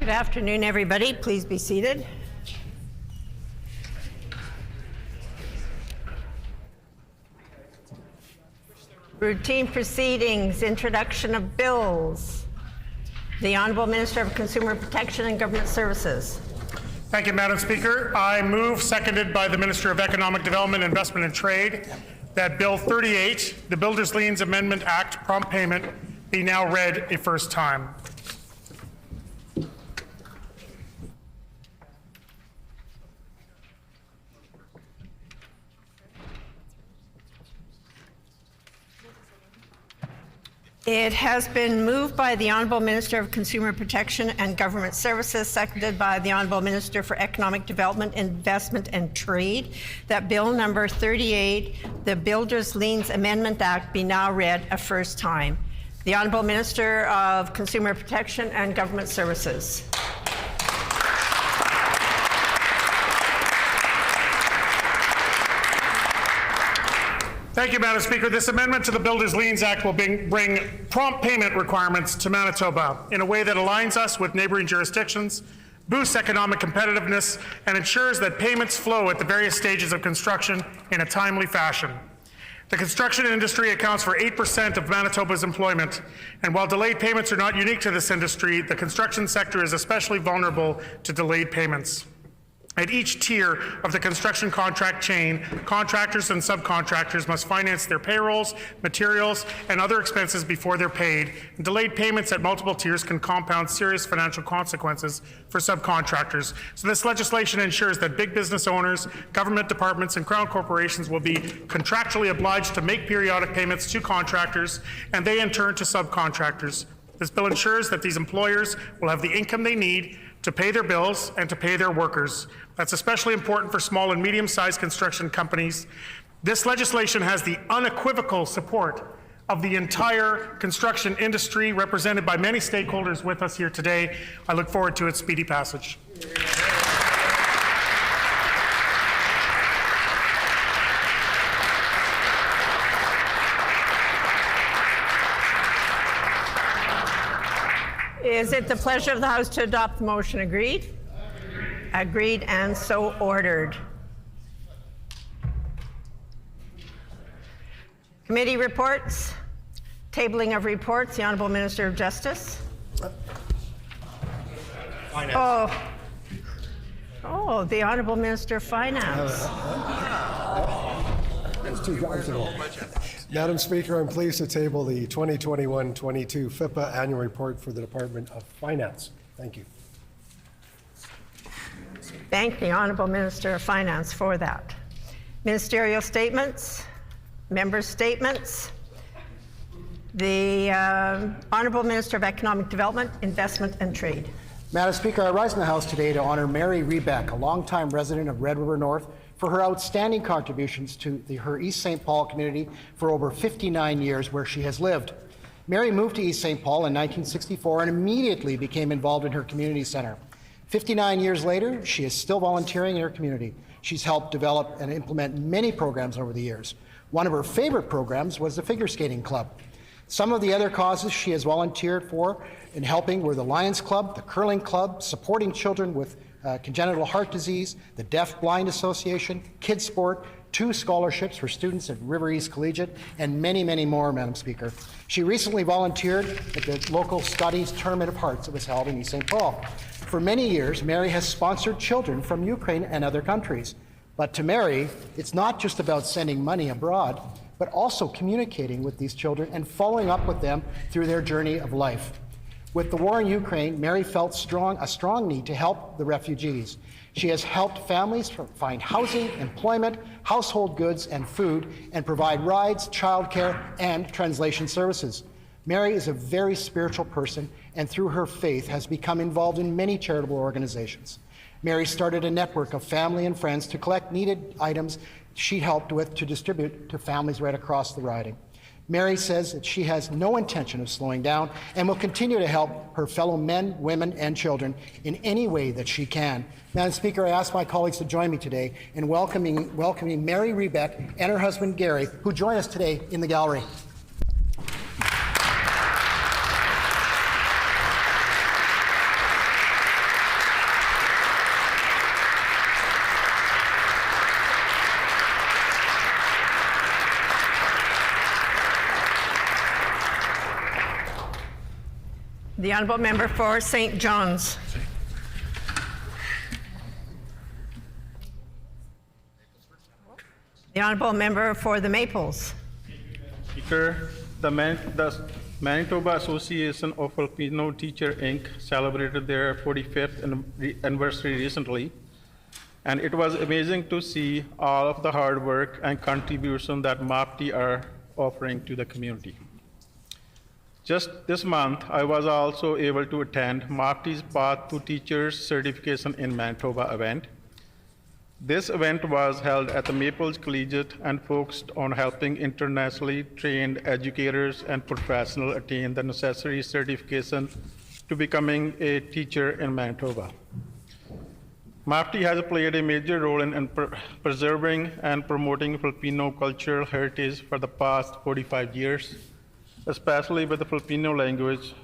Good afternoon, everybody. Please be seated. Routine proceedings, introduction of bills. The Honourable Minister of Consumer Protection and Government Services. Thank you, Madam Speaker. I move, seconded by the Minister of Economic Development, Investment and Trade, that Bill 38, the Builders Liens Amendment Act prompt payment, be now read a first time. It has been moved by the Honourable Minister of Consumer Protection and Government Services, seconded by the Honourable Minister for Economic Development, Investment and Trade, that Bill number 38, the Builders Liens Amendment Act, be now read a first time. The Honourable Minister of Consumer Protection and Government Services. Thank you, Madam Speaker. This amendment to the Builders Liens Act will bring prompt payment requirements to Manitoba in a way that aligns us with neighbouring jurisdictions, boosts economic competitiveness, and ensures that payments flow at the various stages of construction in a timely fashion. The construction industry accounts for 8% of Manitoba's employment, and while delayed payments are not unique to this industry, the construction sector is especially vulnerable to delayed payments. At each tier of the construction contract chain, contractors and subcontractors must finance their payrolls, materials, and other expenses before they're paid. And delayed payments at multiple tiers can compound serious financial consequences for subcontractors. So this legislation ensures that big business owners, government departments, and crown corporations will be contractually obliged to make periodic payments to contractors, and they in turn to subcontractors. This bill ensures that these employers will have the income they need to pay their bills and to pay their workers. That's especially important for small and medium-sized construction companies. This legislation has the unequivocal support of the entire construction industry, represented by many stakeholders with us here today. I look forward to its speedy passage. Is it the pleasure of the House to adopt the motion? Agreed? Agreed and so ordered. Committee reports. Tabling of reports. The Honourable Minister of Justice. Finance. Oh, the Honourable Minister of Finance. That's 2 hours ago. Madam Speaker, I'm pleased to table the 2021-22 FIPA annual report for the Department of Finance. Thank you. Thank the Honourable Minister of Finance for that. Ministerial statements, members' statements. The Honourable Minister of Economic Development, Investment and Trade. Madam Speaker, I rise in the House today to honour Mary Rebeck, a longtime resident of Red River North, for her outstanding contributions to her East St. Paul community for over 59 years where she has lived. Mary moved to East St. Paul in 1964 and immediately became involved in her community centre. 59 years later, she is still volunteering in her community. She's helped develop and implement many programs over the years. One of her favourite programs was the Figure Skating Club. Some of the other causes she has volunteered for in helping were the Lions Club, the Curling Club, supporting children with congenital heart disease, the Deaf Blind Association, Kids Sport, 2 scholarships for students at River East Collegiate, and many, many more, Madam Speaker. She recently volunteered at the local Scotties Tournament of Hearts that was held in East St. Paul. For many years, Mary has sponsored children from Ukraine and other countries. But to Mary, it's not just about sending money abroad, but also communicating with these children and following up with them through their journey of life. With the war in Ukraine, Mary felt a strong need to help the refugees. She has helped families find housing, employment, household goods, and food, and provide rides, childcare, and translation services. Mary is a very spiritual person, and through her faith has become involved in many charitable organizations. Mary started a network of family and friends to collect needed items she helped with to distribute to families right across the riding. Mary says that she has no intention of slowing down and will continue to help her fellow men, women, and children in any way that she can. Madam Speaker, I ask my colleagues to join me today in welcoming Mary Rebeck and her husband Gary, who join us today in the gallery. The honourable member for St. John's. The honourable member for the Maples. Speaker, the Manitoba Association of Filipino Teacher Inc. celebrated their 45th anniversary recently, and it was amazing to see all of the hard work and contribution that MAPT are offering to the community. Just this month, I was also able to attend MAPT's Path to Teachers Certification in Manitoba event. This event was held at the Maples Collegiate and focused on helping internationally trained educators and professionals attain the necessary certification to becoming a teacher in Manitoba. MAPT has played a major role in preserving and promoting Filipino cultural heritage for the past 45 years, especially with the Filipino language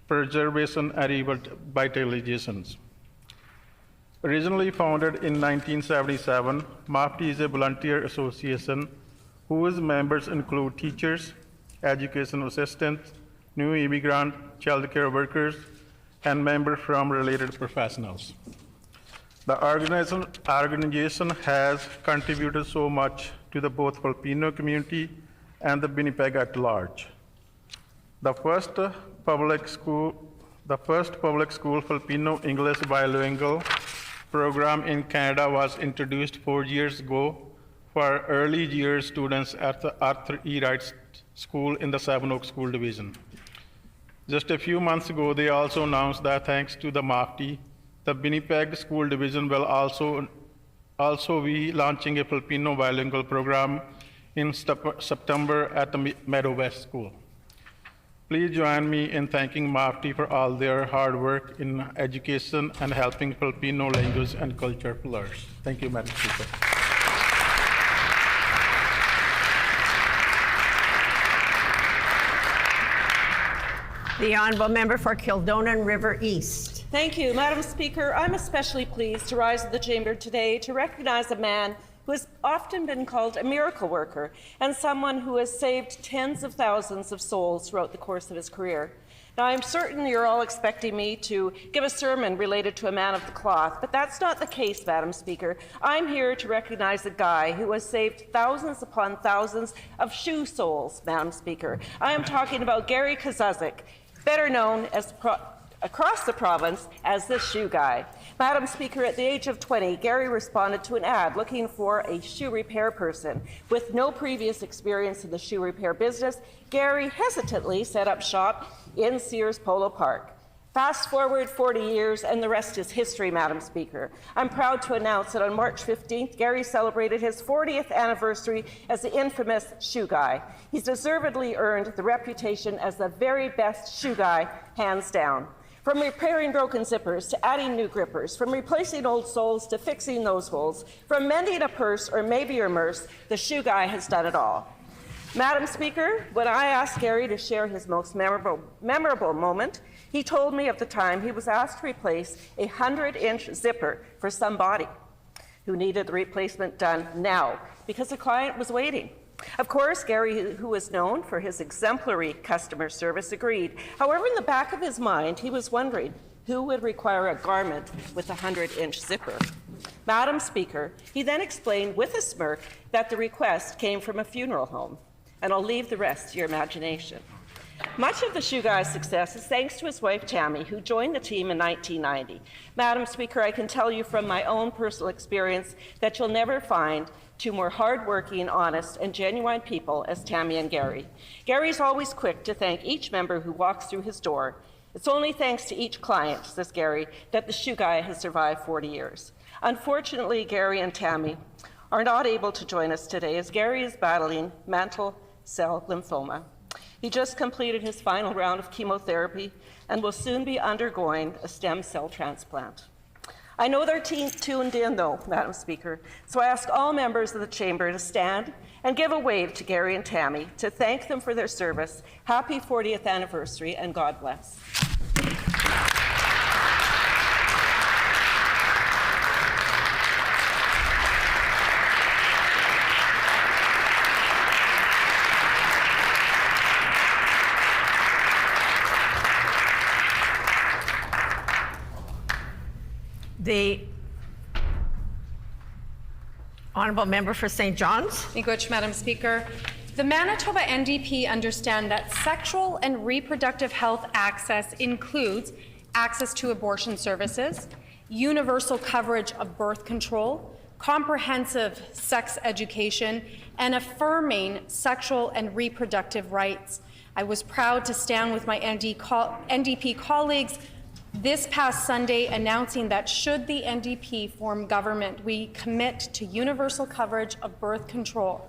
preservation and revitalization. Originally founded in 1977, MAPT is a volunteer association whose members include teachers, education assistants, new immigrant, child care workers, and members from related professionals. The organization has contributed so much to the both Filipino community and the Winnipeg at large. The first public school Filipino English bilingual program in Canada was introduced 4 years ago for early years students at the Arthur E. Wright School in the Seven Oaks School Division. Just a few months ago, they also announced that thanks to the MAPT, the Winnipeg School Division will also be launching a Filipino bilingual program in September at the Meadow West School. Please join me in thanking MAPT for all their hard work in education and helping Filipino language and culture flourish. Thank you, Madam Speaker. The honourable member for Kildonan River East. Thank you, Madam Speaker. I'm especially pleased to rise in the chamber today to recognize a man who has often been called a miracle worker and someone who has saved tens of thousands of souls throughout the course of his career. Now, I'm certain you're all expecting me to give a sermon related to a man of the cloth, but that's not the case, Madam Speaker. I'm here to recognize a guy who has saved thousands upon thousands of shoe soles, Madam Speaker. I am talking about Gary Kazuzik, better known as across the province as the shoe guy. Madam Speaker, at the age of 20, Gary responded to an ad looking for a shoe repair person. With no previous experience in the shoe repair business, Gary hesitantly set up shop in Sears Polo Park. Fast forward 40 years, and the rest is history, Madam Speaker. I'm proud to announce that on March 15th, Gary celebrated his 40th anniversary as the infamous shoe guy. He's deservedly earned the reputation as the very best shoe guy, hands down. From repairing broken zippers to adding new grippers, from replacing old soles to fixing those holes, from mending a purse or maybe your merce, the shoe guy has done it all. Madam Speaker, when I asked Gary to share his most memorable moment, he told me of the time he was asked to replace a 100-inch zipper for somebody who needed the replacement done now because the client was waiting. Of course, Gary, who was known for his exemplary customer service, agreed. However, in the back of his mind, he was wondering who would require a garment with a 100-inch zipper. Madam Speaker, he then explained with a smirk that the request came from a funeral home, and I'll leave the rest to your imagination. Much of the shoe guy's success is thanks to his wife, Tammy, who joined the team in 1990. Madam Speaker, I can tell you from my own personal experience that you'll never find two more hardworking, honest, and genuine people as Tammy and Gary. Gary's always quick to thank each member who walks through his door. It's only thanks to each client, says Gary, that the shoe guy has survived 40 years. Unfortunately, Gary and Tammy are not able to join us today as Gary is battling mantle cell lymphoma. He just completed his final round of chemotherapy and will soon be undergoing a stem cell transplant. I know they're tuned in, though, Madam Speaker, so I ask all members of the chamber to stand and give a wave to Gary and Tammy to thank them for their service. Happy 40th anniversary, and God bless. The honourable member for St. John's. Miigwech, Madam Speaker. The Manitoba NDP understand that sexual and reproductive health access includes access to abortion services, universal coverage of birth control, comprehensive sex education, and affirming sexual and reproductive rights. I was proud to stand with my NDP colleagues this past Sunday announcing that should the NDP form government, we commit to universal coverage of birth control.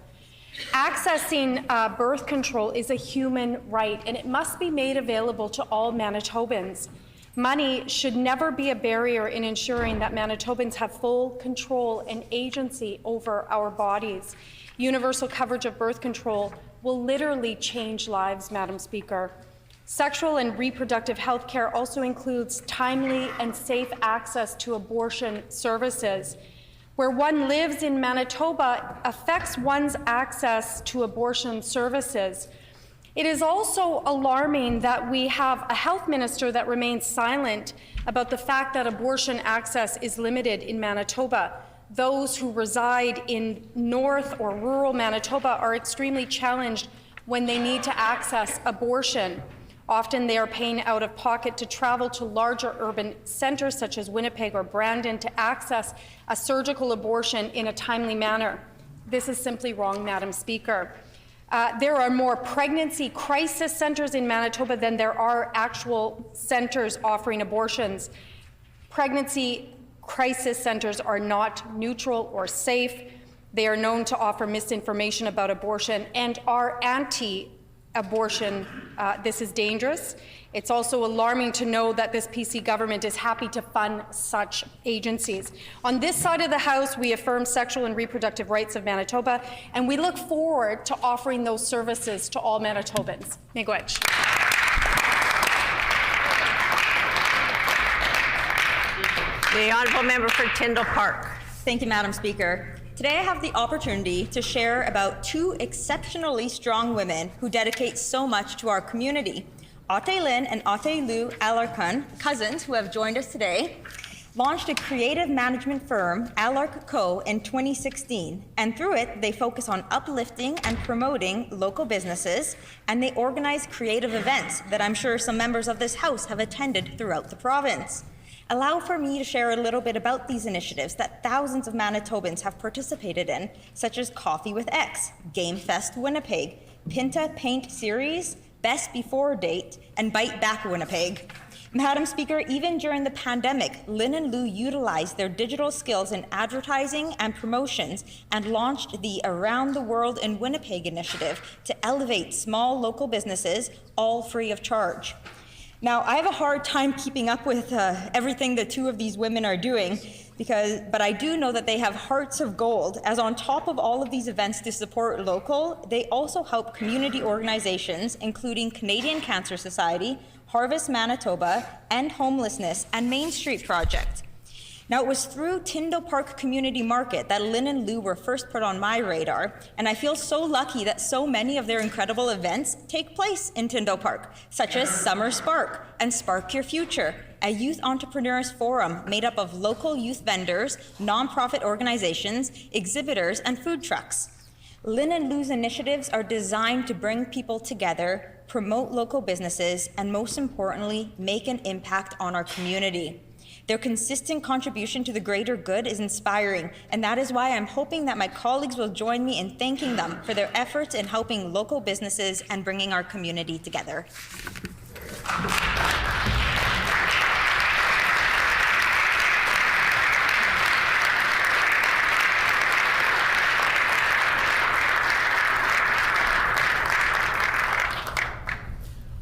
Accessing birth control is a human right, and it must be made available to all Manitobans. Money should never be a barrier in ensuring that Manitobans have full control and agency over our bodies. Universal coverage of birth control will literally change lives, Madam Speaker. Sexual and reproductive health care also includes timely and safe access to abortion services. Where one lives in Manitoba affects one's access to abortion services. It is also alarming that we have a health minister that remains silent about the fact that abortion access is limited in Manitoba. Those who reside in North or rural Manitoba are extremely challenged when they need to access abortion. Often they are paying out of pocket to travel to larger urban centres such as Winnipeg or Brandon to access a surgical abortion in a timely manner. This is simply wrong, Madam Speaker. There are more pregnancy crisis centres in Manitoba than there are actual centres offering abortions. Pregnancy crisis centres are not neutral or safe. They are known to offer misinformation about abortion and are anti-abortion. This is dangerous. It's also alarming to know that this PC government is happy to fund such agencies. On this side of the House, we affirm sexual and reproductive rights of Manitoba, and we look forward to offering those services to all Manitobans. Miigwech. The honourable member for Tyndall Park. Thank you, Madam Speaker. Today I have the opportunity to share about two exceptionally strong women who dedicate so much to our community. Ate Lynn and Ate Lou Alarcon, cousins who have joined us today, launched a creative management firm, Alarc Co., in 2016, and through it, they focus on uplifting and promoting local businesses, and they organize creative events that I'm sure some members of this House have attended throughout the province. Allow for me to share a little bit about these initiatives that thousands of Manitobans have participated in, such as Coffee with X, Game Fest Winnipeg, Pinta Paint Series, Best Before Date, and Bite Back Winnipeg. Madam Speaker, even during the pandemic, Lynn and Lou utilized their digital skills in advertising and promotions and launched the Around the World in Winnipeg initiative to elevate small local businesses, all free of charge. Now, I have a hard time keeping up with everything the two of these women are doing, but I do know that they have hearts of gold, as on top of all of these events to support local, they also help community organizations, including Canadian Cancer Society, Harvest Manitoba, End Homelessness, and Main Street Project. Now, it was through Tyndall Park Community Market that Lynn and Lou were first put on my radar, and I feel so lucky that so many of their incredible events take place in Tyndall Park, such as Summer Spark and Spark Your Future, a youth entrepreneurs forum made up of local youth vendors, nonprofit organizations, exhibitors, and food trucks. Lynn and Lou's initiatives are designed to bring people together, promote local businesses, and most importantly, make an impact on our community. Their consistent contribution to the greater good is inspiring, and that is why I'm hoping that my colleagues will join me in thanking them for their efforts in helping local businesses and bringing our community together.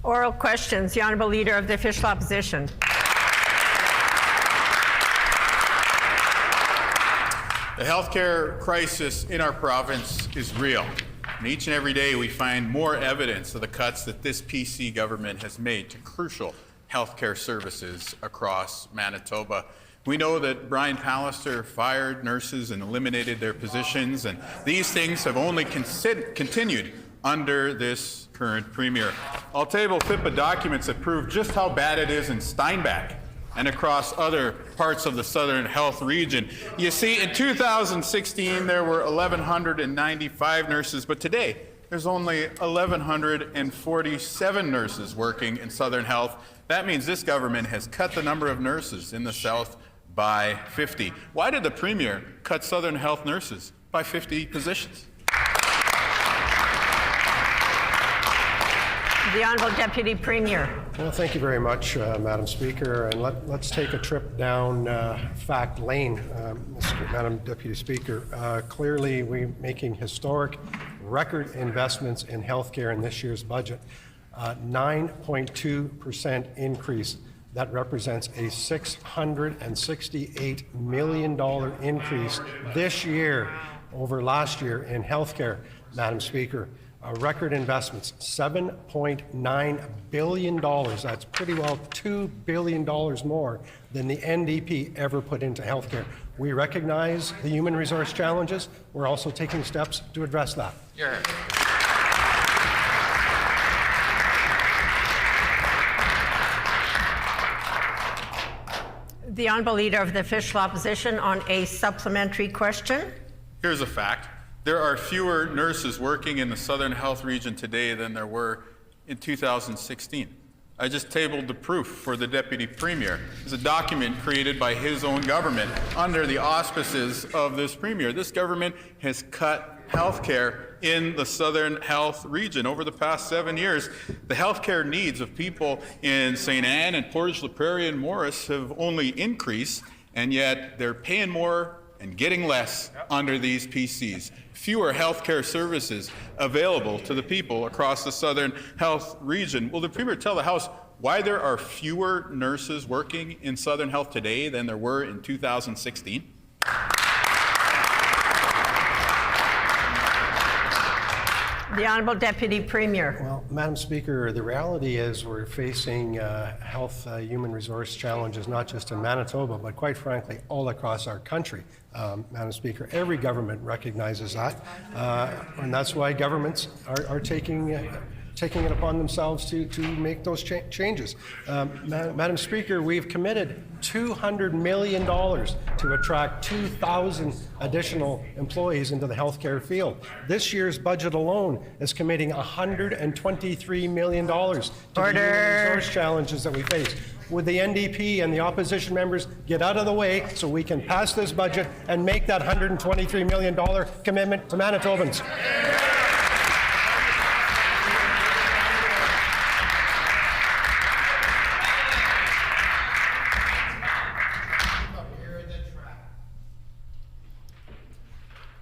Oral questions. The Honourable Leader of the Official Opposition. The healthcare crisis in our province is real. And each and every day we find more evidence of the cuts that this PC government has made to crucial healthcare services across Manitoba. We know that Brian Pallister fired nurses and eliminated their positions, and these things have only continued under this current premier. I'll table FIPA documents that prove just how bad it is in Steinbach and across other parts of the Southern Health region. You see, in 2016, there were 1,195 nurses, but today, there's only 1,147 nurses working in Southern Health. That means this government has cut the number of nurses in the South by 50. Why did the Premier cut Southern Health nurses by 50 positions? The Honourable Deputy Premier. Well, thank you very much, Madam Speaker. And let's take a trip down fact lane, Madam Deputy Speaker. Clearly, we're making historic record investments in healthcare in this year's budget. 9.2% increase. That represents a $668 million increase this year over last year in healthcare, Madam Speaker. Record investments, $7.9 billion. That's pretty well $2 billion more than the NDP ever put into healthcare. We recognize the human resource challenges. We're also taking steps to address that. The Honourable Leader of the Official Opposition on a supplementary question. Here's a fact. There are fewer nurses working in the Southern Health region today than there were in 2016. I just tabled the proof for the Deputy Premier. It's a document created by his own government under the auspices of this Premier. This government has cut health care in the Southern Health region. Over the past 7 years, the health care needs of people in St. Anne and Portage la Prairie and Morris have only increased, and yet they're paying more and getting less under these PCs. Fewer healthcare services available to the people across the Southern Health region. Will the Premier tell the House why there are fewer nurses working in Southern Health today than there were in 2016? The Honourable Deputy Premier. Well, Madam Speaker, the reality is we're facing health human resource challenges, not just in Manitoba, but quite frankly, all across our country. Madam Speaker, every government recognizes that, and that's why governments are taking it upon themselves to make those changes. Madam Speaker, we've committed $200 million to attract 2,000 additional employees into the healthcare field. This year's budget alone is committing $123 million to the human resource challenges that we face. Would the NDP and the opposition members get out of the way so we can pass this budget and make that $123 million commitment to Manitobans?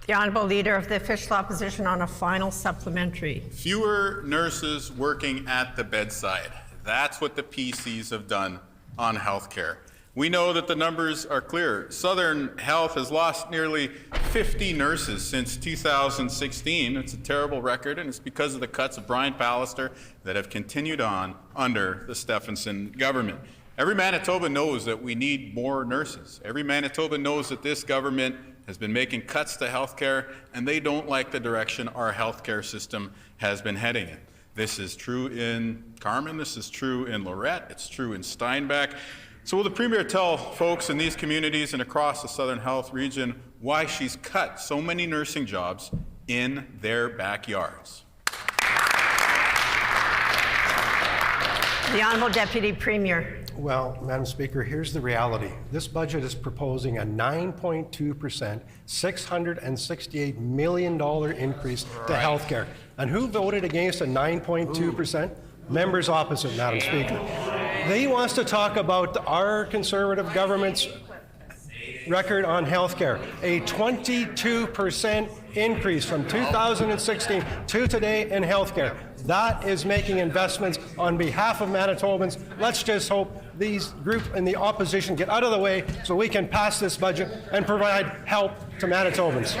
The Honourable Leader of the Official Opposition on a final supplementary. Fewer nurses working at the bedside. That's what the PCs have done on healthcare. We know that the numbers are clear. Southern Health has lost nearly 50 nurses since 2016. It's a terrible record, and it's because of the cuts of Brian Pallister that have continued on under the Stephenson government. Every Manitoban knows that we need more nurses. Every Manitoban knows that this government has been making cuts to healthcare, and they don't like the direction our healthcare system has been heading in. This is true in Carman, this is true in Lorette, it's true in Steinbach. So will the Premier tell folks in these communities and across the Southern Health region why she's cut so many nursing jobs in their backyards? The Honourable Deputy Premier. Well, Madam Speaker, here's the reality. This budget is proposing a 9.2%, $668 million increase to healthcare. And who voted against a 9.2%? Members opposite, Madam Speaker. He wants to talk about our Conservative government's record on healthcare, a 22% increase from 2016 to today in healthcare. That is making investments on behalf of Manitobans. Let's just hope these groups in the opposition get out of the way so we can pass this budget and provide help to Manitobans.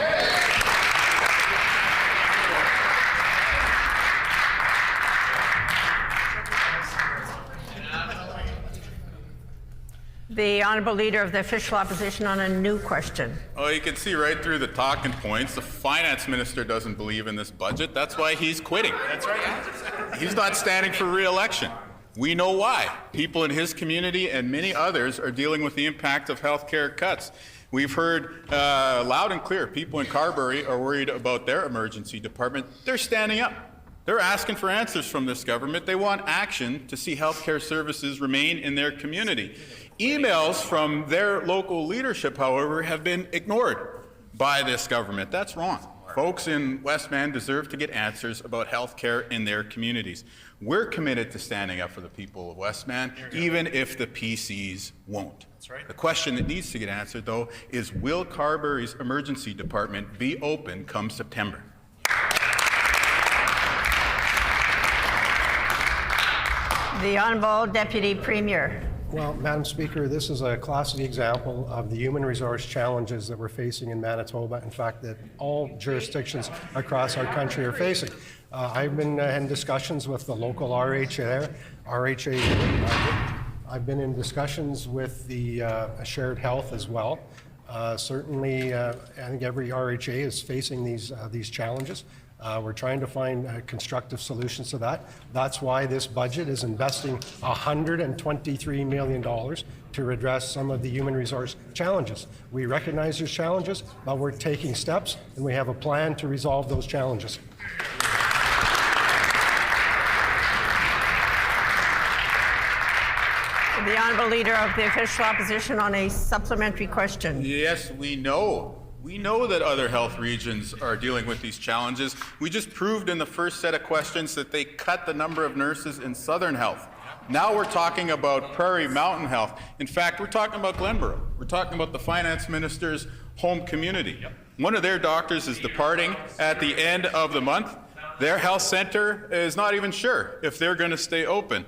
The Honourable Leader of the Official Opposition on a new question. Oh, you can see right through the talking points. The finance minister doesn't believe in this budget. That's why he's quitting. That's right. He's not standing for re-election. We know why. People in his community and many others are dealing with the impact of health care cuts. We've heard loud and clear, people in Carberry are worried about their emergency department. They're standing up. They're asking for answers from this government. They want action to see health care services remain in their community. Emails from their local leadership, however, have been ignored by this government. That's wrong. Folks in Westman deserve to get answers about health care in their communities. We're committed to standing up for the people of Westman, even if the PCs won't. That's right. The question that needs to get answered, though, is will Carberry's emergency department be open come September? The Honourable Deputy Premier. Well, Madam Speaker, this is a classic example of the human resource challenges that we're facing in Manitoba, in fact, that all jurisdictions across our country are facing. I've been in discussions with the local RHA there. I've been in discussions with the Shared Health as well. Certainly, I think every RHA is facing these challenges. We're trying to find constructive solutions to that. That's why this budget is investing $123 million to address some of the human resource challenges. We recognize those challenges, but we're taking steps, and we have a plan to resolve those challenges. The Honourable Leader of the Official Opposition on a supplementary question. Yes, we know. We know that other health regions are dealing with these challenges. We just proved in the first set of questions that they cut the number of nurses in Southern Health. Now we're talking about Prairie Mountain Health. In fact, we're talking about Glenborough. We're talking about the finance minister's home community. One of their doctors is departing at the end of the month. Their health center is not even sure if they're going to stay open.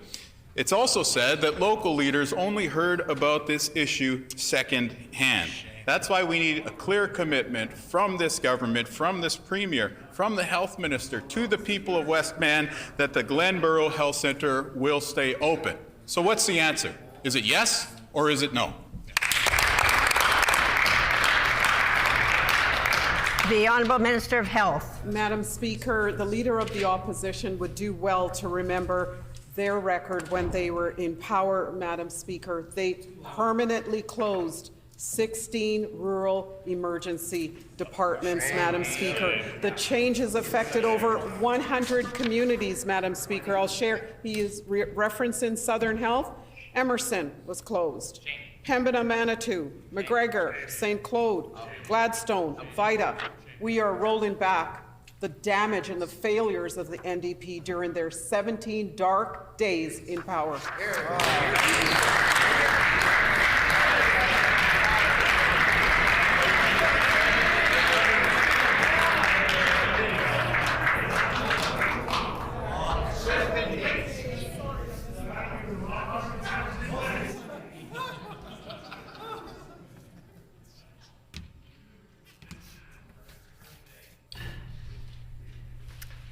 It's also said that local leaders only heard about this issue secondhand. That's why we need a clear commitment from this government, from this premier, from the health minister to the people of Westman that the Glenborough Health Centre will stay open. So what's the answer? Is it yes or is it no? The Honourable Minister of Health. Madam Speaker, the Leader of the Opposition would do well to remember their record when they were in power, Madam Speaker. They permanently closed 16 rural emergency departments, Madam Speaker. The changes affected over 100 communities, Madam Speaker. I'll share, he is referenced in Southern Health. Emerson was closed. Pembina, Manitou, McGregor, St. Claude, Gladstone, Vida. We are rolling back the damage and the failures of the NDP during their 17 dark days in power.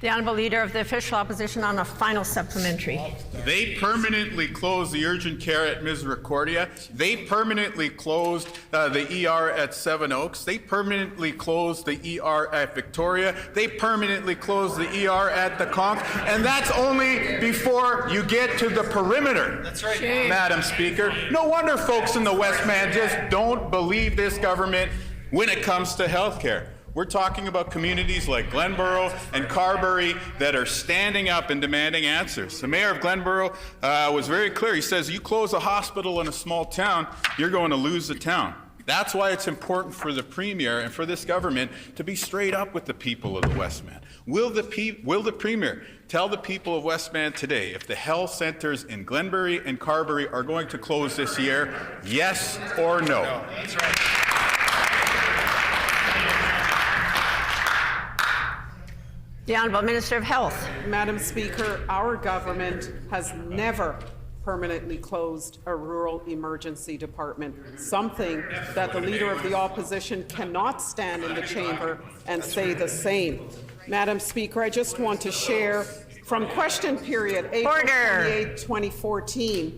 The Honourable Leader of the Official Opposition on a final supplementary. They permanently closed the urgent care at Misericordia. They permanently closed the ER at Seven Oaks. They permanently closed the ER at Victoria. They permanently closed the ER at the Conch. And that's only before you get to the perimeter. That's right, Madam Speaker. No wonder folks in the Westman just don't believe this government when it comes to health care. We're talking about communities like Glenborough and Carberry that are standing up and demanding answers. The mayor of Glenborough was very clear. He says, you close a hospital in a small town, you're going to lose the town. That's why it's important for the premier and for this government to be straight up with the people of the Westman. Will the premier tell the people of Westman today if the health centers in Glenbury and Carberry are going to close this year, yes or no? That's right. The Honourable Minister of Health. Madam Speaker, our government has never permanently closed a rural emergency department, something that the Leader of the Opposition cannot stand in the chamber and say the same. Madam Speaker, I just want to share from question period, April 28, 2014,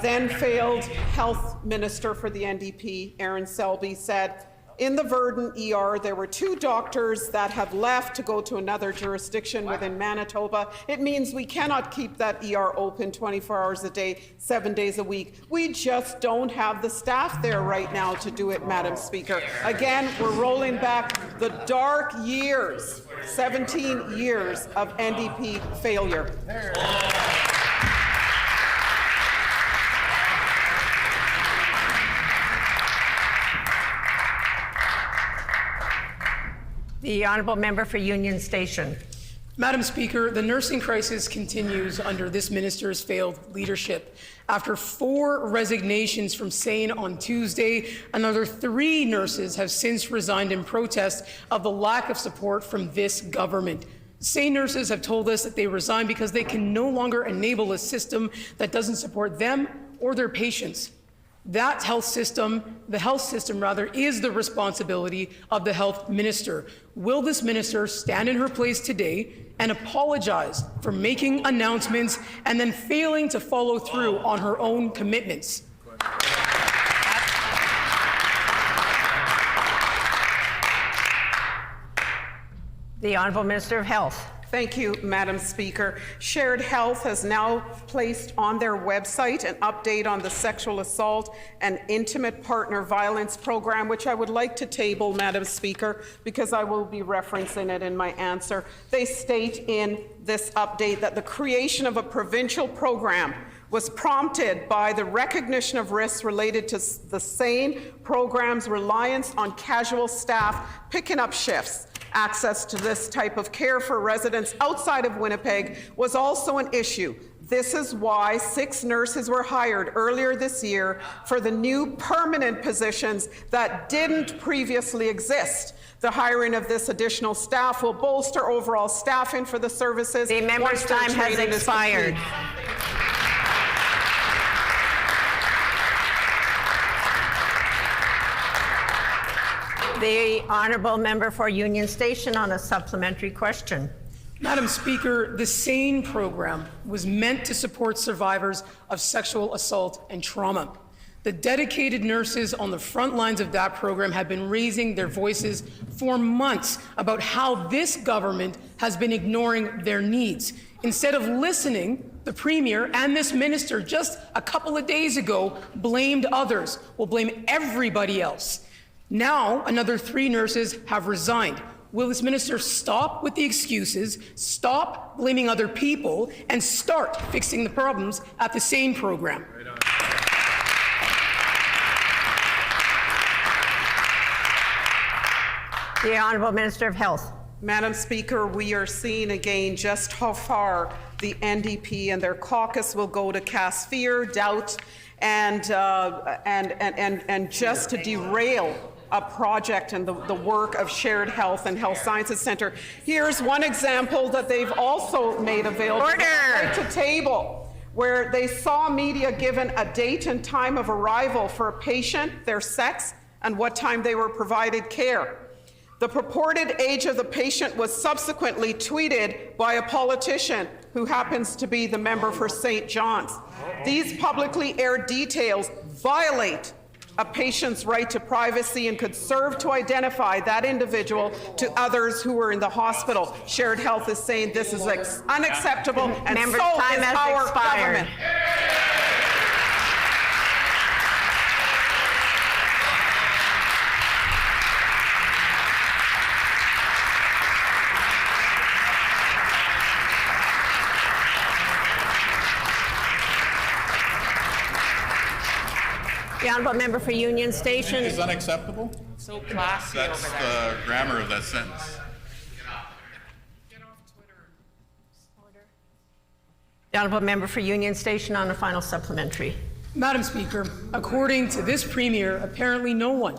then failed health minister for the NDP, Aaron Selby, said, in the Verdon ER, there were 2 doctors that have left to go to another jurisdiction within Manitoba. It means we cannot keep that ER open 24 hours a day, 7 days a week. We just don't have the staff there right now to do it, Madam Speaker. Again, we're rolling back the dark years, 17 years of NDP failure. The honourable member for Union Station. Madam Speaker, the nursing crisis continues under this minister's failed leadership. After 4 resignations from SANE on Tuesday, another 3 nurses have since resigned in protest of the lack of support from this government. SANE nurses have told us that they resign because they can no longer enable a system that doesn't support them or their patients. That the health system rather, is the responsibility of the health minister. Will this minister stand in her place today and apologize for making announcements and then failing to follow through on her own commitments? The Honourable Minister of Health. Thank you, Madam Speaker. Shared Health has now placed on their website an update on the sexual assault and intimate partner violence program, which I would like to table, Madam Speaker, because I will be referencing it in my answer. They state in this update that the creation of a provincial program was prompted by the recognition of risks related to the SANE program's reliance on casual staff picking up shifts. Access to this type of care for residents outside of Winnipeg was also an issue. This is why 6 nurses were hired earlier this year for the new permanent positions that didn't previously exist. The hiring of this additional staff will bolster overall staffing for the services. The member's time has expired. The honourable member for Union Station on a supplementary question. Madam Speaker, the SANE program was meant to support survivors of sexual assault and trauma. The dedicated nurses on the front lines of that program have been raising their voices for months about how this government has been ignoring their needs. Instead of listening, the Premier and this minister just a couple of days ago blamed others, will blame everybody else. Now, another 3 nurses have resigned. Will this minister stop with the excuses, stop blaming other people, and start fixing the problems at the SANE program? The Honourable Minister of Health. Madam Speaker, we are seeing again just how far the NDP and their caucus will go to cast fear, doubt, and just to derail a project and the work of Shared Health and Health Sciences Centre. Here's one example that they've also made available to table, where they saw media given a date and time of arrival for a patient, their sex, and what time they were provided care. The purported age of the patient was subsequently tweeted by a politician who happens to be the member for St. John's. These publicly aired details violate a patient's right to privacy and could serve to identify that individual to others who were in the hospital. Shared Health is saying this is unacceptable, and so is our government. The honourable member for Union Station. Is unacceptable? So classy. That's the grammar of that sentence. The honourable member for Union Station on a final supplementary. Madam Speaker, according to this Premier, apparently no one,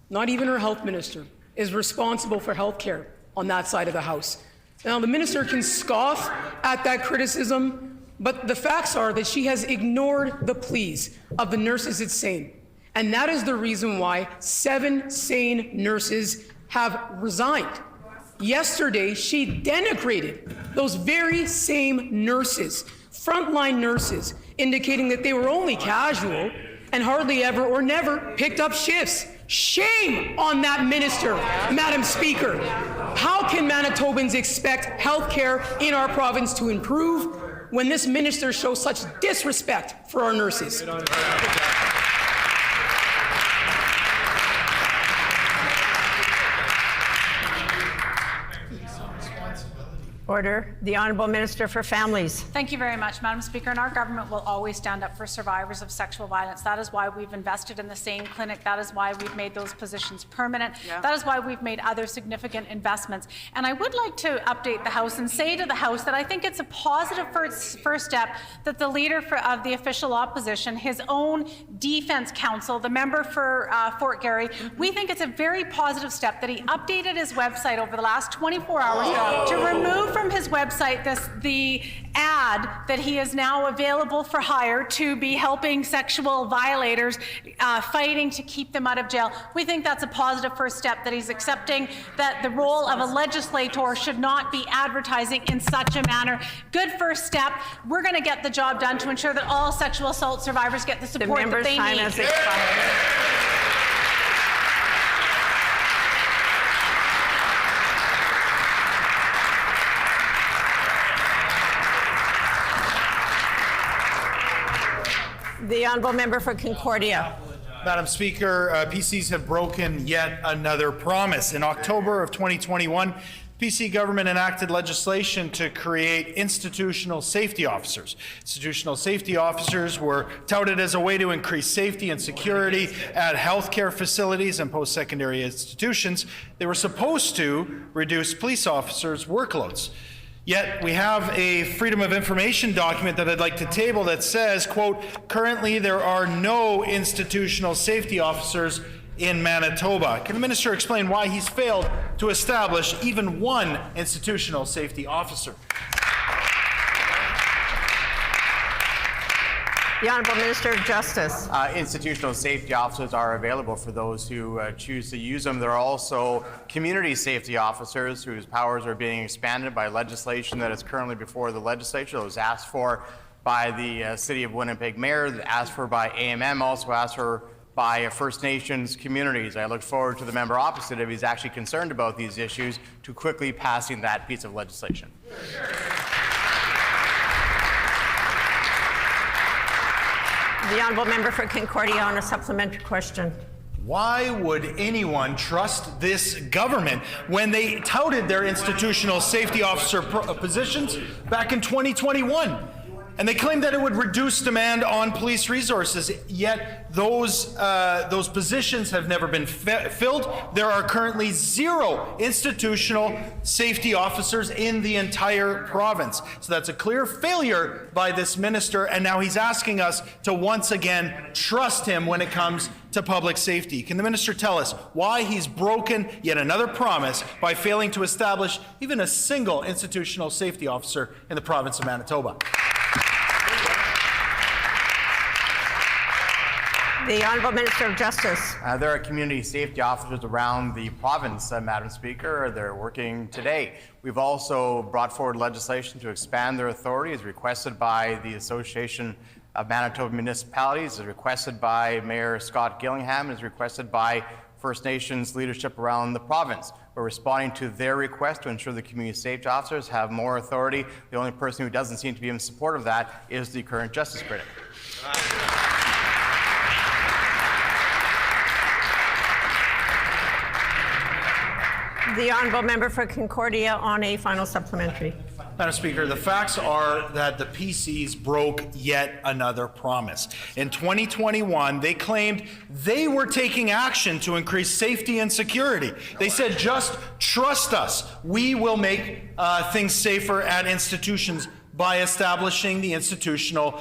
not even her health minister, is responsible for health care on that side of the House. Now, the minister can scoff at that criticism, but the facts are that she has ignored the pleas of the nurses at SANE. And that is the reason why 7 SANE nurses have resigned. Yesterday, she denigrated those very same nurses, frontline nurses, indicating that they were only casual, and hardly ever or never picked up shifts. Shame on that minister, Madam Speaker. How can Manitobans expect health care in our province to improve when this minister shows such disrespect for our nurses? Order. The Honourable Minister for Families. Thank you very much, Madam Speaker. And our government will always stand up for survivors of sexual violence. That is why we've invested in the SANE clinic. That is why we've made those positions permanent. Yeah. That is why we've made other significant investments. And I would like to update the House and say to the House that I think it's a positive first step that the leader of the official opposition, his own defense counsel, the member for Fort Garry, we think it's a very positive step that he updated his website over the last 24 hours to remove from his website the ad that he is now available for hire to be helping sexual violators, fighting to keep them out of jail. We think that's a positive first step, that he's accepting that the role of a legislator should not be advertising in such a manner. Good first step. We're going to get the job done to ensure that all sexual assault survivors get the support that they need. Has expired. The Honourable Member for Concordia. Madam Speaker, PCs have broken yet another promise. In October of 2021, PC government enacted legislation to create institutional safety officers. Institutional safety officers were touted as a way to increase safety and security at healthcare facilities and post-secondary institutions. They were supposed to reduce police officers' workloads. Yet we have a Freedom of Information document that I'd like to table that says, quote, currently there are no institutional safety officers in Manitoba. Can the minister explain why he's failed to establish even one institutional safety officer? The Honourable Minister of Justice. Institutional safety officers are available for those who choose to use them. There are also community safety officers whose powers are being expanded by legislation that is currently before the legislature. That was asked for by the City of Winnipeg Mayor, asked for by AMM, also asked for by First Nations communities. I look forward to the member opposite, if he's actually concerned about these issues, to quickly passing that piece of legislation. The Honourable Member for Concordia on a supplementary question. Why would anyone trust this government when they touted their institutional safety officer positions back in 2021? And they claimed that it would reduce demand on police resources, yet those positions have never been filled. There are currently 0 institutional safety officers in the entire province. So that's a clear failure by this minister, and now he's asking us to once again trust him when it comes to public safety. Can the minister tell us why he's broken yet another promise by failing to establish even a single institutional safety officer in the province of Manitoba? The Honourable Minister of Justice. There are community safety officers around the province, Madam Speaker. They're working today. We've also brought forward legislation to expand their authority, as requested by the Association of Manitoba Municipalities, as requested by Mayor Scott Gillingham, as requested by First Nations leadership around the province. We're responding to their request to ensure the community safety officers have more authority. The only person who doesn't seem to be in support of that is the current justice critic. The Honourable Member for Concordia on a final supplementary. Madam Speaker, the facts are that the PCs broke yet another promise. In 2021, they claimed they were taking action to increase safety and security. They said, just trust us. We will make things safer at institutions by establishing the institutional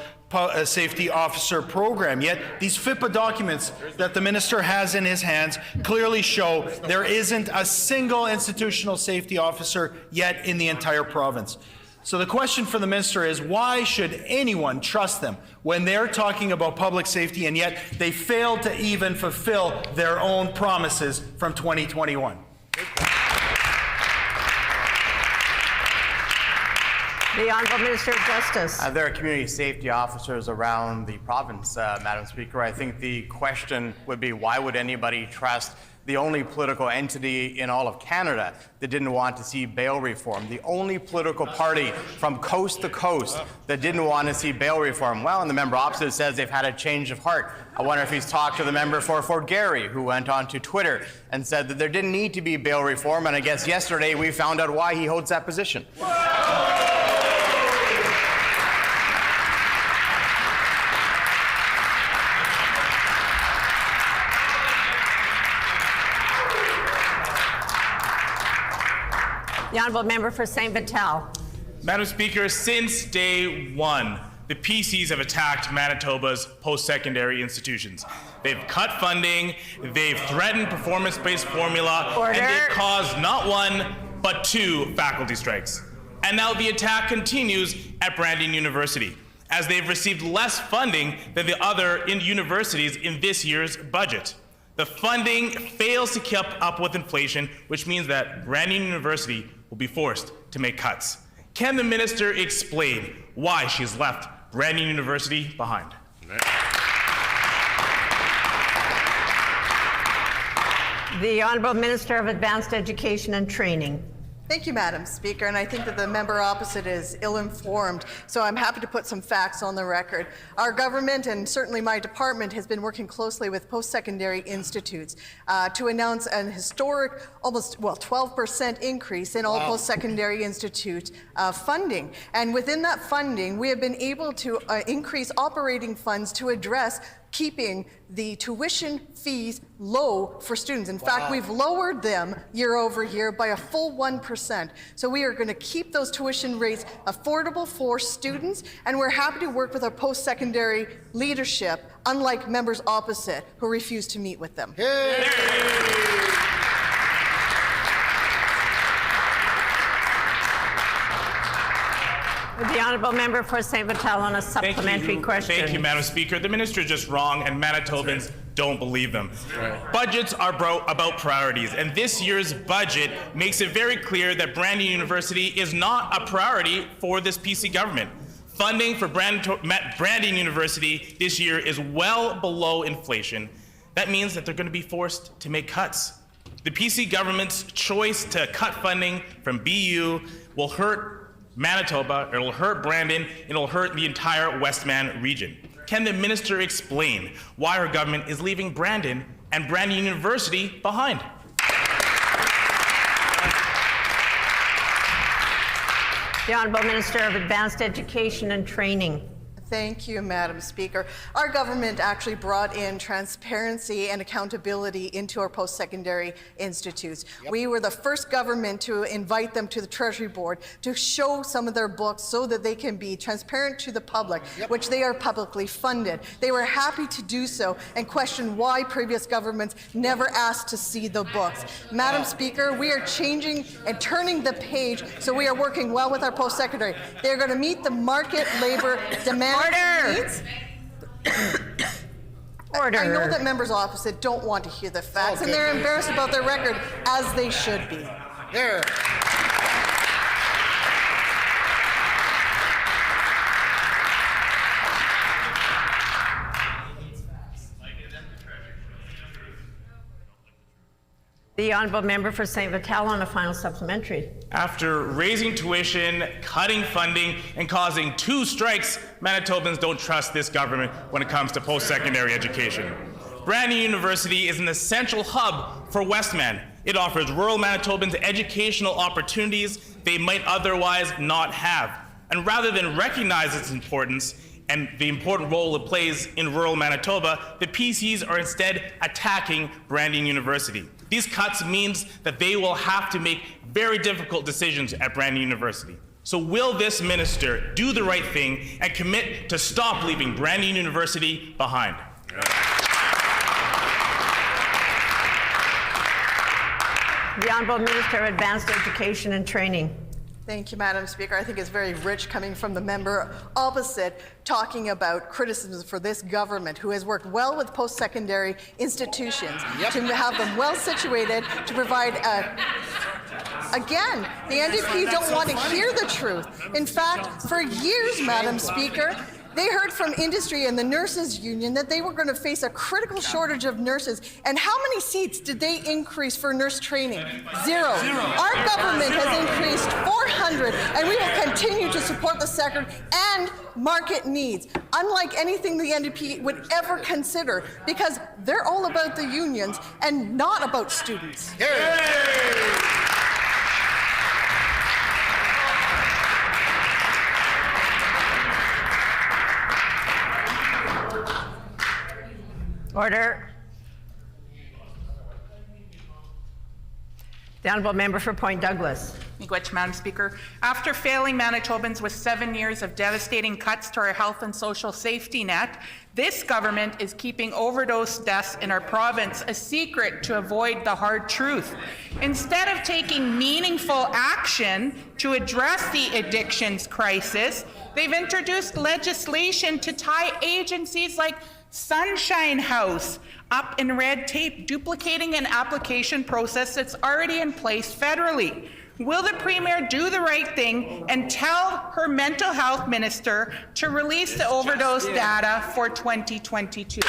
safety officer program. Yet these FIPA documents that the minister has in his hands clearly show there isn't a single institutional safety officer yet in the entire province. So the question for the minister is, why should anyone trust them when they're talking about public safety and yet they failed to even fulfill their own promises from 2021? The Honourable Minister of Justice. There are community safety officers around the province, Madam Speaker. I think the question would be, why would anybody trust the only political entity in all of Canada that didn't want to see bail reform, the only political party from coast to coast that didn't want to see bail reform? Well, and the member opposite says they've had a change of heart. I wonder if he's talked to the member for Fort Garry, who went onto Twitter and said that there didn't need to be bail reform, and I guess yesterday we found out why he holds that position. The Honourable Member for St. Vital. Madam Speaker, since day one, the PCs have attacked Manitoba's post-secondary institutions. They've cut funding, they've threatened performance-based formula, Order. and they've caused not one, but 2 faculty strikes. And now the attack continues at Brandon University, as they've received less funding than the other universities in this year's budget. The funding fails to keep up with inflation, which means that Brandon University will be forced to make cuts. Can the minister explain why she's left Brandon University behind? The Honourable Minister of Advanced Education and Training. Thank you, Madam Speaker, and I think that the member opposite is ill-informed, so I'm happy to put some facts on the record. Our government, and certainly my department, has been working closely with post-secondary institutes to announce an historic, 12% increase in all post-secondary institute funding. And within that funding, we have been able to increase operating funds to address keeping the tuition fees low for students. In fact, we've lowered them year over year by a full 1%. So we are going to keep those tuition rates affordable for students, and we're happy to work with our post-secondary leadership, unlike members opposite who refuse to meet with them. The Honourable Member for St. Vital on a supplementary question. Thank you, Madam Speaker. The minister is just wrong, and Manitobans don't believe them. Budgets are about priorities, and this year's budget makes it very clear that Brandon University is not a priority for this PC government. Funding for Brandon University this year is well below inflation. That means that they're going to be forced to make cuts. The PC government's choice to cut funding from BU will hurt Manitoba, it'll hurt Brandon, it'll hurt the entire Westman region. Can the minister explain why her government is leaving Brandon and Brandon University behind? The Honourable Minister of Advanced Education and Training. Thank you, Madam Speaker. Our government actually brought in transparency and accountability into our post-secondary institutes. We were the first government to invite them to the Treasury Board to show some of their books so that they can be transparent to the public, which they are publicly funded. They were happy to do so and question why previous governments never asked to see the books. Madam Speaker, we are changing and turning the page, so we are working well with our post-secondary. They're going to meet the market labor demand. Order. Order. I know that members opposite don't want to hear the facts, and they're embarrassed about their record, as they should be. There. The Honourable Member for St. Vital on a final supplementary. After raising tuition, cutting funding, and causing 2 strikes, Manitobans don't trust this government when it comes to post-secondary education. Brandon University is an essential hub for Westman. It offers rural Manitobans educational opportunities they might otherwise not have. And rather than recognize its importance and the important role it plays in rural Manitoba, the PCs are instead attacking Brandon University. These cuts means that they will have to make very difficult decisions at Brandon University. So will this minister do the right thing and commit to stop leaving Brandon University behind? The Honourable Minister of Advanced Education and Training. Thank you, Madam Speaker. I think it's very rich coming from the member opposite talking about criticisms for this government, who has worked well with post-secondary institutions to have them well situated to provide a Again, the NDP don't want to hear the truth. In fact, for years, Madam Speaker, they heard from industry and the nurses union that they were going to face a critical shortage of nurses. And how many seats did they increase for nurse training? Zero. Our government has increased 400, and we will continue to support the sector and market needs, unlike anything the NDP would ever consider, because they're all about the unions and not about students. Order. The honourable member for Point Douglas. Miigwech, Madam Speaker. After failing Manitobans with 7 years of devastating cuts to our health and social safety net, this government is keeping overdose deaths in our province a secret to avoid the hard truth. Instead of taking meaningful action to address the addictions crisis, they've introduced legislation to tie agencies like Sunshine House up in red tape, duplicating an application process that's already in place federally. Will the Premier do the right thing and tell her mental health minister to release the overdose data for 2022?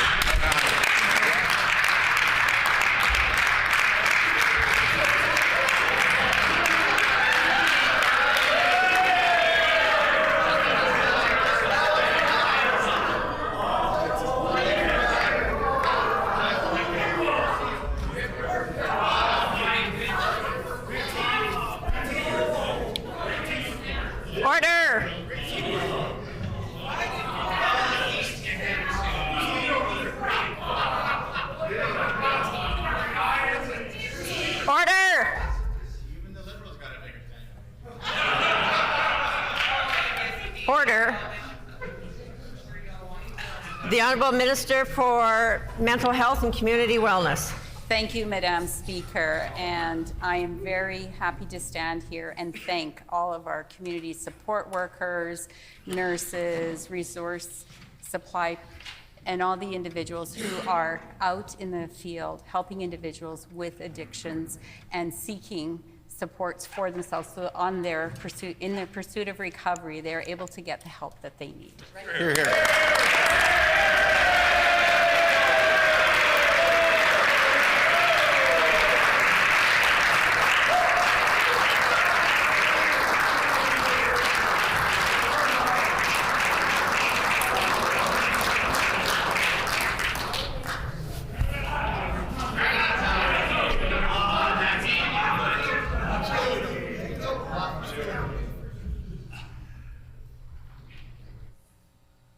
Order. Order. Order. The Honourable Minister for Mental Health and Community Wellness. Thank you, Madam Speaker, and I am very happy to stand here and thank all of our community support workers, nurses, resource supply, and all the individuals who are out in the field helping individuals with addictions and seeking supports for themselves, so in their pursuit of recovery, they are able to get the help that they need. Hear, hear.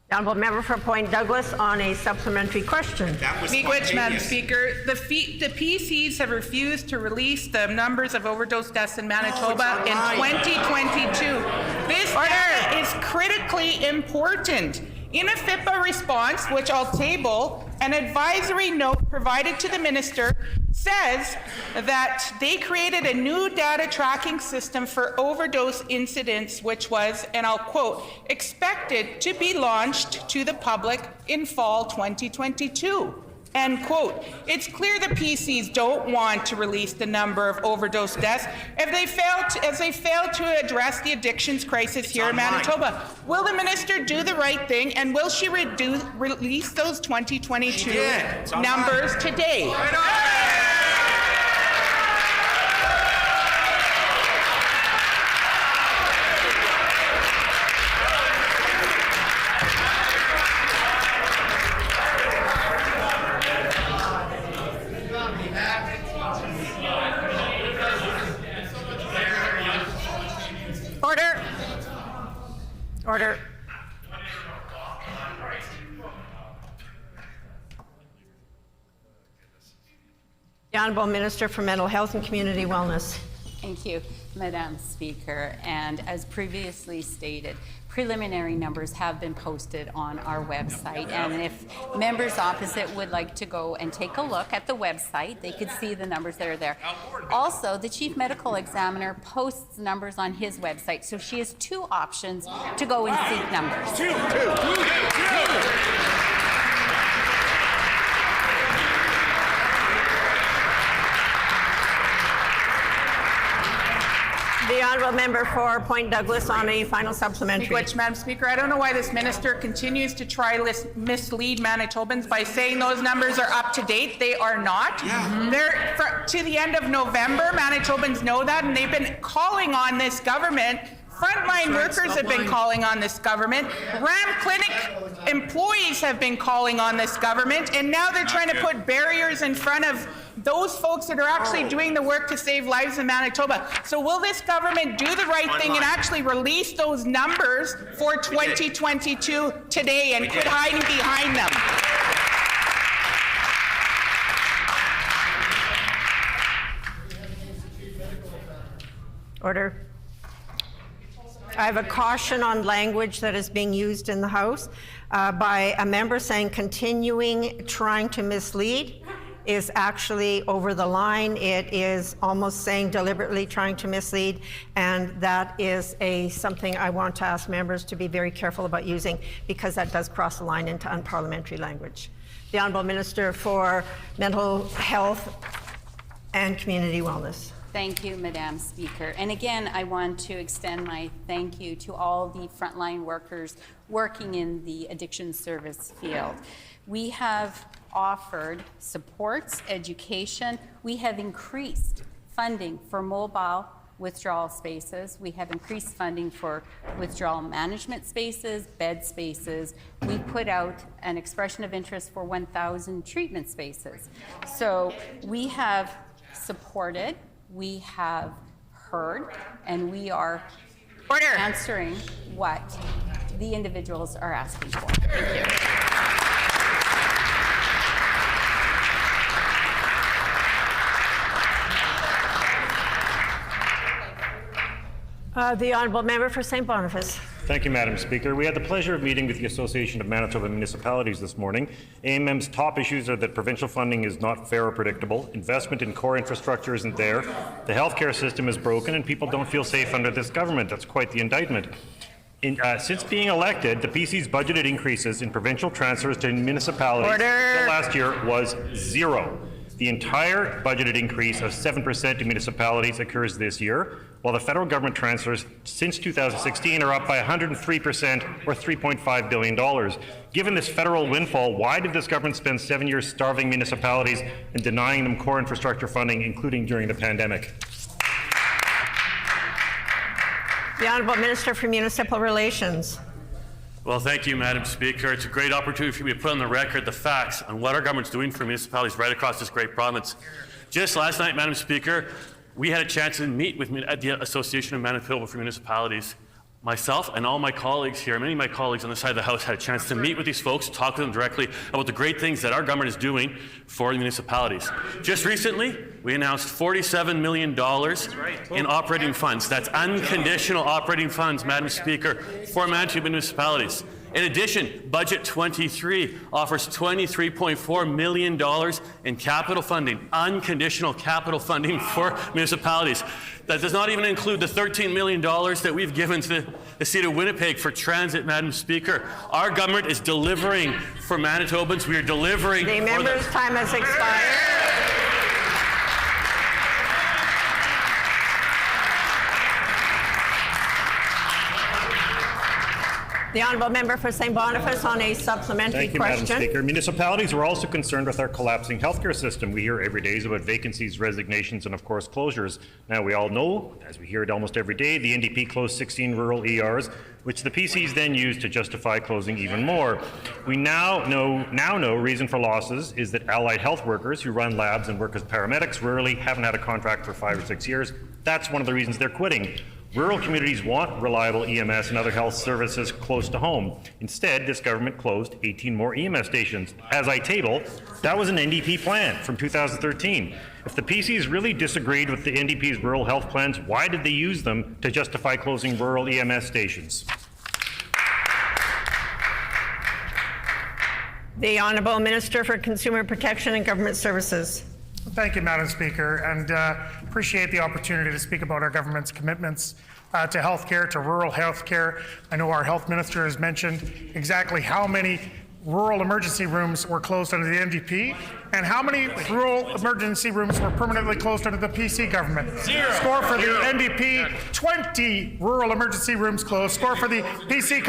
The Honourable Member for Point Douglas on a supplementary question. Miigwech, Madam Speaker. The PCs have refused to release the numbers of overdose deaths in Manitoba in 2022. This data is critically important. In a FIPA response, which I'll table, an advisory note provided to the minister says that they created a new data tracking system for overdose incidents, which was, and I'll quote, expected to be launched to the public in fall 2022. End quote. It's clear the PCs don't want to release the number of overdose deaths as they fail to address the addictions crisis here in Manitoba. Will the minister do the right thing, and will she release those 2022 numbers today? Order. Order. The Honourable Minister for Mental Health and Community Wellness. Thank you, Madam Speaker. And as previously stated, preliminary numbers have been posted on our website. And if members opposite would like to go and take a look at the website, they could see the numbers that are there. Also, the Chief Medical Examiner posts numbers on his website, so she has two options to go and seek numbers. The honourable member for Point Douglas on a final supplementary. Which, Madam Speaker, I don't know why this minister continues to try mislead Manitobans by saying those numbers are up to date. They are not. They're to the end of November. Manitobans know that, and they've been calling on this government. Frontline workers have been calling on this government. RAM Clinic employees have been calling on this government, and now they're trying to put barriers in front of those folks that are actually doing the work to save lives in Manitoba. So will this government do the right thing and actually release those numbers for 2022 today and quit hiding behind them? Order. I have a caution on language that is being used in the House by a member saying continuing trying to mislead is actually over the line. It is almost saying deliberately trying to mislead, and that is something I want to ask members to be very careful about using, because that does cross the line into unparliamentary language. The Honourable Minister for Mental Health and Community Wellness. Thank you, Madam Speaker. And again, I want to extend my thank you to all the frontline workers working in the addiction service field. We have offered supports, education. We have increased funding for mobile withdrawal spaces. We have increased funding for withdrawal management spaces, bed spaces. We put out an expression of interest for 1,000 treatment spaces. So we have supported, we have heard, and we are answering what the individuals are asking for. Thank you. The Honourable Member for St. Boniface. Thank you, Madam Speaker. We had the pleasure of meeting with the Association of Manitoba Municipalities this morning. AMM's top issues are that provincial funding is not fair or predictable, investment in core infrastructure isn't there, the healthcare system is broken, and people don't feel safe under this government. That's quite the indictment. Since being elected, the PC's budgeted increases in provincial transfers to municipalities last year was zero. The entire budgeted increase of 7% to municipalities occurs this year, while the federal government transfers since 2016 are up by 103%, or $3.5 billion. Given this federal windfall, why did this government spend 7 years starving municipalities and denying them core infrastructure funding, including during the pandemic? The Honourable Minister for Municipal Relations. Well, thank you, Madam Speaker. It's a great opportunity for me to put on the record the facts on what our government's doing for municipalities right across this great province. Just last night, Madam Speaker, we had a chance to meet with at the Association of Manitoba for Municipalities. Myself and all my colleagues here, many of my colleagues on the side of the House, had a chance to meet with these folks, talk to them directly about the great things that our government is doing for the municipalities. Just recently, we announced $47 million in operating funds. That's unconditional operating funds, Madam Speaker, for Manitoba municipalities. In addition, Budget 23 offers $23.4 million in capital funding, unconditional capital funding for municipalities. That does not even include the $13 million that we've given to the City of Winnipeg for transit, Madam Speaker. Our government is delivering for Manitobans. We are delivering. The member's time has expired. The Honourable Member for St. Boniface on a supplementary Thank you, question. Madam Speaker. Municipalities are also concerned with our collapsing healthcare system. We hear every day about vacancies, resignations, and of course closures. Now, we all know, as we hear it almost every day, the NDP closed 16 rural ERs, which the PCs then used to justify closing even more. We now know reason for losses is that allied health workers who run labs and work as paramedics rarely haven't had a contract for 5 or 6 years. That's one of the reasons they're quitting. Rural communities want reliable EMS and other health services close to home. Instead, this government closed 18 more EMS stations. As I table, that was an NDP plan from 2013. If the PCs really disagreed with the NDP's rural health plans, why did they use them to justify closing rural EMS stations? The Honourable Minister for Consumer Protection and Government Services. Thank you, Madam Speaker, and appreciate the opportunity to speak about our government's commitments to healthcare, to rural healthcare. I know our health minister has mentioned exactly how many rural emergency rooms were closed under the NDP? And how many rural emergency rooms were permanently closed under the PC government? Zero. Score for the NDP, 20 rural emergency rooms closed. Score for the PC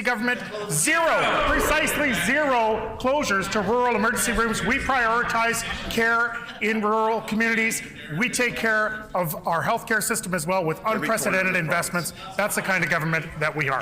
government, zero. Precisely zero closures to rural emergency rooms. We prioritize care in rural communities. We take care of our healthcare system as well with unprecedented investments. That's the kind of government that we are.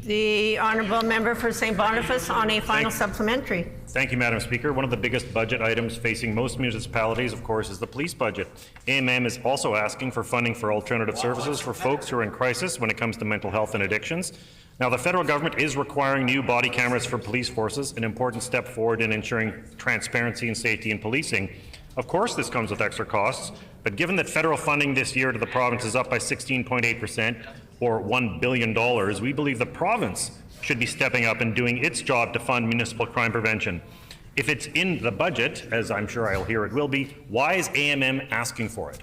The honourable member for St. Boniface on a final supplementary. Thank you, Madam Speaker. One of the biggest budget items facing most municipalities, of course, is the police budget. AMM is also asking for funding for alternative services for folks who are in crisis when it comes to mental health and addictions. Now, the federal government is requiring new body cameras for police forces, an important step forward in ensuring transparency and safety in policing. Of course, this comes with extra costs, but given that federal funding this year to the province is up by 16.8%, or $1 billion, we believe the province should be stepping up and doing its job to fund municipal crime prevention. If it's in the budget, as I'm sure I'll hear it will be, why is AMM asking for it?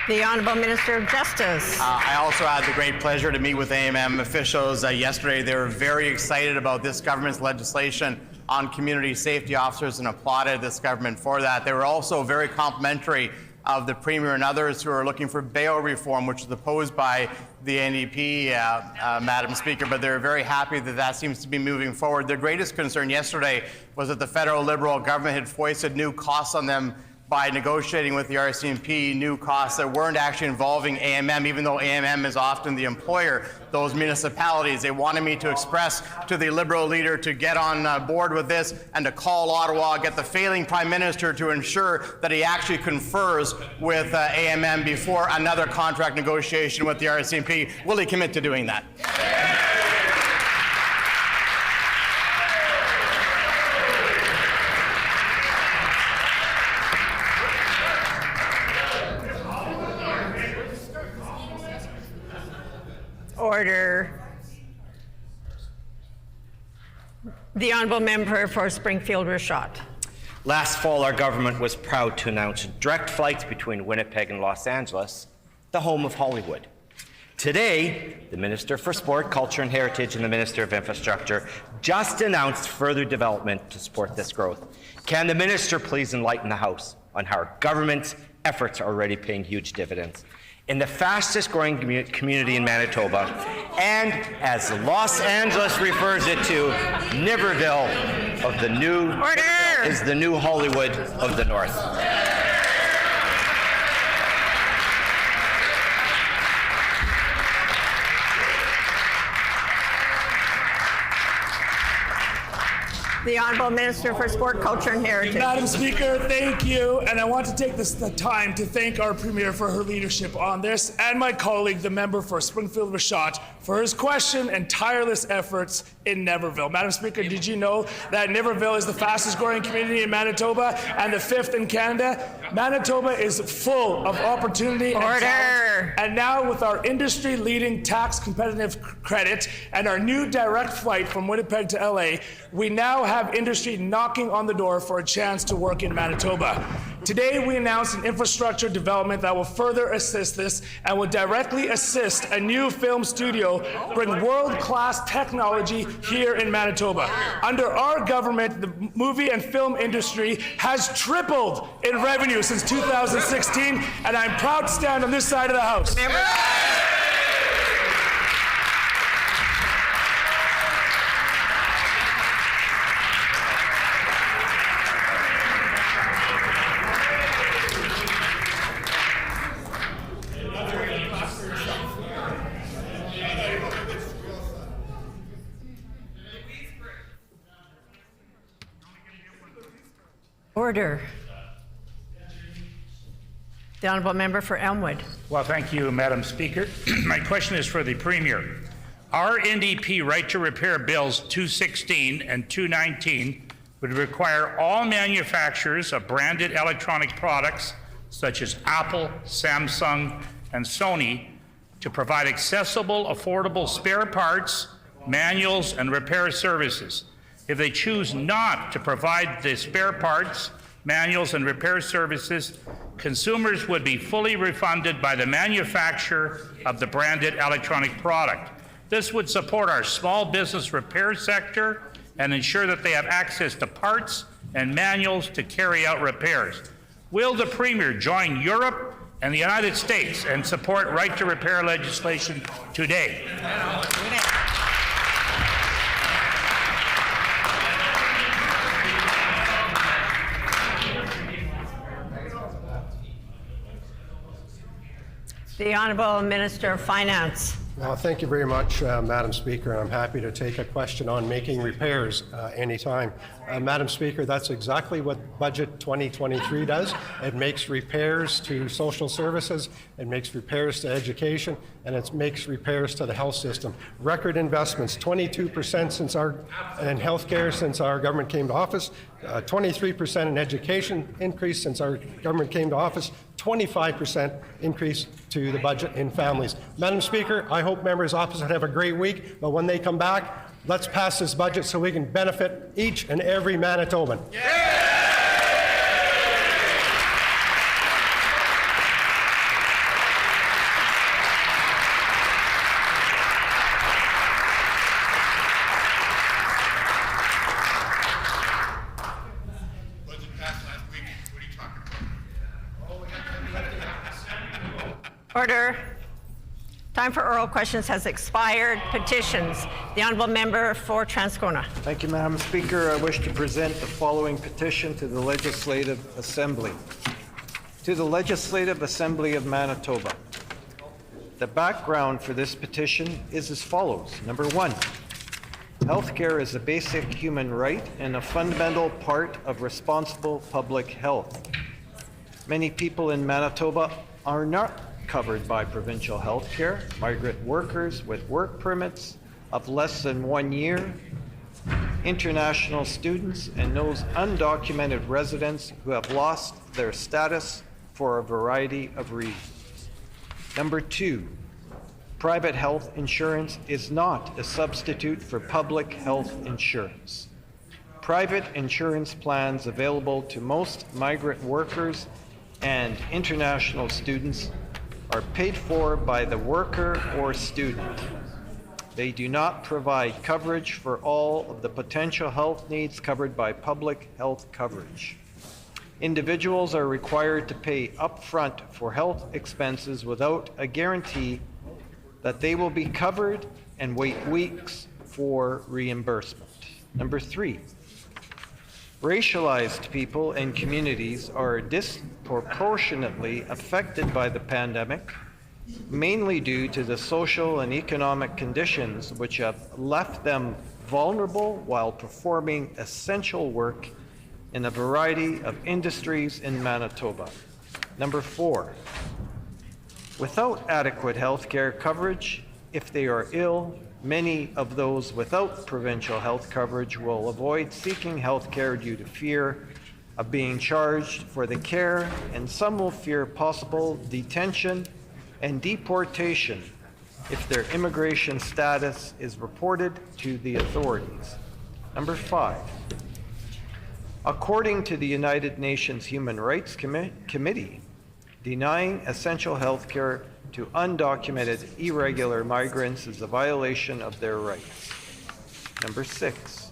The Honourable Minister of Justice. I also had the great pleasure to meet with AMM officials yesterday. They were very excited about this government's legislation on community safety officers and applauded this government for that. They were also very complimentary of the Premier and others who are looking for bail reform, which is opposed by the NDP, Madam Speaker, but they're very happy that that seems to be moving forward. Their greatest concern yesterday was that the federal Liberal government had foisted new costs on them by negotiating with the RCMP, new costs that weren't actually involving AMM, even though AMM is often the employer, those municipalities. They wanted me to express to the Liberal leader to get on board with this and to call Ottawa, get the failing Prime Minister to ensure that he actually confers with AMM before another contract negotiation with the RCMP. Will he commit to doing that? Order. The honourable member for Springfield-Rashott. Last fall, our government was proud to announce direct flights between Winnipeg and Los Angeles, the home of Hollywood. Today, the Minister for Sport, Culture and Heritage and the Minister of Infrastructure just announced further development to support this growth. Can the Minister please enlighten the House on how our government's efforts are already paying huge dividends? In the fastest growing community in Manitoba, and as Los Angeles refers it to, Niverville of the new is the new Hollywood of the North. The Honourable Minister for Sport, Culture and Heritage. Madam Speaker, thank you. And I want to take the time to thank our Premier for her leadership on this, and my colleague, the member for Springfield-Rashott, for his question and tireless efforts in Niverville. Madam Speaker, did you know that Niverville is the fastest growing community in Manitoba and the 5th in Canada? Manitoba is full of opportunity and talent. And now with our industry-leading tax competitive credit and our new direct flight from Winnipeg to LA, we now have industry knocking on the door for a chance to work in Manitoba. Today, we announced an infrastructure development that will further assist this and will directly assist a new film studio bring world-class technology here in Manitoba. Under our government, the movie and film industry has tripled in revenue since 2016, and I'm proud to stand on this side of the House. Order. The Honourable Member for Elmwood. Well, thank you, Madam Speaker. My question is for the Premier. Our NDP right to repair bills 216 and 219 would require all manufacturers of branded electronic products such as Apple, Samsung, and Sony to provide accessible, affordable spare parts, manuals, and repair services. If they choose not to provide the spare parts, manuals, and repair services, consumers would be fully refunded by the manufacturer of the branded electronic product. This would support our small business repair sector and ensure that they have access to parts and manuals to carry out repairs. Will the Premier join Europe and the United States and support right to repair legislation today? The Honourable Minister of Finance. Well, thank you very much, Madam Speaker. I'm happy to take a question on making repairs anytime. Madam Speaker, that's exactly what Budget 2023 does. It makes repairs to social services, it makes repairs to education, and it makes repairs to the health system. Record investments, 22% in healthcare since our government came to office, 23% in education increase since our government came to office, 25% increase to the budget in families. Madam Speaker, I hope members opposite have a great week, but when they come back, let's pass this budget so we can benefit each and every Manitoban. Order. Time for oral questions has expired. Petitions. The Honourable Member for Transcona. Thank you, Madam Speaker. I wish to present the following petition to the Legislative Assembly. To the Legislative Assembly of Manitoba. The background for this petition is as follows. Number one, healthcare is a basic human right and a fundamental part of responsible public health. Many people in Manitoba are not covered by provincial health care. Migrant workers with work permits of less than 1 year, international students, and those undocumented residents who have lost their status for a variety of reasons. Number two, private health insurance is not a substitute for public health insurance. Private insurance plans available to most migrant workers and international students are paid for by the worker or student. They do not provide coverage for all of the potential health needs covered by public health coverage. Individuals are required to pay upfront for health expenses without a guarantee that they will be covered and wait weeks for reimbursement. Number three, racialized people and communities are disproportionately affected by the pandemic, mainly due to the social and economic conditions which have left them vulnerable while performing essential work in a variety of industries in Manitoba. Number four, without adequate health care coverage, if they are ill, many of those without provincial health coverage will avoid seeking health care due to fear of being charged for the care, and some will fear possible detention and deportation if their immigration status is reported to the authorities. Number five, according to the United Nations Human Rights Committee, denying essential health care to undocumented irregular migrants is a violation of their rights. Number six,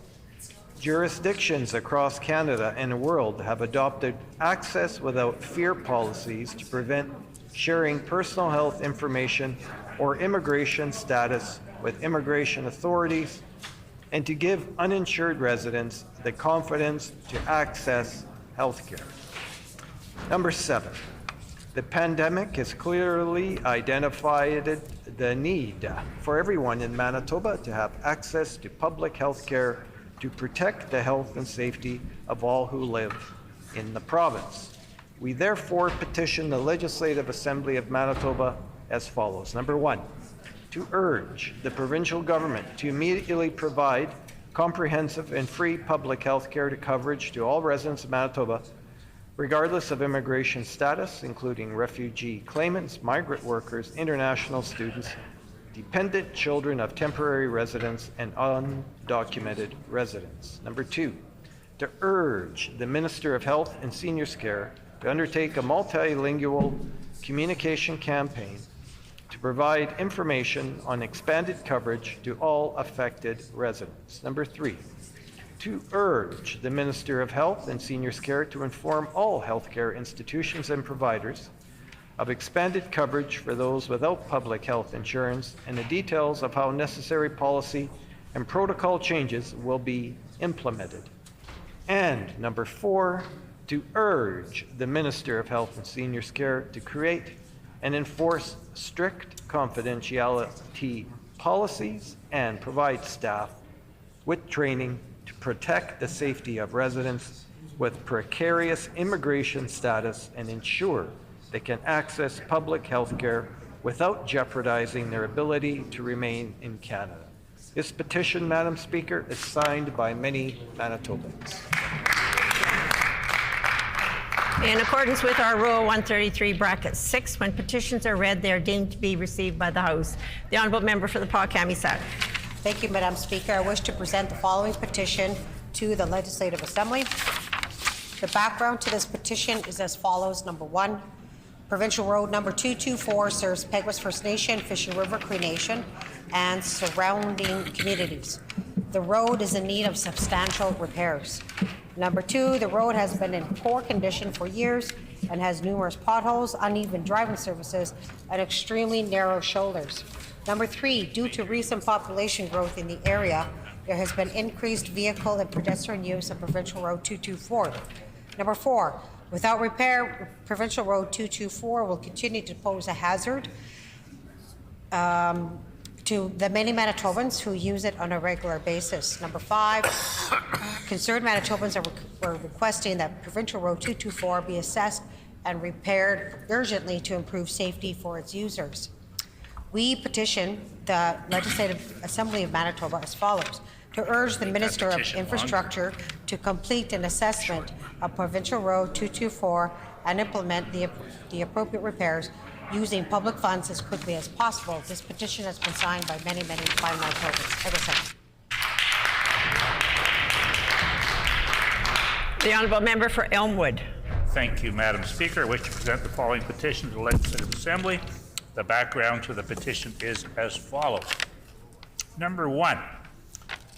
jurisdictions across Canada and the world have adopted access without fear policies to prevent sharing personal health information or immigration status with immigration authorities and to give uninsured residents the confidence to access health care. Number seven, the pandemic has clearly identified the need for everyone in Manitoba to have access to public health care to protect the health and safety of all who live in the province. We therefore petition the Legislative Assembly of Manitoba as follows. Number one, to urge the provincial government to immediately provide comprehensive and free public health care to coverage to all residents of Manitoba, regardless of immigration status, including refugee claimants, migrant workers, international students, dependent children of temporary residents, and undocumented residents. Number two, to urge the Minister of Health and Seniors Care to undertake a multilingual communication campaign to provide information on expanded coverage to all affected residents. Number 3, to urge the Minister of Health and Seniors Care to inform all healthcare institutions and providers of expanded coverage for those without public health insurance and the details of how necessary policy and protocol changes will be implemented. And number 4, to urge the Minister of Health and Seniors Care to create and enforce strict confidentiality policies and provide staff with training to protect the safety of residents with precarious immigration status and ensure they can access public health care without jeopardizing their ability to remain in Canada. This petition, Madam Speaker, is signed by many Manitobans. In accordance with our Rule 133, bracket 6, when petitions are read, they are deemed to be received by the House. The Honourable Member for the Paul-Kami-Sac. Thank you, Madam Speaker. I wish to present the following petition to the Legislative Assembly. The background to this petition is as follows. Number 1, Provincial Road number 224 serves Peguis First Nation, Fisher River Cree Nation, and surrounding communities. The road is in need of substantial repairs. Number 2, the road has been in poor condition for years and has numerous potholes, uneven driving surfaces, and extremely narrow shoulders. Number 3, due to recent population growth in the area, there has been increased vehicle and pedestrian use of Provincial Road 224. Number 4, without repair, Provincial Road 224 will continue to pose a hazard to the many Manitobans who use it on a regular basis. Number 5, concerned Manitobans are requesting that Provincial Road 224 be assessed and repaired urgently to improve safety for its users. We petition the Legislative Assembly of Manitoba as follows: to urge the Minister of Infrastructure to complete an assessment of Provincial Road 224 and implement the appropriate repairs using public funds as quickly as possible. This petition has been signed by many Manitobans ever since. The Honourable Member for Elmwood. Thank you, Madam Speaker. I wish to present the following petition to the Legislative Assembly. The background to the petition is as follows. Number 1,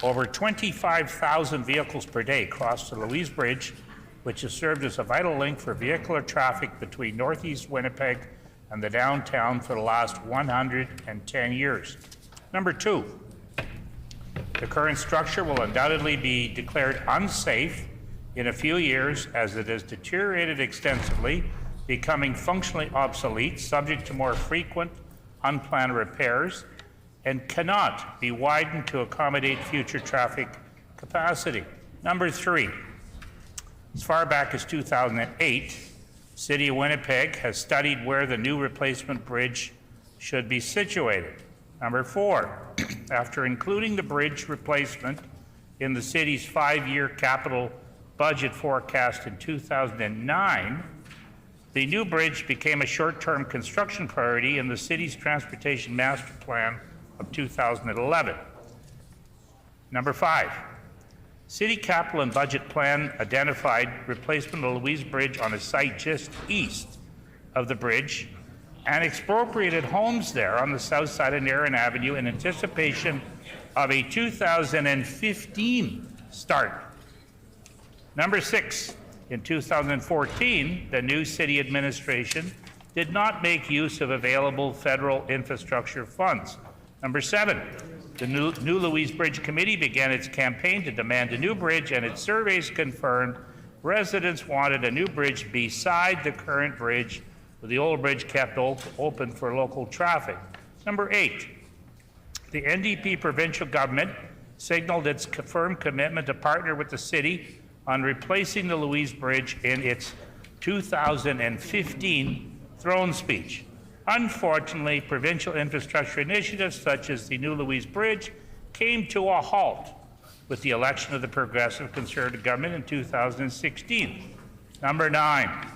over 25,000 vehicles per day cross the Louise Bridge, which has served as a vital link for vehicular traffic between northeast Winnipeg and the downtown for the last 110 years. Number 2, the current structure will undoubtedly be declared unsafe in a few years as it has deteriorated extensively, becoming functionally obsolete, subject to more frequent unplanned repairs, and cannot be widened to accommodate future traffic capacity. Number 3, as far back as 2008, City of Winnipeg has studied where the new replacement bridge should be situated. Number 4, after including the bridge replacement in the city's 5-year capital budget forecast in 2009, the new bridge became a short-term construction priority in the city's transportation master plan of 2011. Number 5, City capital and budget plan identified replacement of Louise Bridge on a site just east of the bridge and expropriated homes there on the south side of Narran Avenue in anticipation of a 2015 start. Number 6, in 2014, the new city administration did not make use of available federal infrastructure funds. Number 7, the new Louise Bridge Committee began its campaign to demand a new bridge, and its surveys confirmed residents wanted a new bridge beside the current bridge, with the old bridge kept open for local traffic. Number 8, the NDP provincial government signaled its firm commitment to partner with the city on replacing the Louise Bridge in its 2015 throne speech. Unfortunately, provincial infrastructure initiatives such as the new Louise Bridge came to a halt with the election of the Progressive Conservative government in 2016. Number 9,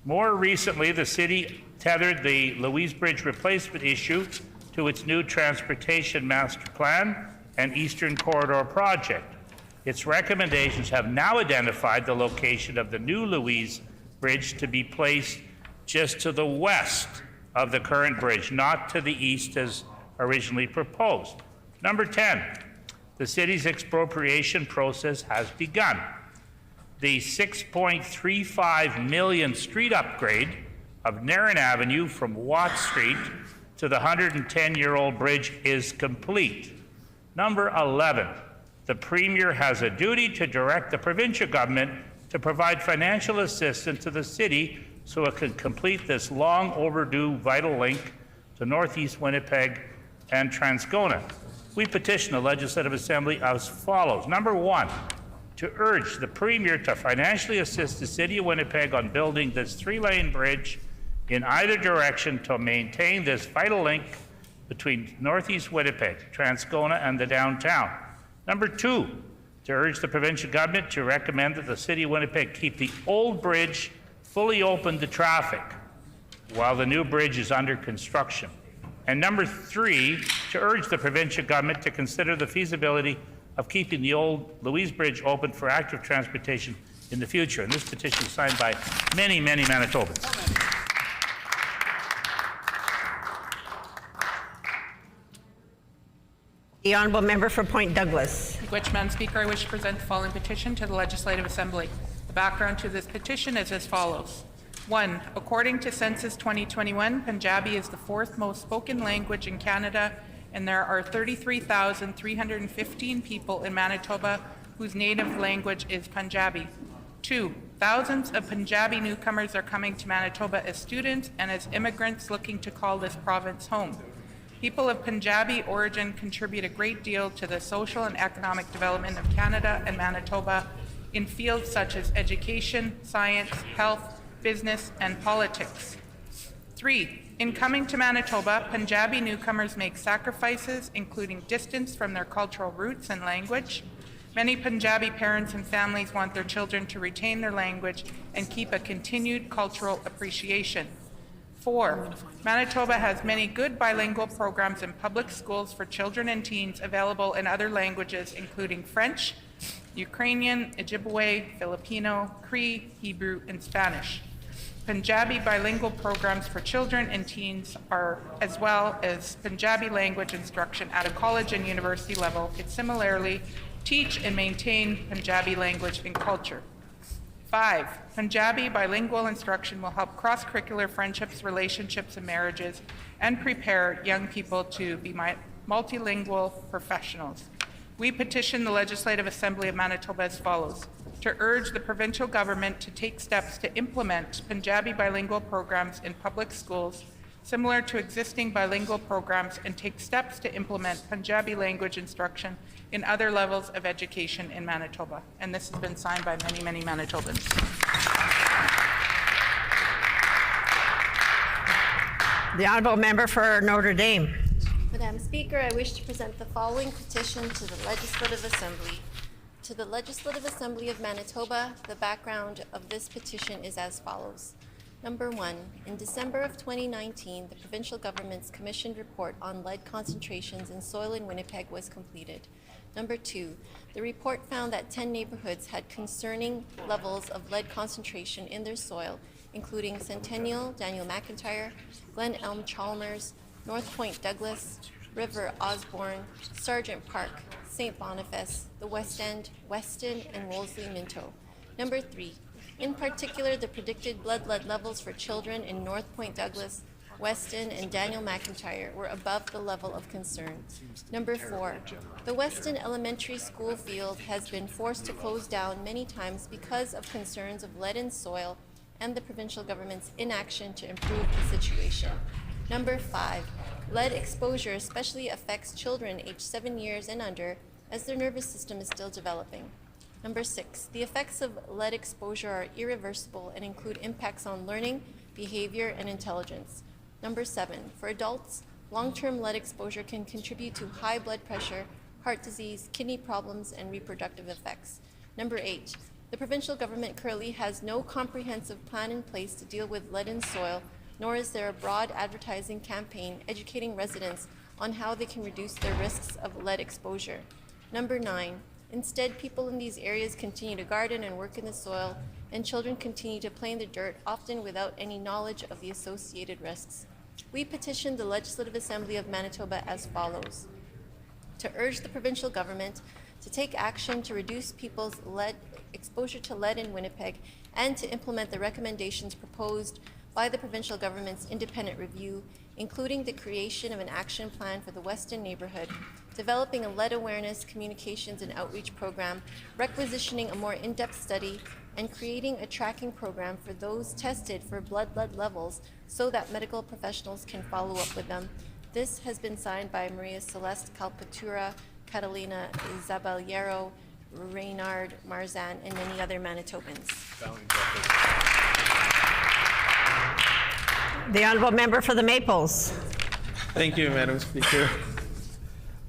more recently, the city tethered the Louise Bridge replacement issue to its new transportation master plan and Eastern Corridor project. Its recommendations have now identified the location of the new Louise bridge to be placed just to the west of the current bridge, not to the east as originally proposed. Number 10, the city's expropriation process has begun. The $6.35 million street upgrade of Nairn Avenue from Watt Street to the 110-year-old bridge is complete. Number 11, the Premier has a duty to direct the provincial government to provide financial assistance to the city so it can complete this long overdue vital link to Northeast Winnipeg and Transcona. We petition the Legislative Assembly as follows. Number 1, to urge the Premier to financially assist the City of Winnipeg on building this 3-lane bridge in either direction to maintain this vital link between Northeast Winnipeg, Transcona, and the downtown. Number 2, to urge the provincial government to recommend that the City of Winnipeg keep the old bridge fully open to traffic while the new bridge is under construction. And number 3, to urge the provincial government to consider the feasibility of keeping the old Louise Bridge open for active transportation in the future. And this petition is signed by many, many Manitobans. The honourable member for Point Douglas. Which, Madam Speaker, I wish to present the following petition to the Legislative Assembly. The background to this petition is as follows. 1. According to Census 2021, Punjabi is the 4th most spoken language in Canada, and there are 33,315 people in Manitoba whose native language is Punjabi. 2. Thousands of Punjabi newcomers are coming to Manitoba as students and as immigrants looking to call this province home. People of Punjabi origin contribute a great deal to the social and economic development of Canada and Manitoba in fields such as education, science, health, business, and politics. 3. In coming to Manitoba, Punjabi newcomers make sacrifices, including distance from their cultural roots and language. Many Punjabi parents and families want their children to retain their language and keep a continued cultural appreciation. 4. Manitoba has many good bilingual programs in public schools for children and teens available in other languages, including French, Ukrainian, Ojibwe, Filipino, Cree, Hebrew, and Spanish. Punjabi bilingual programs for children and teens are, as well as Punjabi language instruction at a college and university level, could similarly teach and maintain Punjabi language and culture. 5. Punjabi bilingual instruction will help cross-curricular friendships, relationships, and marriages, and prepare young people to be multilingual professionals. We petition the Legislative Assembly of Manitoba as follows. To urge the provincial government to take steps to implement Punjabi bilingual programs in public schools, similar to existing bilingual programs, and take steps to implement Punjabi language instruction in other levels of education in Manitoba. And this has been signed by many, many Manitobans. The honourable member for Notre Dame. Madam Speaker, I wish to present the following petition to the Legislative Assembly. To the Legislative Assembly of Manitoba, the background of this petition is as follows. Number 1, in December of 2019, the provincial government's commissioned report on lead concentrations in soil in Winnipeg was completed. Number 2, the report found that 10 neighborhoods had concerning levels of lead concentration in their soil, including Centennial, Daniel McIntyre, Glen Elm Chalmers, North Point Douglas, River Osborne, Sargent Park, St. Boniface, the West End, Weston, and Wolseley Minto. Number 3, in particular, the predicted blood lead levels for children in North Point Douglas, Weston, and Daniel McIntyre were above the level of concern. Number 4, the Weston Elementary School field has been forced to close down many times because of concerns of lead in soil and the provincial government's inaction to improve the situation. Number 5, lead exposure especially affects children aged 7 years and under, as their nervous system is still developing. Number 6, the effects of lead exposure are irreversible and include impacts on learning, behavior, and intelligence. Number 7, for adults, long-term lead exposure can contribute to high blood pressure, heart disease, kidney problems, and reproductive effects. Number 8, the provincial government currently has no comprehensive plan in place to deal with lead in soil, nor is there a broad advertising campaign educating residents on how they can reduce their risks of lead exposure. Number 9, instead, people in these areas continue to garden and work in the soil and children continue to play in the dirt, often without any knowledge of the associated risks. We petitioned the Legislative Assembly of Manitoba as follows: to urge the provincial government to take action to reduce people's exposure to lead in Winnipeg and to implement the recommendations proposed by the provincial government's independent review, including the creation of an action plan for the Weston neighborhood, developing a lead awareness, communications, and outreach program, requisitioning a more in-depth study, and creating a tracking program for those tested for blood lead levels so that medical professionals can follow up with them. This has been signed by Maria Celeste Calpatura, Catalina Zaballero, Reynard Marzan, and many other Manitobans. The honourable member for the Maples. Thank you, Madam Speaker.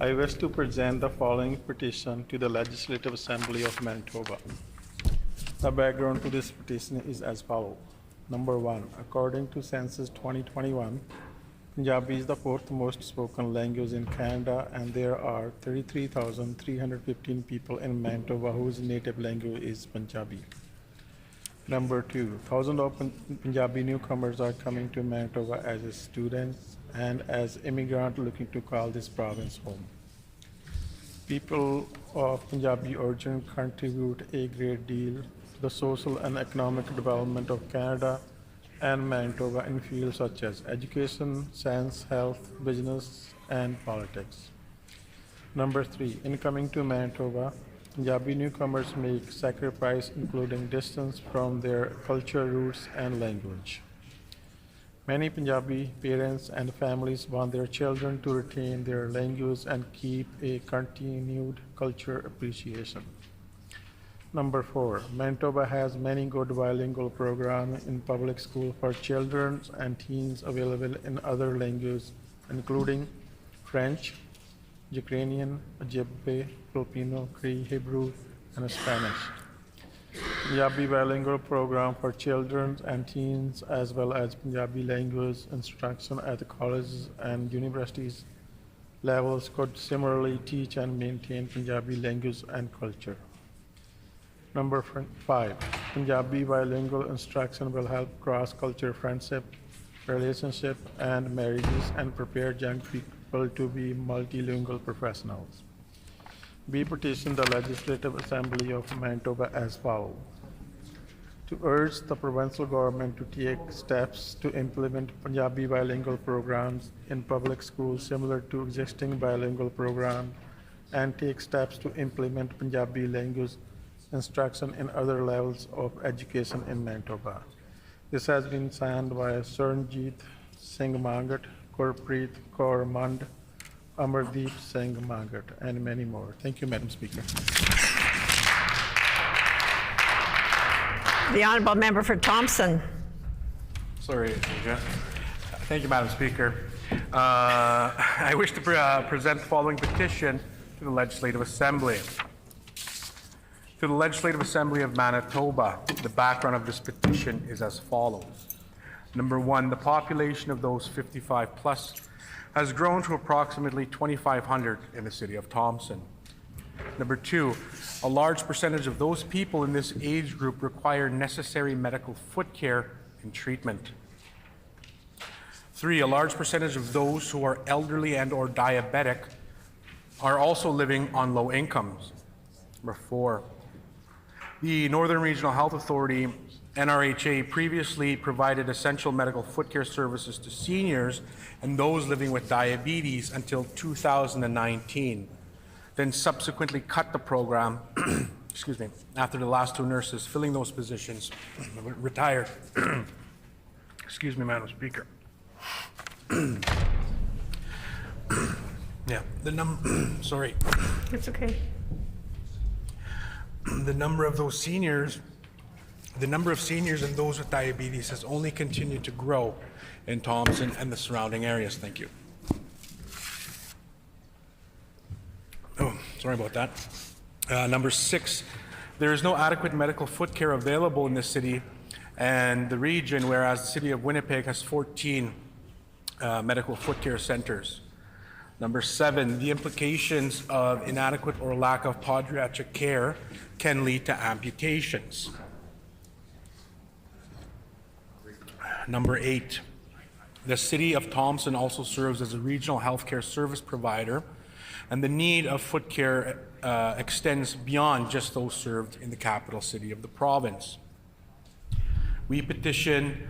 I wish to present the following petition to the Legislative Assembly of Manitoba. The background to this petition is as follows. Number 1, according to Census 2021, Punjabi is the 4th most spoken language in Canada, and there are 33,315 people in Manitoba whose native language is Punjabi. Number 2, thousands of Punjabi newcomers are coming to Manitoba as students and as immigrants looking to call this province home. People of Punjabi origin contribute a great deal to the social and economic development of Canada and Manitoba in fields such as education, science, health, business, and politics. Number 3, in coming to Manitoba, Punjabi newcomers make sacrifice including distance from their culture, roots, and language. Many Punjabi parents and families want their children to retain their language and keep a continued culture appreciation. Number 4, Manitoba has many good bilingual programs in public school for children and teens available in other languages, including French, Ukrainian, Ojibwe, Filipino, Cree, Hebrew, and Spanish. Punjabi bilingual program for children and teens, as well as Punjabi language instruction at the colleges and universities levels, could similarly teach and maintain Punjabi language and culture. Number 5, Punjabi bilingual instruction will help cross-cultural friendship, relationship, and marriages, and prepare young people to be multilingual professionals. We petition the Legislative Assembly of Manitoba as follows: to urge the provincial government to take steps to implement Punjabi bilingual programs in public schools similar to existing bilingual programs, and take steps to implement Punjabi language instruction in other levels of education in Manitoba. This has been signed by Saranjit Singh Mangat, Gurpreet Kaur Mand, Amardeep Singh Mangat, and many more. Thank you, Madam Speaker. The honourable member for Thompson. Sorry, thank you, Madam Speaker. I wish to present the following petition to the Legislative Assembly. To the Legislative Assembly of Manitoba, the background of this petition is as follows. Number 1, the population of those 55 plus has grown to approximately 2,500 in the city of Thompson. Number 2, a large percentage of those people in this age group require necessary medical foot care and treatment. 3, a large percentage of those who are elderly and or diabetic are also living on low incomes. Number 4, the Northern Regional Health Authority, NRHA, previously provided essential medical foot care services to seniors and those living with diabetes until 2019, then subsequently cut the program excuse me, after the last 2 nurses filling those positions retired. Excuse me, Madam Speaker. Yeah, sorry. It's okay. The number of seniors and those with diabetes has only continued to grow in Thompson and the surrounding areas. Thank you. Oh, sorry about that. Number 6, there is no adequate medical foot care available in the city and the region, whereas the city of Winnipeg has 14 medical foot care centers. Number 7, the implications of inadequate or lack of podiatric care can lead to amputations. Number 8, the City of Thompson also serves as a regional healthcare service provider, and the need of foot care extends beyond just those served in the capital city of the province. We petition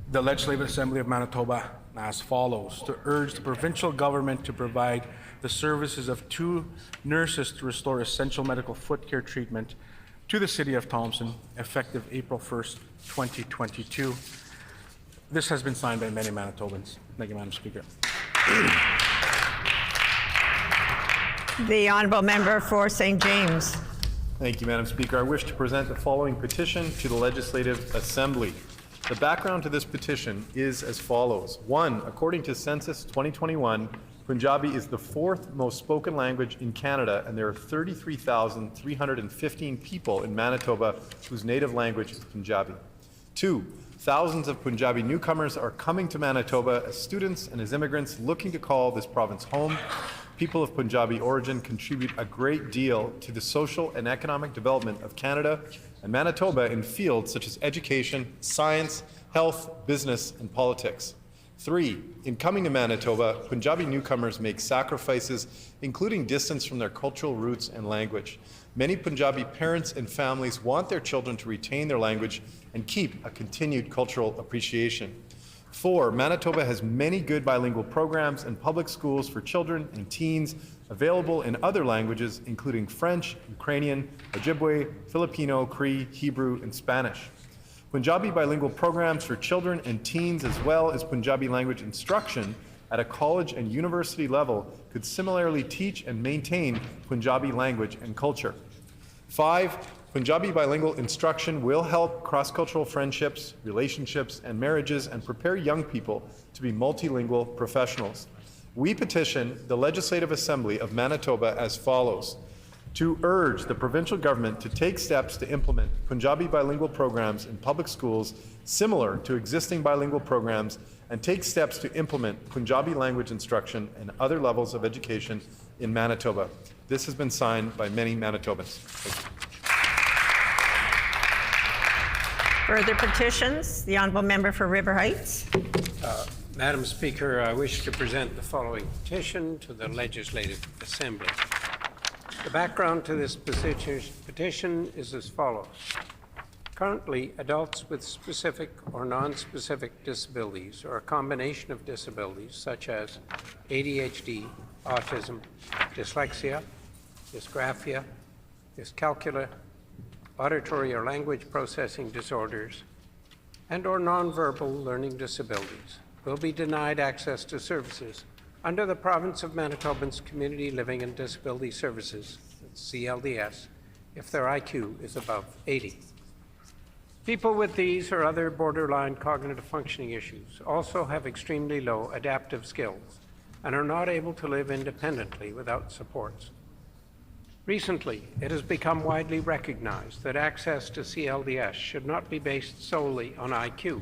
the Legislative Assembly of Manitoba as follows: to urge the provincial government to provide the services of 2 nurses to restore essential medical foot care treatment to the City of Thompson, effective April 1st, 2022. This has been signed by many Manitobans. Thank you, Madam Speaker. The Honourable Member for St. James. Thank you, Madam Speaker. I wish to present the following petition to the Legislative Assembly. The background to this petition is as follows. 1, according to Census 2021, Punjabi is the 4th most spoken language in Canada, and there are 33,315 people in Manitoba whose native language is Punjabi. 2, thousands of Punjabi newcomers are coming to Manitoba as students and as immigrants looking to call this province home. People of Punjabi origin contribute a great deal to the social and economic development of Canada and Manitoba in fields such as education, science, health, business, and politics. 3, in coming to Manitoba, Punjabi newcomers make sacrifices, including distance from their cultural roots and language. Many Punjabi parents and families want their children to retain their language and keep a continued cultural appreciation. 4, Manitoba has many good bilingual programs and public schools for children and teens available in other languages, including French, Ukrainian, Ojibwe, Filipino, Cree, Hebrew, and Spanish. Punjabi bilingual programs for children and teens, as well as Punjabi language instruction at a college and university level, could similarly teach and maintain Punjabi language and culture. 5, Punjabi bilingual instruction will help cross-cultural friendships, relationships, and marriages and prepare young people to be multilingual professionals. We petition the Legislative Assembly of Manitoba as follows: to urge the provincial government to take steps to implement Punjabi bilingual programs in public schools similar to existing bilingual programs, and take steps to implement Punjabi language instruction and other levels of education in Manitoba. This has been signed by many Manitobans. Thank you. Further petitions? The Honourable Member for River Heights. Madam Speaker, I wish to present the following petition to the Legislative Assembly. The background to this petition is as follows. Currently, adults with specific or non-specific disabilities or a combination of disabilities such as ADHD, autism, dyslexia, dysgraphia, dyscalculia, auditory or language processing disorders, and or nonverbal learning disabilities will be denied access to services under the Province of Manitoba's Community Living and Disability Services, CLDS, if their IQ is above 80. People with these or other borderline cognitive functioning issues also have extremely low adaptive skills and are not able to live independently without supports. Recently, it has become widely recognized that access to CLDS should not be based solely on IQ,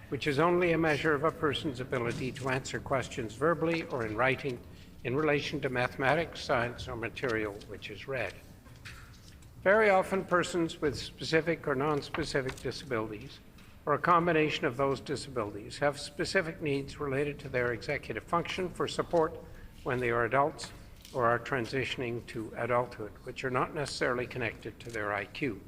which is only a measure of a person's ability to answer questions verbally or in writing in relation to mathematics, science, or material which is read. Very often, persons with specific or non-specific disabilities, or a combination of those disabilities, have specific needs related to their executive function for support when they are adults or are transitioning to adulthood, which are not necessarily connected to their IQ.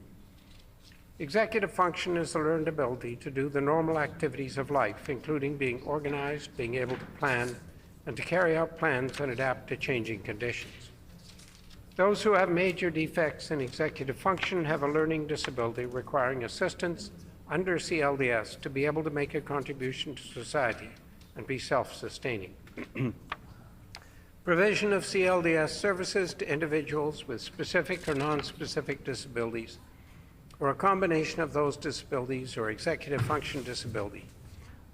Executive function is the learned ability to do the normal activities of life, including being organized, being able to plan, and to carry out plans and adapt to changing conditions. Those who have major defects in executive function have a learning disability requiring assistance under CLDS to be able to make a contribution to society and be self-sustaining. Provision of CLDS services to individuals with specific or non-specific disabilities, or a combination of those disabilities or executive function disability,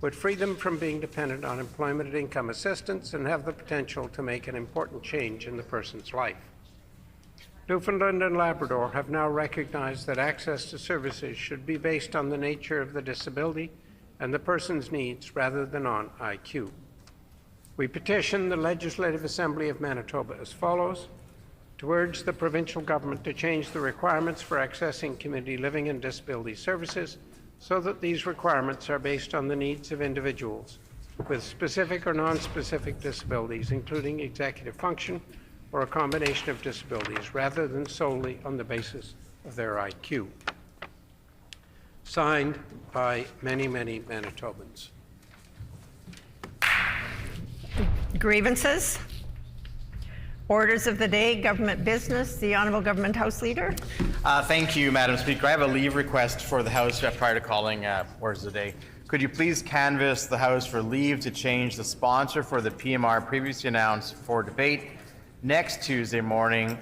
would free them from being dependent on employment and income assistance and have the potential to make an important change in the person's life. Newfoundland and Labrador have now recognized that access to services should be based on the nature of the disability and the person's needs rather than on IQ. We petition the Legislative Assembly of Manitoba as follows: to urge the provincial government to change the requirements for accessing community living and disability services so that these requirements are based on the needs of individuals with specific or non-specific disabilities, including executive function or a combination of disabilities, rather than solely on the basis of their IQ. Signed by many, many Manitobans. Grievances? Orders of the day, government business. The Honourable Government House Leader. Thank you, Madam Speaker. I have a leave request for the House prior to calling orders of the day. Could you please canvass the House for leave to change the sponsor for the PMR previously announced for debate next Tuesday morning,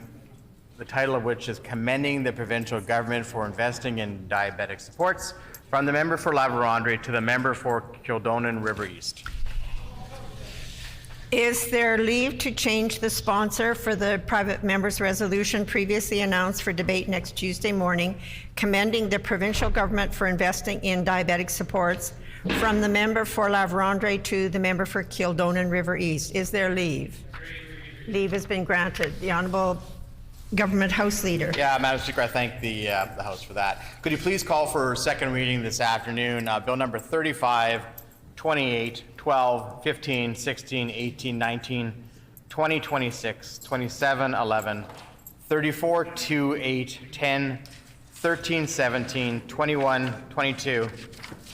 the title of which is Commending the Provincial Government for Investing in Diabetic Supports, from the member for La Vérendrye to the member for Kildonan River East. Is there leave to change the sponsor for the private member's resolution previously announced for debate next Tuesday morning, commending the provincial government for investing in diabetic supports, from the member for La Vérendrye to the member for Kildonan River East? Is there leave? Leave has been granted. The Honourable Government House Leader. Yeah, Madam Speaker, I thank the House for that. Could you please call for second reading this afternoon, Bill number 35, 28, 12, 15, 16, 18, 19, 20, 26, 27, 11, 34, 2, 8, 10, 13, 17, 21, 22,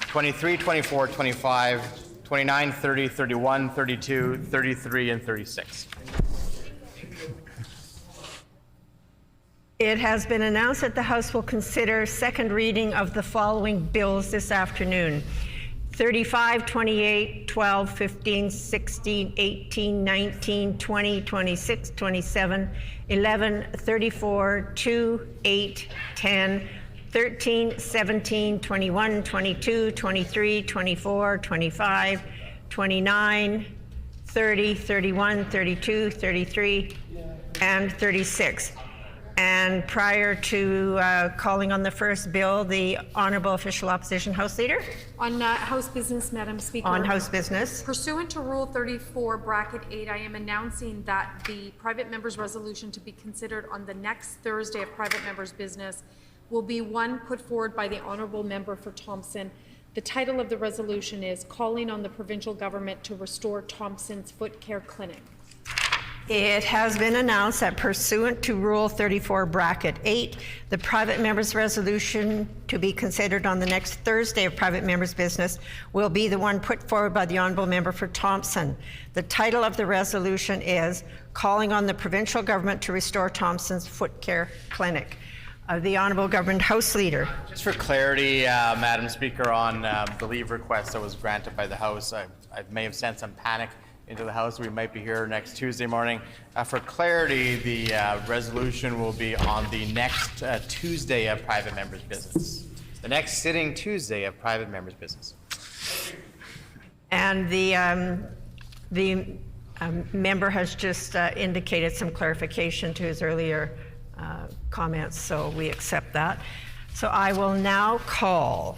23, 24, 25, 29, 30, 31, 32, 33, and 36. It has been announced that the House will consider second reading of the following bills this afternoon. 35, 28, 12, 15, 16, 18, 19, 20, 26, 27, 11, 34, 2, 8, 10, 13, 17, 21, 22, 23, 24, 25, 29, 30, 31, 32, 33, and 36. And prior to calling on the first bill, the Honourable Official Opposition House Leader. On House business, Madam Speaker. On House business. Pursuant to Rule 34, Bracket 8, I am announcing that the private member's resolution to be considered on the next Thursday of private member's business will be one put forward by the Honourable Member for Thompson. The title of the resolution is Calling on the Provincial Government to Restore Thompson's Foot Care Clinic. It has been announced that pursuant to Rule 34, Bracket 8, the private member's resolution to be considered on the next Thursday of private member's business will be the one put forward by the Honourable Member for Thompson. The title of the resolution is Calling on the Provincial Government to Restore Thompson's Foot Care Clinic. The Honourable Government House Leader. Just for clarity, Madam Speaker, on the leave request that was granted by the House, I may have sent some panic into the House. We might be here next Tuesday morning. For clarity, the resolution will be on the next Tuesday of private members' business. The next sitting Tuesday of private members' business. And the member has just indicated some clarification to his earlier comments, so we accept that. So I will now call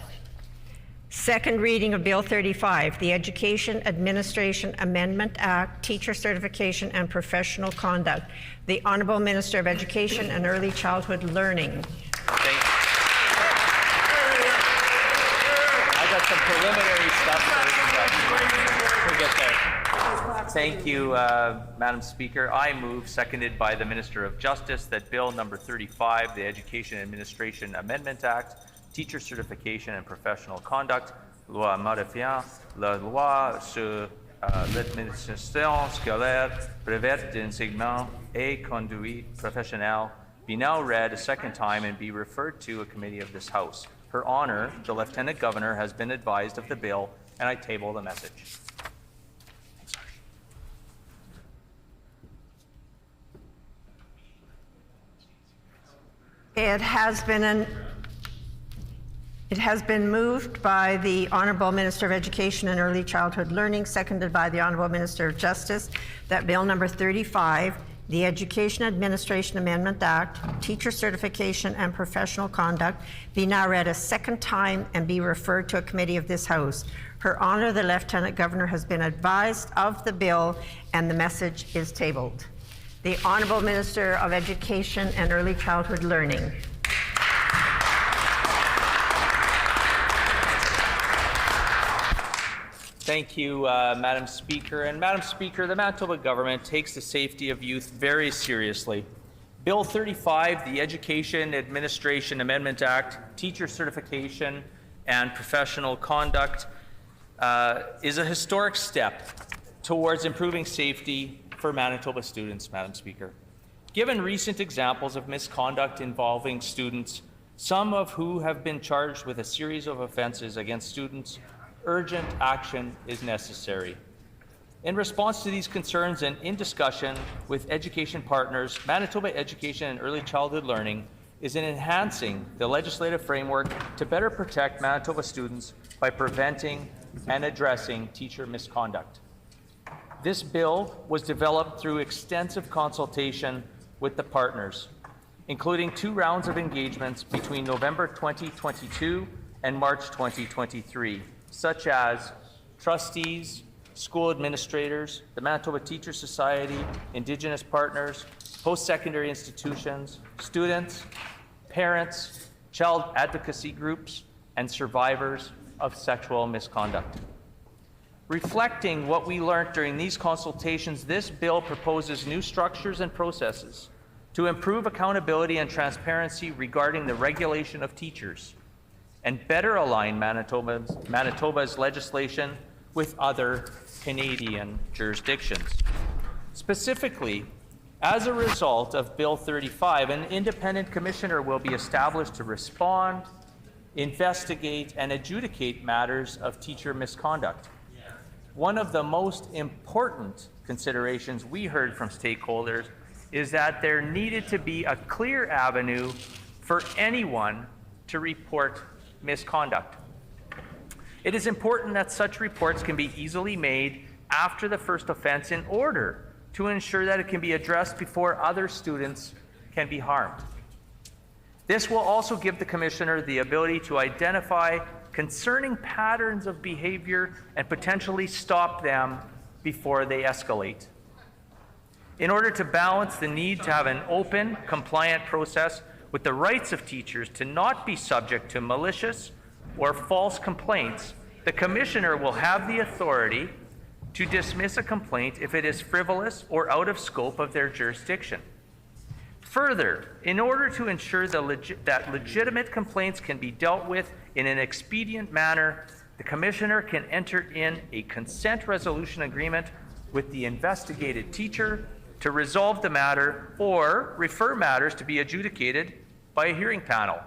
second reading of Bill 35, the Education Administration Amendment Act, Teacher Certification and Professional Conduct. The Honourable Minister of Education and Early Childhood Learning. I got some preliminary stuff. We'll get there. Thank you, Madam Speaker. I move, seconded by the Minister of Justice, that Bill number 35, the Education Administration Amendment Act, Teacher Certification and Professional Conduct, loi modifiant la loi sur l'administration scolaire, brevet d'enseignement et conduite professionnelle, be now read a second time and be referred to a committee of this House. Her Honour, the Lieutenant Governor, has been advised of the bill, and I table the message. It has been moved by the Honourable Minister of Education and Early Childhood Learning, seconded by the Honourable Minister of Justice, that Bill number 35, the Education Administration Amendment Act, Teacher Certification and Professional Conduct, be now read a second time and be referred to a committee of this House. Her Honour, the Lieutenant Governor, has been advised of the bill and the message is tabled. The Honourable Minister of Education and Early Childhood Learning. Thank you, Madam Speaker. And Madam Speaker, the Manitoba government takes the safety of youth very seriously. Bill 35, the Education Administration Amendment Act, Teacher Certification and Professional Conduct, is a historic step towards improving safety for Manitoba students, Madam Speaker. Given recent examples of misconduct involving students, some of who have been charged with a series of offenses against students, urgent action is necessary. In response to these concerns and in discussion with education partners, Manitoba Education and Early Childhood Learning is in enhancing the legislative framework to better protect Manitoba students by preventing and addressing teacher misconduct. This bill was developed through extensive consultation with the partners, including 2 rounds of engagements between November 2022 and March 2023, such as trustees, school administrators, the Manitoba Teacher Society, Indigenous partners, post-secondary institutions, students, parents, child advocacy groups, and survivors of sexual misconduct. Reflecting what we learned during these consultations, this bill proposes new structures and processes to improve accountability and transparency regarding the regulation of teachers and better align Manitoba's legislation with other Canadian jurisdictions. Specifically, as a result of Bill 35, an independent commissioner will be established to respond, investigate, and adjudicate matters of teacher misconduct. One of the most important considerations we heard from stakeholders is that there needed to be a clear avenue for anyone to report misconduct. It is important that such reports can be easily made after the first offense in order to ensure that it can be addressed before other students can be harmed. This will also give the Commissioner the ability to identify concerning patterns of behavior and potentially stop them before they escalate. In order to balance the need to have an open, compliant process with the rights of teachers to not be subject to malicious or false complaints, the Commissioner will have the authority to dismiss a complaint if it is frivolous or out of scope of their jurisdiction. Further, in order to ensure that legitimate complaints can be dealt with in an expedient manner, the Commissioner can enter in a consent resolution agreement with the investigated teacher to resolve the matter or refer matters to be adjudicated by a hearing panel.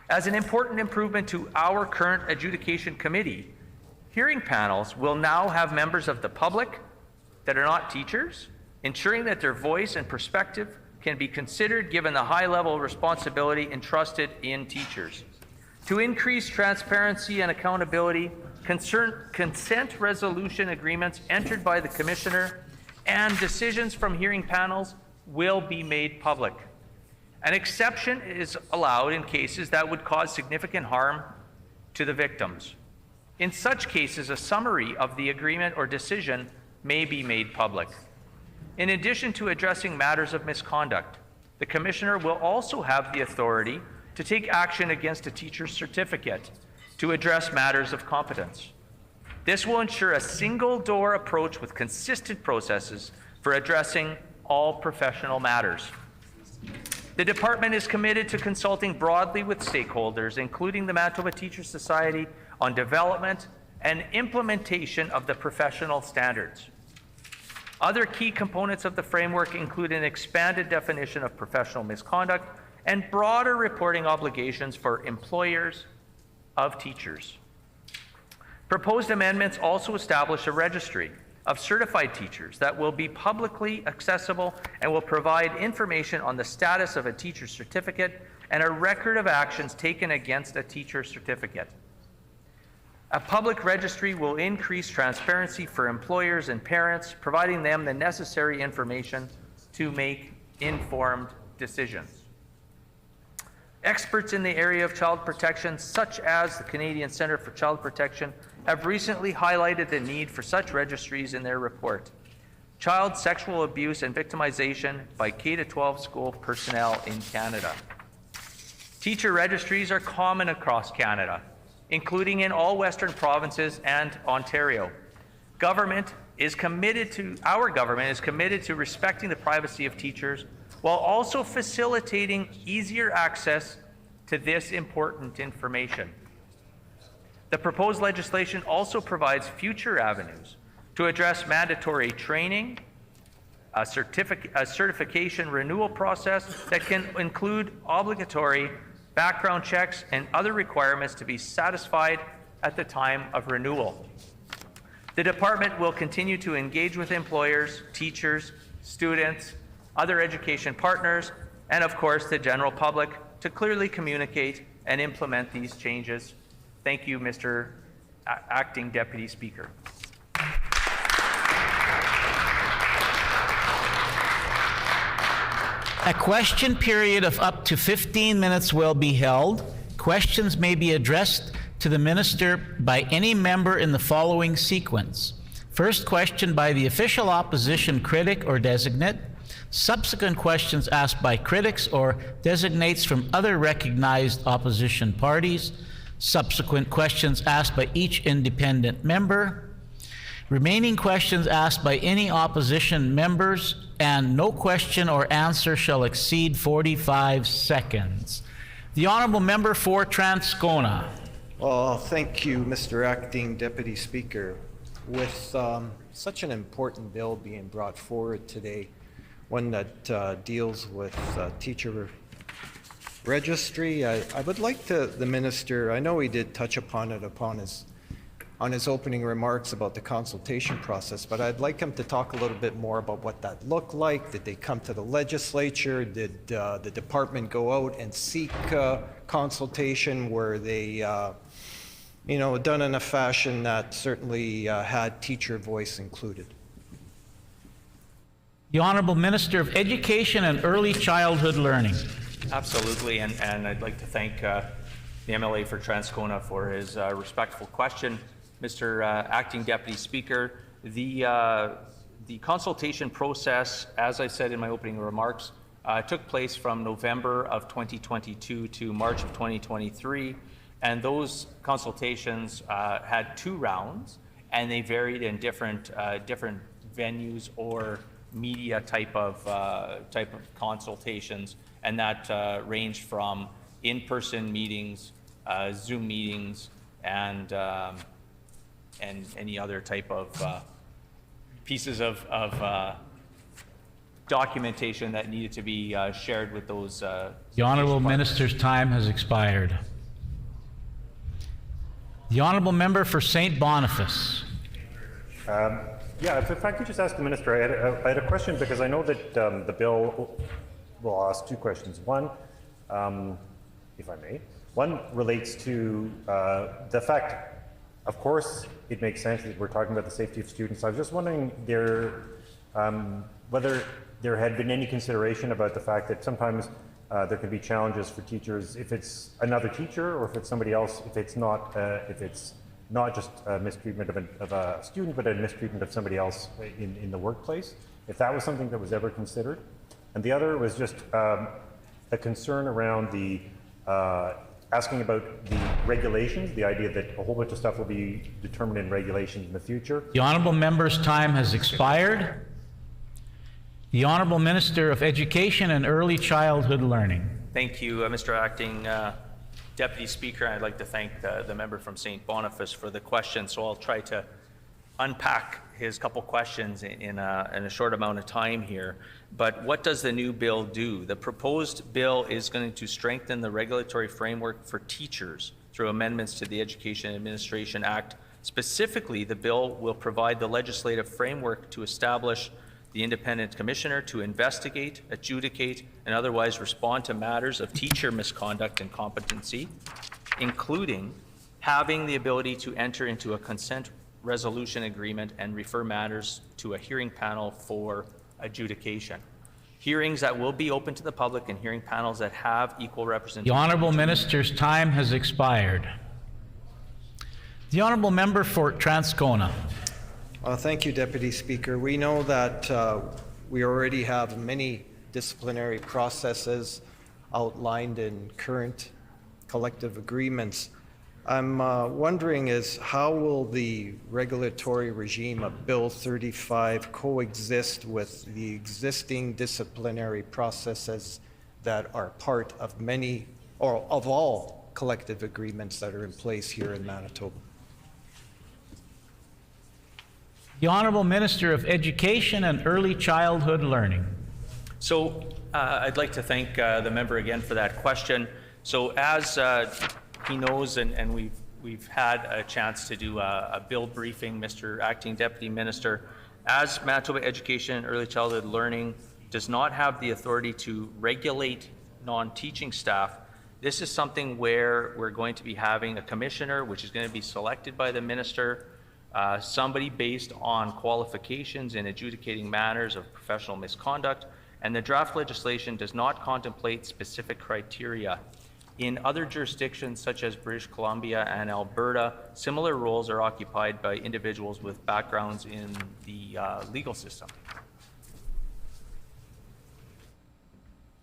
As an important improvement to our current adjudication committee, hearing panels will now have members of the public that are not teachers, ensuring that their voice and perspective can be considered given the high level of responsibility entrusted in teachers. To increase transparency and accountability, consent resolution agreements entered by the Commissioner and decisions from hearing panels will be made public. An exception is allowed in cases that would cause significant harm to the victims. In such cases, a summary of the agreement or decision may be made public. In addition to addressing matters of misconduct, the Commissioner will also have the authority to take action against a teacher's certificate to address matters of competence. This will ensure a single-door approach with consistent processes for addressing all professional matters. The Department is committed to consulting broadly with stakeholders, including the Manitoba Teacher Society, on development and implementation of the professional standards. Other key components of the framework include an expanded definition of professional misconduct and broader reporting obligations for employers of teachers. Proposed amendments also establish a registry of certified teachers that will be publicly accessible and will provide information on the status of a teacher's certificate and a record of actions taken against a teacher's certificate. A public registry will increase transparency for employers and parents, providing them the necessary information to make informed decisions. Experts in the area of child protection, such as the Canadian Centre for Child Protection, have recently highlighted the need for such registries in their report, Child Sexual Abuse and Victimization by K-12 School Personnel in Canada. Teacher registries are common across Canada, including in all Western provinces and Ontario. Our government is committed to respecting the privacy of teachers while also facilitating easier access to this important information. The proposed legislation also provides future avenues to address mandatory training, a certification renewal process that can include obligatory background checks and other requirements to be satisfied at the time of renewal. The department will continue to engage with employers, teachers, students, other education partners, and of course the general public to clearly communicate and implement these changes. Thank you, Mr. Acting Deputy Speaker. A question period of up to 15 minutes will be held. Questions may be addressed to the minister by any member in the following sequence. First question by the official opposition critic or designate. Subsequent questions asked by critics or designates from other recognized opposition parties. Subsequent questions asked by each independent member. Remaining questions asked by any opposition members, and no question or answer shall exceed 45 seconds. The Honourable Member for Transcona. Well, thank you, Mr. Acting Deputy Speaker. With such an important bill being brought forward today, one that deals with teacher registry, I would like the minister, I know he did touch upon it on his opening remarks about the consultation process, but I'd like him to talk a little bit more about what that looked like. Did they come to the legislature? Did the department go out and seek consultation? Were they done in a fashion that certainly had teacher voice included? The Honourable Minister of Education and Early Childhood Learning. Absolutely, and I'd like to thank the MLA for Transcona for his respectful question. Mr. Acting Deputy Speaker, the consultation process, as I said in my opening remarks, took place from November of 2022 to March of 2023, and those consultations had 2 rounds, and they varied in different venues or media type of consultations, and that ranged from in-person meetings, Zoom meetings, and any other type of pieces of documentation that needed to be shared with those. The Honourable Minister's time has expired. The Honourable Member for St. Boniface. Yeah, if I could just ask the Minister, I had a question because I know that the bill will ask 2 questions. One, if I may, one relates to the fact, of course, it makes sense that we're talking about the safety of students. I was just wondering whether there had been any consideration about the fact that sometimes there can be challenges for teachers if it's another teacher or if it's somebody else, if it's not just a mistreatment of a student, but a mistreatment of somebody else in the workplace, if that was something that was ever considered. And the other was just a concern around the asking about the regulations, the idea that a whole bunch of stuff will be determined in regulations in the future. The Honourable Member's time has expired. The Honourable Minister of Education and Early Childhood Learning. Thank you, Mr. Acting Deputy Speaker. I'd like to thank the member from St. Boniface for the question. So I'll try to unpack his couple questions in a short amount of time here. But what does the new bill do? The proposed bill is going to strengthen the regulatory framework for teachers through amendments to the Education Administration Act. Specifically, the bill will provide the legislative framework to establish the independent commissioner to investigate, adjudicate, and otherwise respond to matters of teacher misconduct and competency, including having the ability to enter into a consent resolution agreement and refer matters to a hearing panel for adjudication. Hearings that will be open to the public and hearing panels that have equal representation. The Honourable Minister's time has expired. The Honourable Member for Transcona. Thank you, Deputy Speaker. We know that we already have many disciplinary processes outlined in current collective agreements. I'm wondering is how will the regulatory regime of Bill 35 coexist with the existing disciplinary processes that are part of many or of all collective agreements that are in place here in Manitoba? The Honourable Minister of Education and Early Childhood Learning. So I'd like to thank the member again for that question. So as he knows, and we've had a chance to do a bill briefing, Mr. Acting Deputy Minister, as Manitoba Education and Early Childhood Learning does not have the authority to regulate non-teaching staff, this is something where we're going to be having a commissioner, which is going to be selected by the minister, somebody based on qualifications in adjudicating matters of professional misconduct, and the draft legislation does not contemplate specific criteria. In other jurisdictions such as British Columbia and Alberta, similar roles are occupied by individuals with backgrounds in the legal system.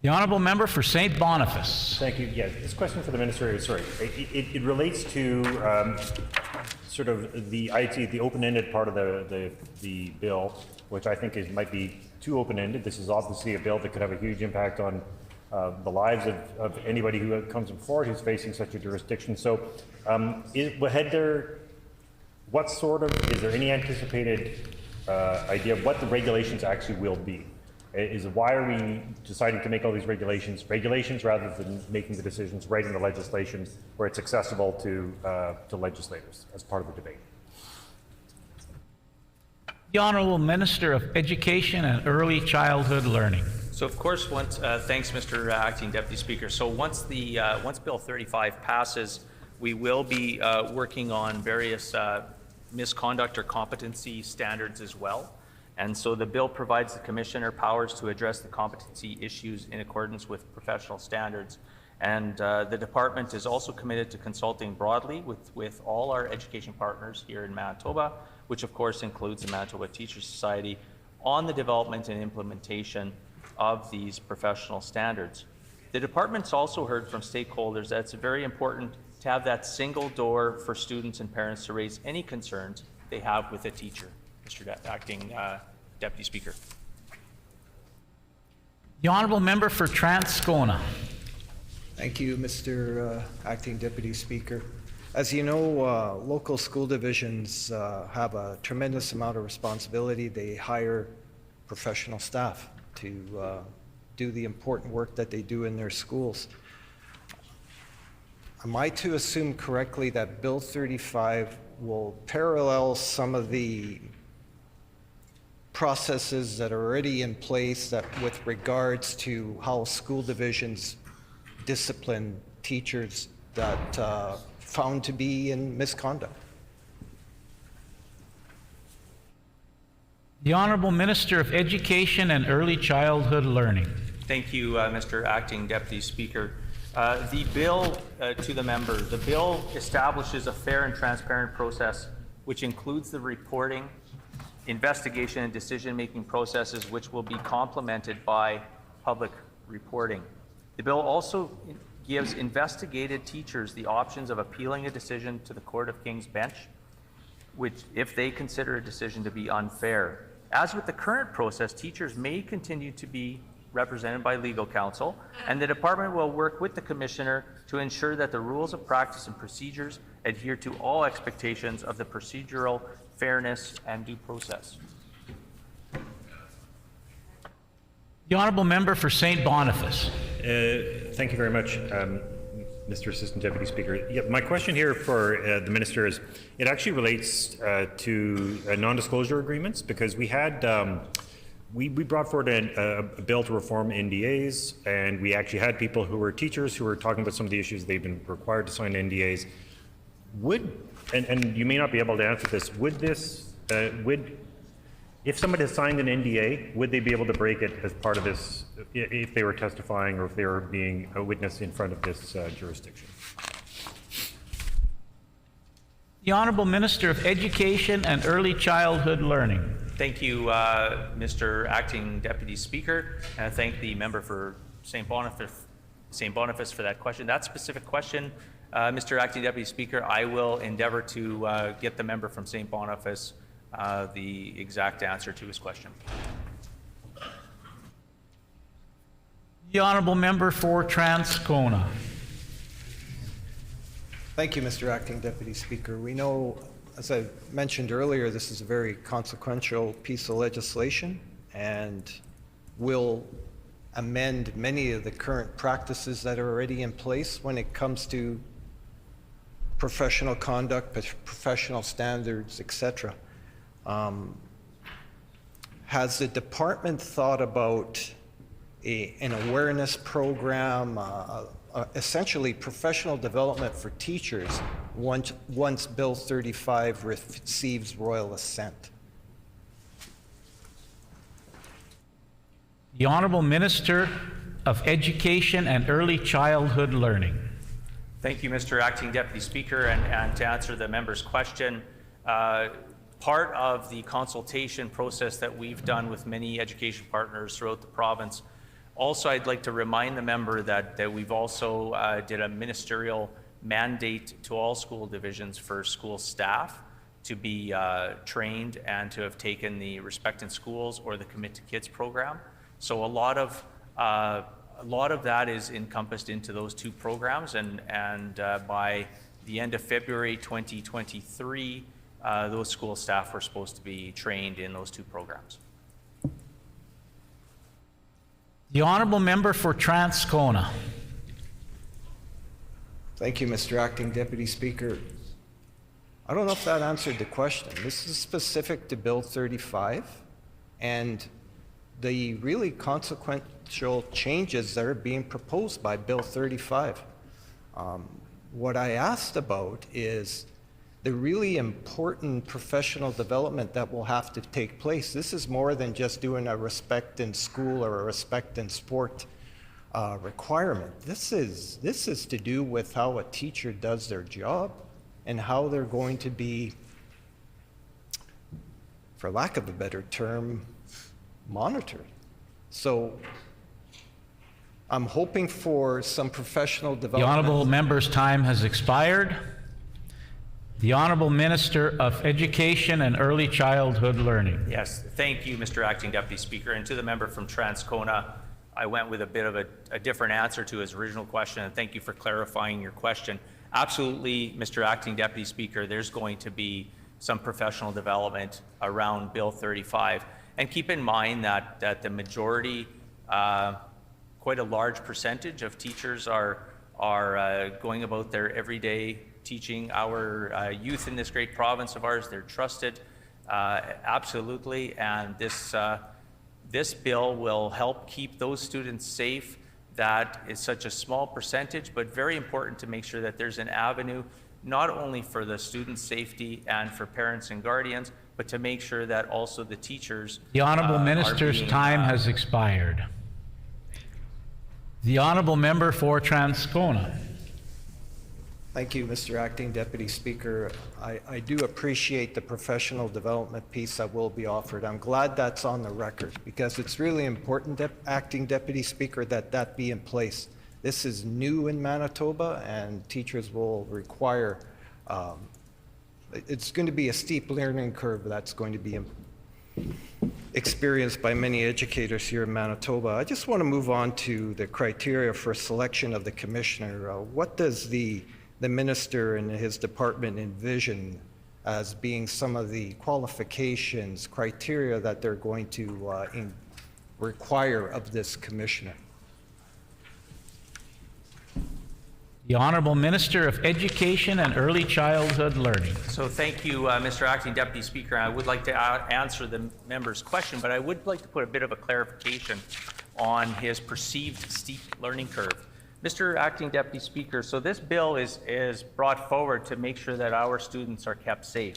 The Honourable Member for St. Boniface. Thank you. Yeah, this question for the Minister, sorry, it relates to sort of the open-ended part of the bill, which I think might be too open-ended. This is obviously a bill that could have a huge impact on the lives of anybody who comes forward who's facing such a jurisdiction. So, is there any anticipated idea of what the regulations actually will be? Why are we deciding to make all these regulations rather than making the decisions right in the legislation where it's accessible to legislators as part of the debate? The Honourable Minister of Education and Early Childhood Learning. So of course, thanks, Mr. Acting Deputy Speaker. So once Bill 35 passes, we will be working on various misconduct or competency standards as well. And so the bill provides the Commissioner powers to address the competency issues in accordance with professional standards. And the department is also committed to consulting broadly with all our education partners here in Manitoba, which of course includes the Manitoba Teachers Society, on the development and implementation of these professional standards. The department's also heard from stakeholders that it's very important to have that single door for students and parents to raise any concerns they have with a teacher. Mr. Acting Deputy Speaker. The Honourable Member for Transcona. Thank you, Mr. Acting Deputy Speaker. As you know, local school divisions have a tremendous amount of responsibility. They hire professional staff to do the important work that they do in their schools. Am I to assume correctly that Bill 35 will parallel some of the processes that are already in place that with regards to how school divisions discipline teachers that found to be in misconduct? The Honourable Minister of Education and Early Childhood Learning. Thank you, Mr. Acting Deputy Speaker. The bill, to the member, the bill establishes a fair and transparent process which includes the reporting, investigation, and decision-making processes which will be complemented by public reporting. The bill also gives investigated teachers the options of appealing a decision to the Court of King's Bench, which, if they consider a decision to be unfair. As with the current process, teachers may continue to be represented by legal counsel, and the department will work with the Commissioner to ensure that the rules of practice and procedures adhere to all expectations of the procedural fairness and due process. The Honourable Member for St. Boniface. Thank you very much, Mr. Assistant Deputy Speaker. Yeah, my question here for the Minister is, it actually relates to non-disclosure agreements, because we had we brought forward a bill to reform NDAs, and we actually had people who were teachers who were talking about some of the issues they've been required to sign NDAs. And you may not be able to answer this, if somebody has signed an NDA, would they be able to break it as part of this, if they were testifying or if they were being a witness in front of this jurisdiction? The Honourable Minister of Education and Early Childhood Learning. Thank you, Mr. Acting Deputy Speaker, and I thank the member for St. Boniface for that question. That specific question Mr. Acting Deputy Speaker, I will endeavor to get the member from St. Boniface the exact answer to his question. The honourable member for Transcona. Thank you, Mr. Acting Deputy Speaker. We know, as I mentioned earlier, this is a very consequential piece of legislation and will amend many of the current practices that are already in place when it comes to professional conduct, professional standards, etc. Has the department thought about an awareness program, essentially professional development for teachers once Bill 35 receives royal assent? The Honourable Minister of Education and Early Childhood Learning. Thank you, Mr. Acting Deputy Speaker, and to answer the member's question, part of the consultation process that we've done with many education partners throughout the province. Also, I'd like to remind the member that we've also did a ministerial mandate to all school divisions for school staff to be trained and to have taken the Respect in Schools or the Commit to Kids program. So a lot of that is encompassed into those two programs, and by the end of February 2023, those school staff were supposed to be trained in those two programs. The honourable member for Transcona. Thank you, Mr. Acting Deputy Speaker. I don't know if that answered the question. This is specific to Bill 35 and the really consequential changes that are being proposed by Bill 35. What I asked about is the really important professional development that will have to take place. This is more than just doing a respect in school or a respect in sport requirement. This is to do with how a teacher does their job and how they're going to be, for lack of a better term, monitored. So I'm hoping for some professional development. The honourable member's time has expired. The Honourable Minister of Education and Early Childhood Learning. Yes, thank you, Mr. Acting Deputy Speaker. And to the member from Transcona, I went with a bit of a different answer to his original question, and thank you for clarifying your question. Absolutely, Mr. Acting Deputy Speaker, there's going to be some professional development around Bill 35. And keep in mind that the majority, quite a large percentage of teachers are going about their everyday teaching our youth in this great province of ours. They're trusted, absolutely, and this bill will help keep those students safe. That is such a small percentage, but very important to make sure that there's an avenue not only for the student safety and for parents and guardians, but to make sure that also the teachers. The Honourable Minister's time has expired. The Honourable Member for Transcona. Thank you, Mr. Acting Deputy Speaker. I do appreciate the professional development piece that will be offered. I'm glad that's on the record because it's really important, Acting Deputy Speaker, that be in place. This is new in Manitoba and teachers will require, it's going to be a steep learning curve that's going to be experienced by many educators here in Manitoba. I just want to move on to the criteria for selection of the commissioner. What does the minister and his department envision as being some of the qualifications, criteria that they're going to require of this commissioner? The Honourable Minister of Education and Early Childhood Learning. So thank you, Mr. Acting Deputy Speaker. I would like to answer the member's question, but I would like to put a bit of a clarification on his perceived steep learning curve. Mr. Acting Deputy Speaker, so this bill is brought forward to make sure that our students are kept safe.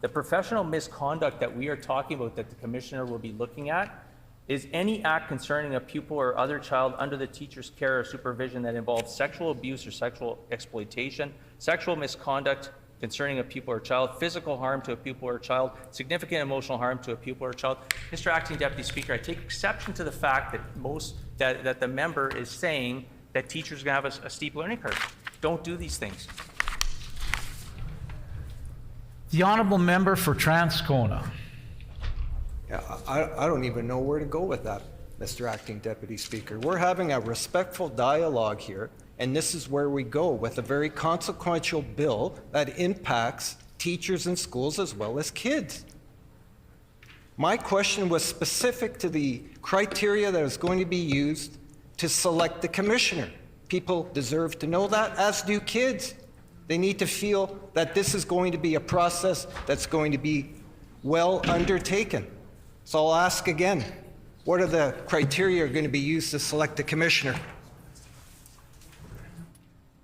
The professional misconduct that we are talking about that the Commissioner will be looking at is any act concerning a pupil or other child under the teacher's care or supervision that involves sexual abuse or sexual exploitation, sexual misconduct concerning a pupil or child, physical harm to a pupil or child, significant emotional harm to a pupil or child. Mr. Acting Deputy Speaker, I take exception to the fact that that the member is saying that teachers are going to have a steep learning curve. Don't do these things. The honourable member for Transcona. Yeah, I don't even know where to go with that, Mr. Acting Deputy Speaker. We're having a respectful dialogue here, and this is where we go with a very consequential bill that impacts teachers in schools as well as kids. My question was specific to the criteria that is going to be used to select the commissioner. People deserve to know that, as do kids. They need to feel that this is going to be a process that's going to be well undertaken. So I'll ask again, what are the criteria going to be used to select the commissioner?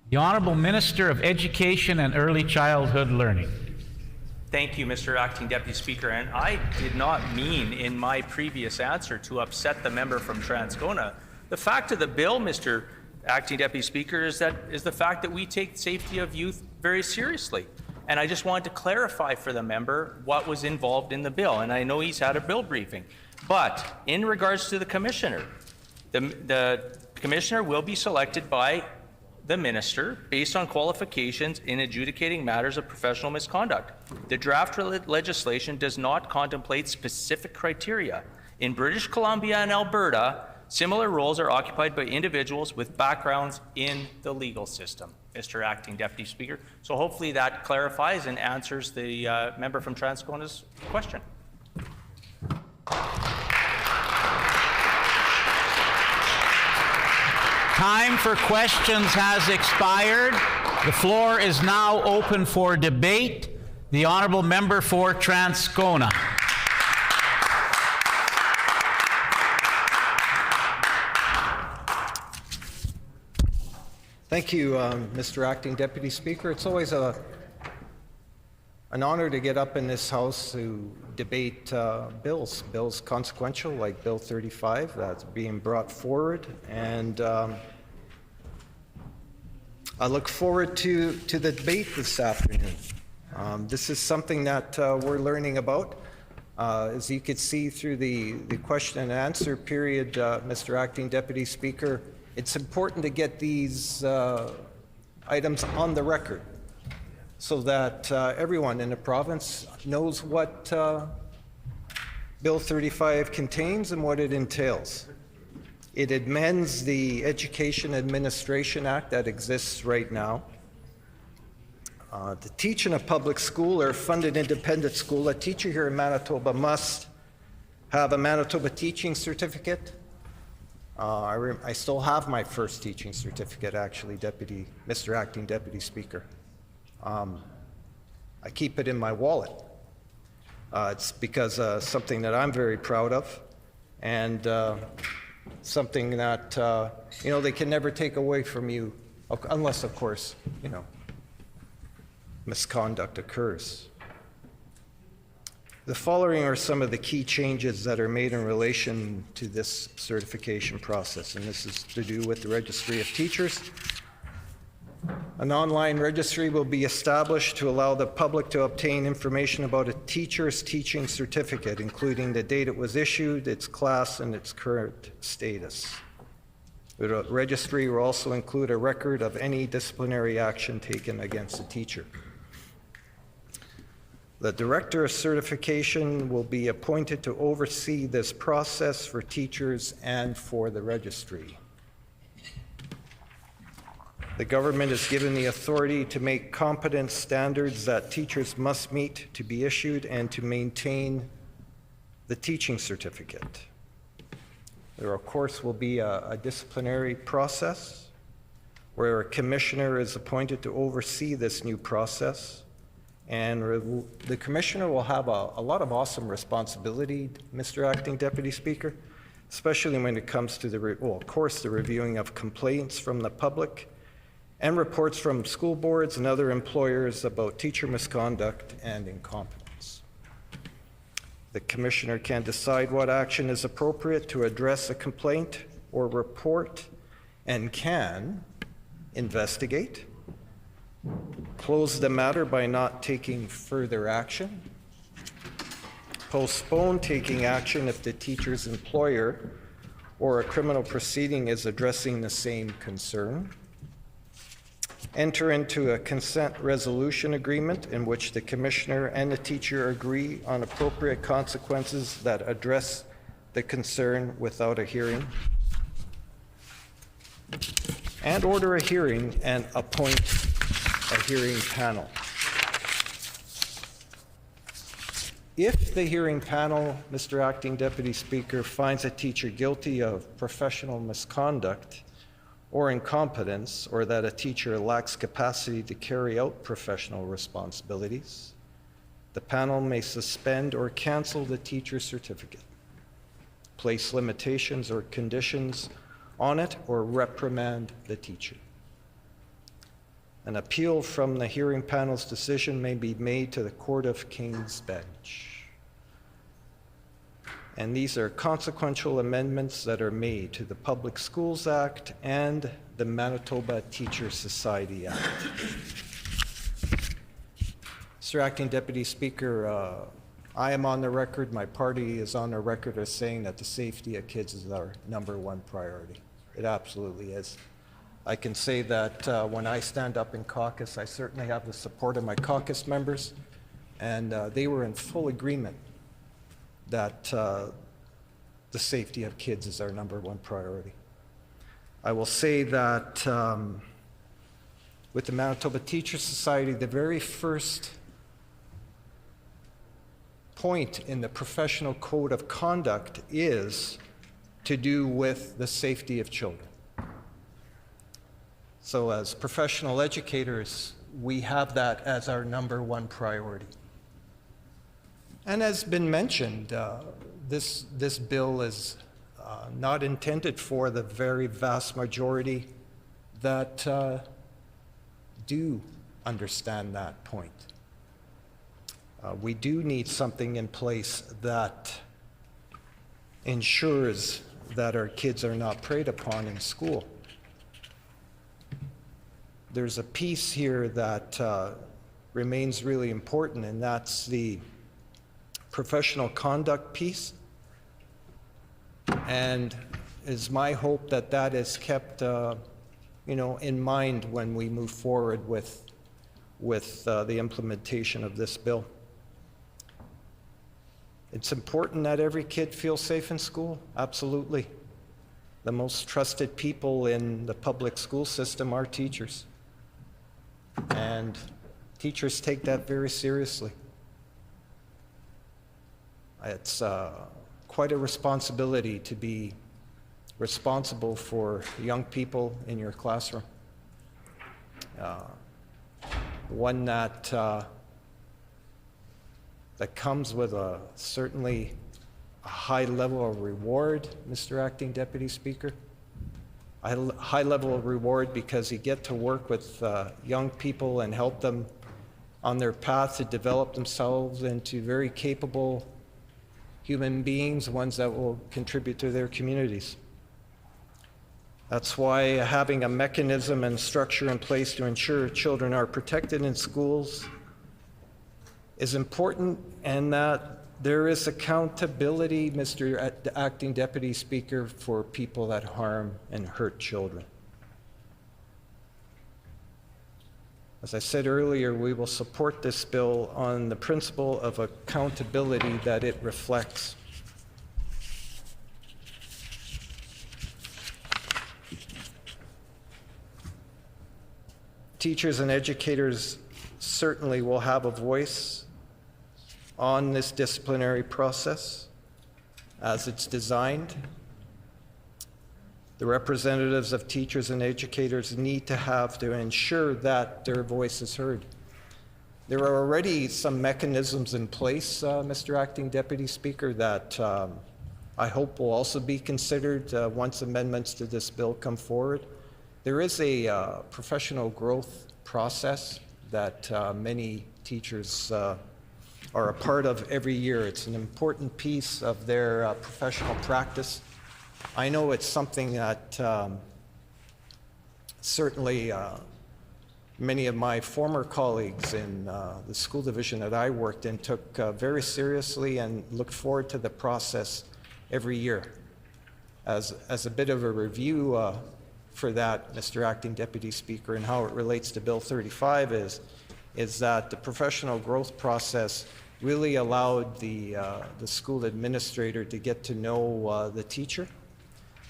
The Honourable Minister of Education and Early Childhood Learning. Thank you, Mr. Acting Deputy Speaker. And I did not mean in my previous answer to upset the member from Transcona. The fact of the bill, Mr. Acting Deputy Speaker, is the fact that we take the safety of youth very seriously. And I just wanted to clarify for the member what was involved in the bill. And I know he's had a bill briefing. But in regards to the commissioner, the commissioner will be selected by the minister based on qualifications in adjudicating matters of professional misconduct. The draft legislation does not contemplate specific criteria. In British Columbia and Alberta, similar roles are occupied by individuals with backgrounds in the legal system, Mr. Acting Deputy Speaker. So hopefully that clarifies and answers the member from Transcona's question. Time for questions has expired. The floor is now open for debate. The Honourable Member for Transcona. Thank you, Mr. Acting Deputy Speaker. It's always an honor to get up in this House to debate bills consequential, like Bill 35 that's being brought forward. And I look forward to the debate this afternoon. This is something that we're learning about. As you could see through the question and answer period, Mr. Acting Deputy Speaker, it's important to get these items on the record so that everyone in the province knows what Bill 35 contains and what it entails. It amends the Education Administration Act that exists right now. To teach in a public school or funded independent school, a teacher here in Manitoba must have a Manitoba teaching certificate. I still have my first teaching certificate, actually, Mr. Acting Deputy Speaker. I keep it in my wallet. It's because something that I'm very proud of, and something that they can never take away from you, unless, of course, misconduct occurs. The following are some of the key changes that are made in relation to this certification process, and this is to do with the Registry of Teachers. An online registry will be established to allow the public to obtain information about a teacher's teaching certificate, including the date it was issued, its class, and its current status. The registry will also include a record of any disciplinary action taken against a teacher. The Director of Certification will be appointed to oversee this process for teachers and for the registry. The government is given the authority to make competence standards that teachers must meet to be issued and to maintain the teaching certificate. There, of course, will be a disciplinary process where a commissioner is appointed to oversee this new process. And the commissioner will have a lot of awesome responsibility, Mr. Acting Deputy Speaker, especially when it comes to the reviewing of complaints from the public and reports from school boards and other employers about teacher misconduct and incompetence. The commissioner can decide what action is appropriate to address a complaint or report and can investigate, close the matter by not taking further action, postpone taking action if the teacher's employer or a criminal proceeding is addressing the same concern, enter into a consent resolution agreement in which the commissioner and the teacher agree on appropriate consequences that address the concern without a hearing, and order a hearing and appoint a hearing panel. If the hearing panel, Mr. Acting Deputy Speaker, finds a teacher guilty of professional misconduct or incompetence, or that a teacher lacks capacity to carry out professional responsibilities, the panel may suspend or cancel the teacher's certificate, place limitations or conditions on it, or reprimand the teacher. An appeal from the hearing panel's decision may be made to the Court of King's Bench. And these are consequential amendments that are made to the Public Schools Act and the Manitoba Teachers Society Act. Mr. Acting Deputy Speaker, I am on the record, my party is on the record as saying that the safety of kids is our #1 priority. It absolutely is. I can say that when I stand up in caucus, I certainly have the support of my caucus members, and they were in full agreement that the safety of kids is our #1 priority. I will say that with the Manitoba Teachers Society, the very first point in the professional code of conduct is to do with the safety of children. So as professional educators, we have that as our #1 priority. And as been mentioned, this bill is not intended for the very vast majority that do understand that point. We do need something in place that ensures that our kids are not preyed upon in school. There's a piece here that remains really important, and that's the professional conduct piece. And it's my hope that that is kept in mind when we move forward with the implementation of this bill. It's important that every kid feels safe in school, absolutely. The most trusted people in the public school system are teachers. And teachers take that very seriously. It's quite a responsibility to be responsible for young people in your classroom. One that comes with certainly a high level of reward, Mr. Acting Deputy Speaker. A high level of reward because you get to work with young people and help them on their path to develop themselves into very capable human beings, ones that will contribute to their communities. That's why having a mechanism and structure in place to ensure children are protected in schools is important, and that there is accountability, Mr. Acting Deputy Speaker, for people that harm and hurt children. As I said earlier, we will support this bill on the principle of accountability that it reflects. Teachers and educators certainly will have a voice on this disciplinary process as it's designed. The representatives of teachers and educators need to ensure that their voice is heard. There are already some mechanisms in place, Mr. Acting Deputy Speaker, that I hope will also be considered once amendments to this bill come forward. There is a professional growth process that many teachers are a part of every year. It's an important piece of their professional practice. I know it's something that certainly many of my former colleagues in the school division that I worked in took very seriously and looked forward to the process every year as a bit of a review for that, Mr. Acting Deputy Speaker, and how it relates to Bill 35 is that the professional growth process really allowed the school administrator to get to know the teacher,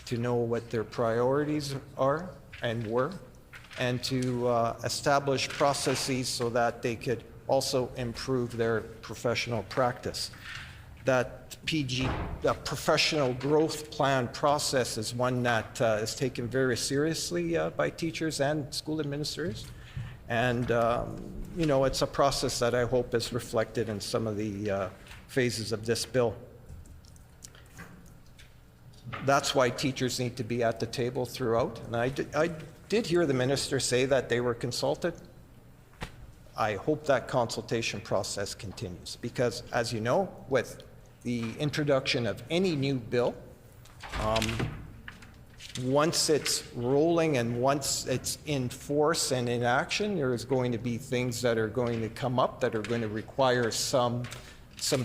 to know what their priorities are and were, and to establish processes so that they could also improve their professional practice. That professional growth plan process is one that is taken very seriously by teachers and school administrators. And, you know, it's a process that I hope is reflected in some of the phases of this bill. That's why teachers need to be at the table throughout. And I did hear the minister say that they were consulted. I hope that consultation process continues because, as you know, with the introduction of any new bill, once it's rolling and once it's in force and in action, there's going to be things that are going to come up that are going to require some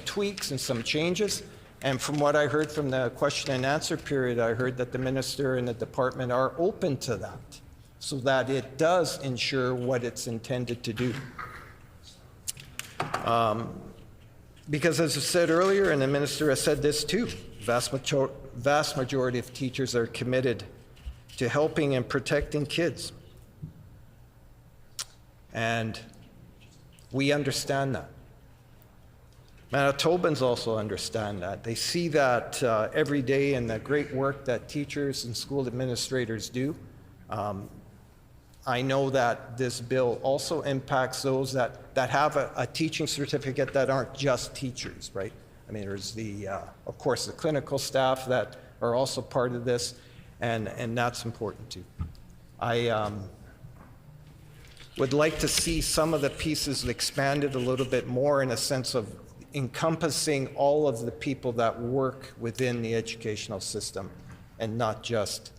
tweaks and some changes. And from what I heard from the question and answer period, I heard that the minister and the department are open to that so that it does ensure what it's intended to do. Because as I said earlier, and the minister has said this too, vast majority of teachers are committed to helping and protecting kids. And we understand that. Manitobans also understand that. They see that every day in the great work that teachers and school administrators do. I know that this bill also impacts those that have a teaching certificate that aren't just teachers, right? I mean, there's the, of course, the clinical staff that are also part of this, and that's important too. I would like to see some of the pieces expanded a little bit more in a sense of encompassing all of the people that work within the educational system and not just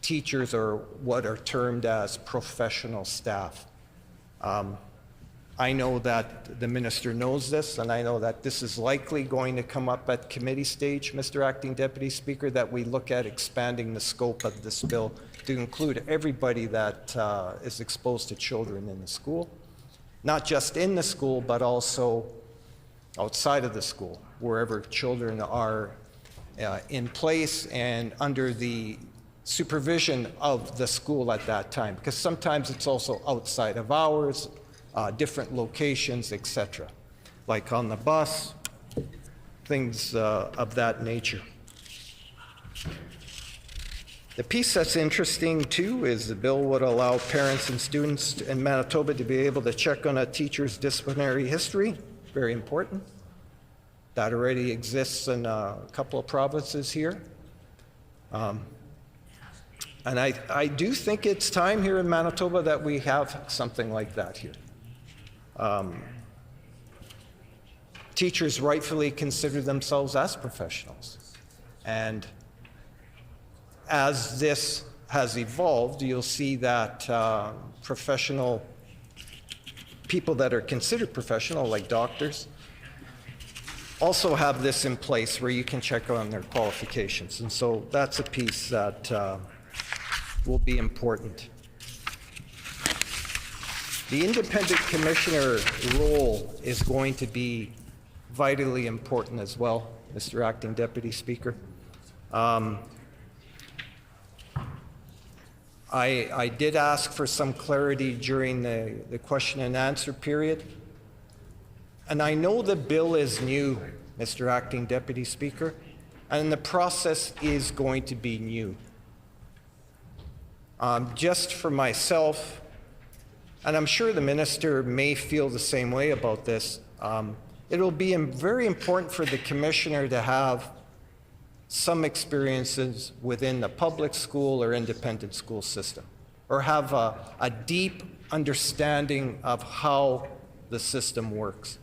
teachers or what are termed as professional staff. I know that the minister knows this, and I know that this is likely going to come up at committee stage, Mr. Acting Deputy Speaker, that we look at expanding the scope of this bill to include everybody that is exposed to children in the school, not just in the school, but also outside of the school, wherever children are in place and under the supervision of the school at that time, because sometimes it's also outside of hours, different locations, etc., like on the bus, things of that nature. The piece that's interesting too is the bill would allow parents and students in Manitoba to be able to check on a teacher's disciplinary history. Very important. That already exists in a couple of provinces here. And I do think it's time here in Manitoba that we have something like that here. Teachers rightfully consider themselves as professionals. And as this has evolved, you'll see that professional people that are considered professional, like doctors, also have this in place where you can check on their qualifications. And so that's a piece that will be important. The independent commissioner role is going to be vitally important as well, Mr. Acting Deputy Speaker. I did ask for some clarity during the question and answer period. And I know the bill is new, Mr. Acting Deputy Speaker, and the process is going to be new. Just for myself, and I'm sure the minister may feel the same way about this, it'll be very important for the commissioner to have some experiences within the public school or independent school system, or have a deep understanding of how the system works.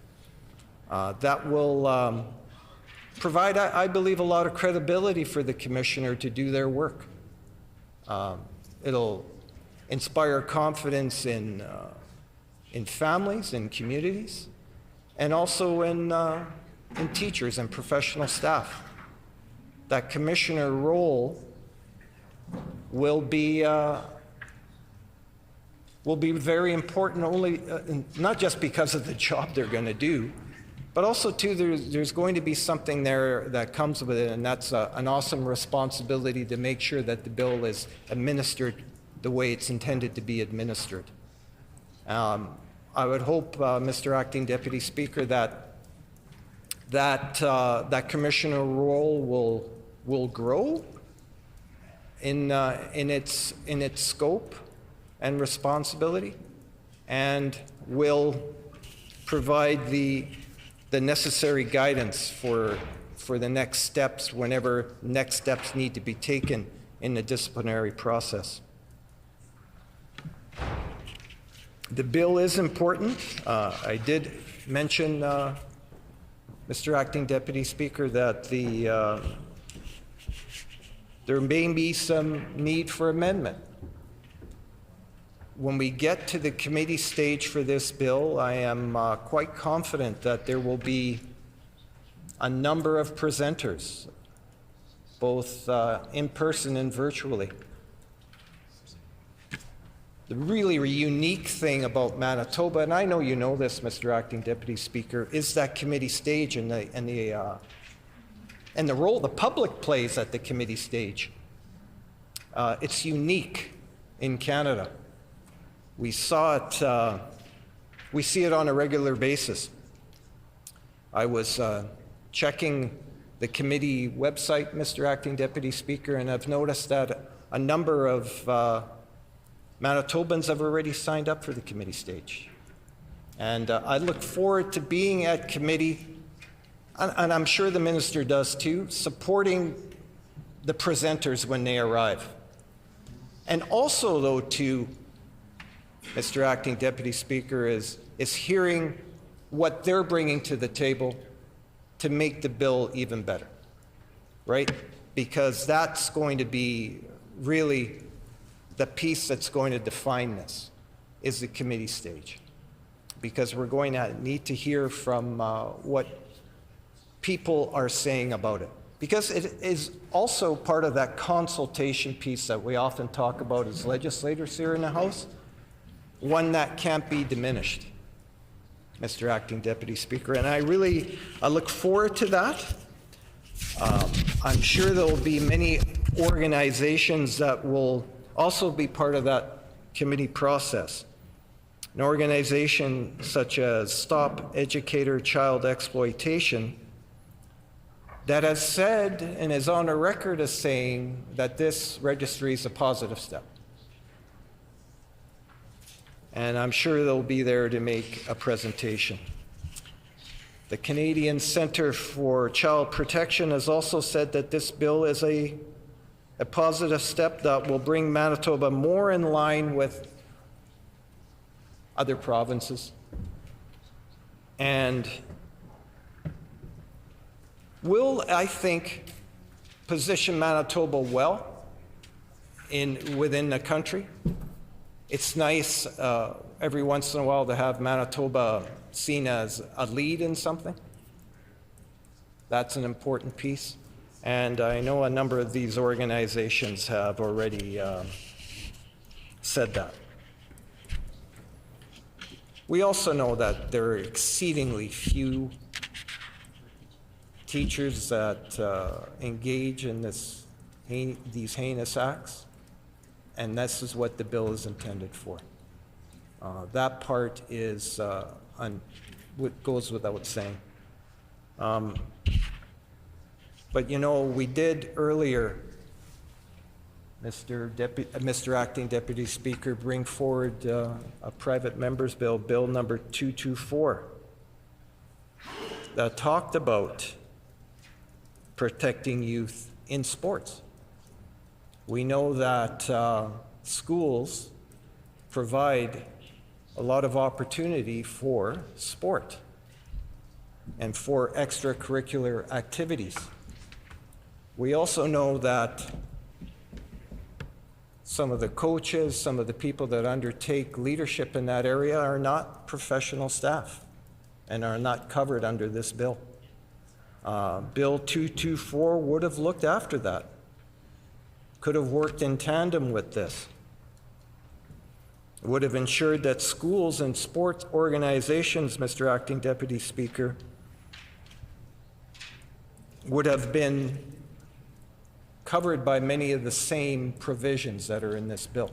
That will provide, I believe, a lot of credibility for the commissioner to do their work. It'll inspire confidence in families, in communities, and also in teachers and professional staff. That commissioner role will be very important, only not just because of the job they're going to do, but also too there's going to be something there that comes with it, and that's an awesome responsibility to make sure that the bill is administered the way it's intended to be administered. I would hope, Mr. Acting Deputy Speaker, that commissioner role will grow in its scope and responsibility, and will provide the necessary guidance for the next steps whenever next steps need to be taken in the disciplinary process. The bill is important. I did mention, Mr. Acting Deputy Speaker, that there may be some need for amendment. When we get to the committee stage for this bill, I am quite confident that there will be a number of presenters, both in person and virtually. The really unique thing about Manitoba, and I know you know this, Mr. Acting Deputy Speaker, is that committee stage and the role the public plays at the committee stage. It's unique in Canada. We saw it. We see it on a regular basis. I was checking the committee website, Mr. Acting Deputy Speaker, and I've noticed that a number of Manitobans have already signed up for the committee stage. And I look forward to being at committee, and I'm sure the minister does too, supporting the presenters when they arrive. And also, though, too, Mr. Acting Deputy Speaker, is hearing what they're bringing to the table to make the bill even better, right? Because that's going to be really the piece that's going to define this, is the committee stage. Because we're going to need to hear from what people are saying about it. Because it is also part of that consultation piece that we often talk about as legislators here in the House, one that can't be diminished, Mr. Acting Deputy Speaker. And I look forward to that. I'm sure there will be many organizations that will also be part of that committee process. An organization such as Stop Educator Child Exploitation that has said and is on a record as saying that this registry is a positive step. And I'm sure they'll be there to make a presentation. The Canadian Centre for Child Protection has also said that this bill is a positive step that will bring Manitoba more in line with other provinces and will, I think, position Manitoba well within the country. It's nice every once in a while to have Manitoba seen as a lead in something. That's an important piece. And I know a number of these organizations have already said that. We also know that there are exceedingly few teachers that engage in these heinous acts, and this is what the bill is intended for. That part is goes without saying. But you know, we did earlier, Mr. Acting Deputy Speaker, bring forward a private member's bill, Bill number 224, that talked about protecting youth in sports. We know that schools provide a lot of opportunity for sport and for extracurricular activities. We also know that some of the coaches, some of the people that undertake leadership in that area are not professional staff and are not covered under this bill. Bill 224 would have looked after that. could have worked in tandem with this. It would have ensured that schools and sports organizations, Mr. Acting Deputy Speaker, would have been covered by many of the same provisions that are in this bill.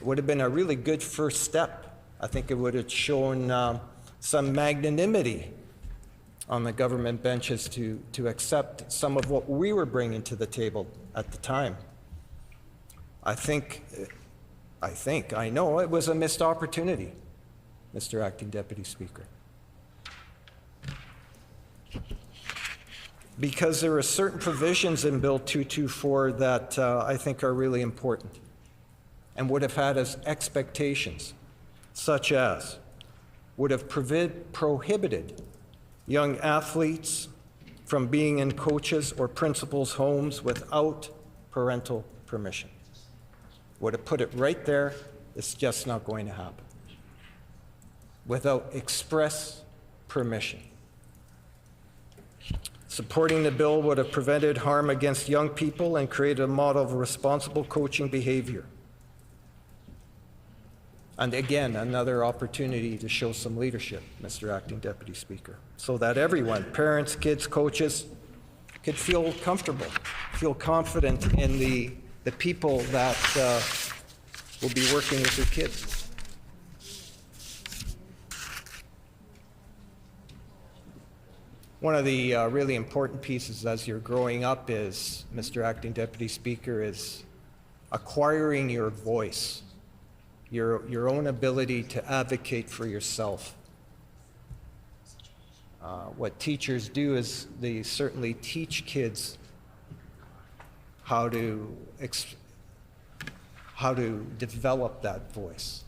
It would have been a really good first step. I think it would have shown some magnanimity on the government benches to accept some of what we were bringing to the table at the time. I know it was a missed opportunity, Mr. Acting Deputy Speaker. Because there are certain provisions in Bill 224 that I think are really important and would have had as expectations, such as would have prohibited young athletes from being in coaches' or principals' homes without parental permission. Would have put it right there. It's just not going to happen. Without express permission. Supporting the bill would have prevented harm against young people and created a model of responsible coaching behavior. And again, another opportunity to show some leadership, Mr. Acting Deputy Speaker, so that everyone, parents, kids, coaches, could feel comfortable, feel confident in the people that will be working with their kids. One of the really important pieces as you're growing up is, Mr. Acting Deputy Speaker, is acquiring your voice, your own ability to advocate for yourself. What teachers do is they certainly teach kids how to develop that voice,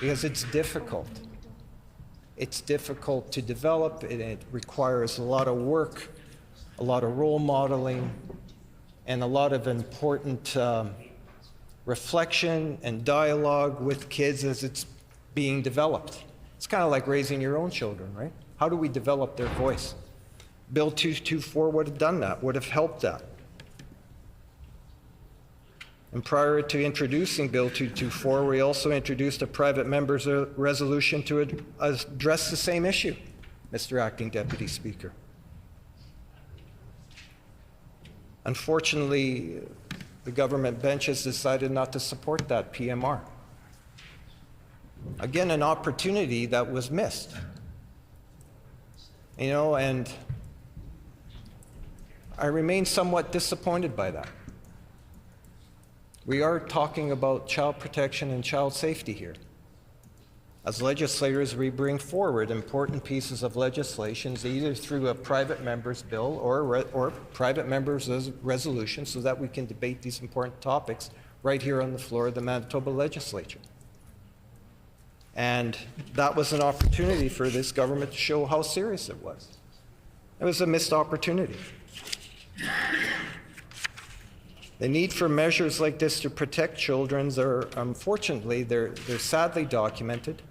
because it's difficult. It's difficult to develop, and it requires a lot of work, a lot of role modeling, and a lot of important reflection and dialogue with kids as it's being developed. It's kind of like raising your own children, right? How do we develop their voice? Bill 224 would have done that, would have helped that. And prior to introducing Bill 224, we also introduced a private member's resolution to address the same issue, Mr. Acting Deputy Speaker. Unfortunately, the government benches decided not to support that PMR. Again, an opportunity that was missed. You know, and I remain somewhat disappointed by that. We are talking about child protection and child safety here. As legislators, we bring forward important pieces of legislation, either through a private member's bill or private member's resolution, so that we can debate these important topics right here on the floor of the Manitoba Legislature. And that was an opportunity for this government to show how serious it was. It was a missed opportunity. The need for measures like this to protect children are, unfortunately, they're sadly documented,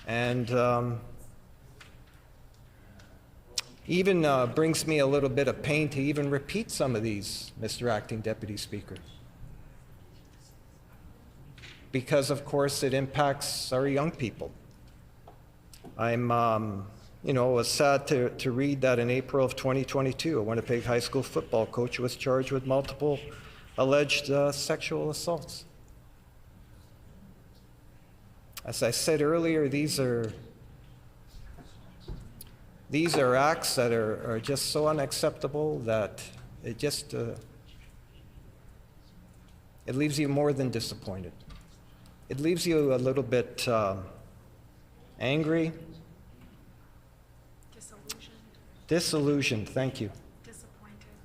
and even brings me a little bit of pain to even repeat some of these, Mr. Acting Deputy Speaker. Because, of course, it impacts our young people. Was sad to read that in April of 2022, a Winnipeg high school football coach was charged with multiple alleged sexual assaults. As I said earlier, these are acts that are just so unacceptable that it just it leaves you more than disappointed. It leaves you a little bit angry. Disillusioned, thank you.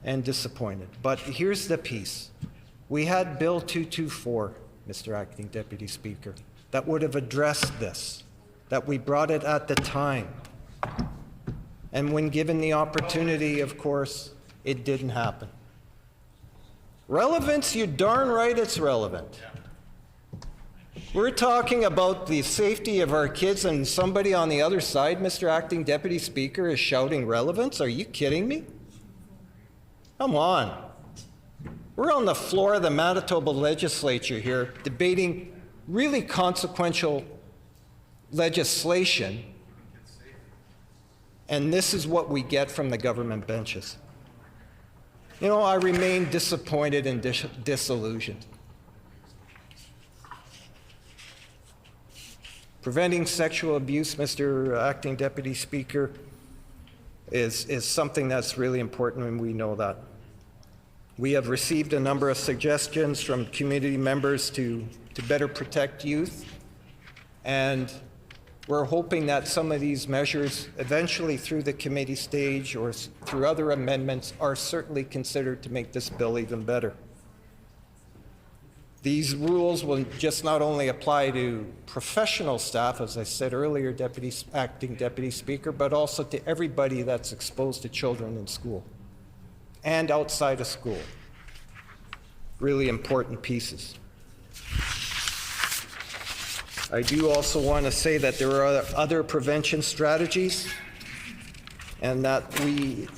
And disappointed. But here's the piece. We had Bill 224, Mr. Acting Deputy Speaker, that would have addressed this, that we brought it at the time. And when given the opportunity, of course, it didn't happen. Relevance, you darn right it's relevant. We're talking about the safety of our kids, and somebody on the other side, Mr. Acting Deputy Speaker, is shouting relevance? Are you kidding me? Come on. We're on the floor of the Manitoba Legislature here debating really consequential legislation, and this is what we get from the government benches. You know, I remain disappointed and disillusioned. Preventing sexual abuse, Mr. Acting Deputy Speaker, is something that's really important, and we know that. We have received a number of suggestions from community members to better protect youth, and we're hoping that some of these measures, eventually through the committee stage or through other amendments, are certainly considered to make this bill even better. These rules will just not only apply to professional staff, as I said earlier, Acting Deputy Speaker, but also to everybody that's exposed to children in school and outside of school. Really important pieces. I do also want to say that there are other prevention strategies, and that we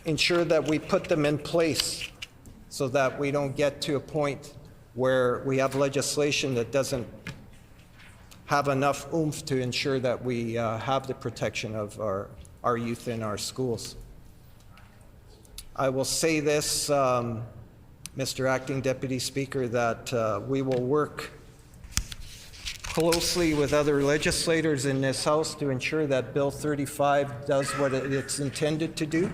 ensure that we put them in place so that we don't get to a point where we have legislation that doesn't have enough oomph to ensure that we have the protection of our youth in our schools. I will say this, Mr. Acting Deputy Speaker, that we will work closely with other legislators in this House to ensure that Bill 35 does what it's intended to do.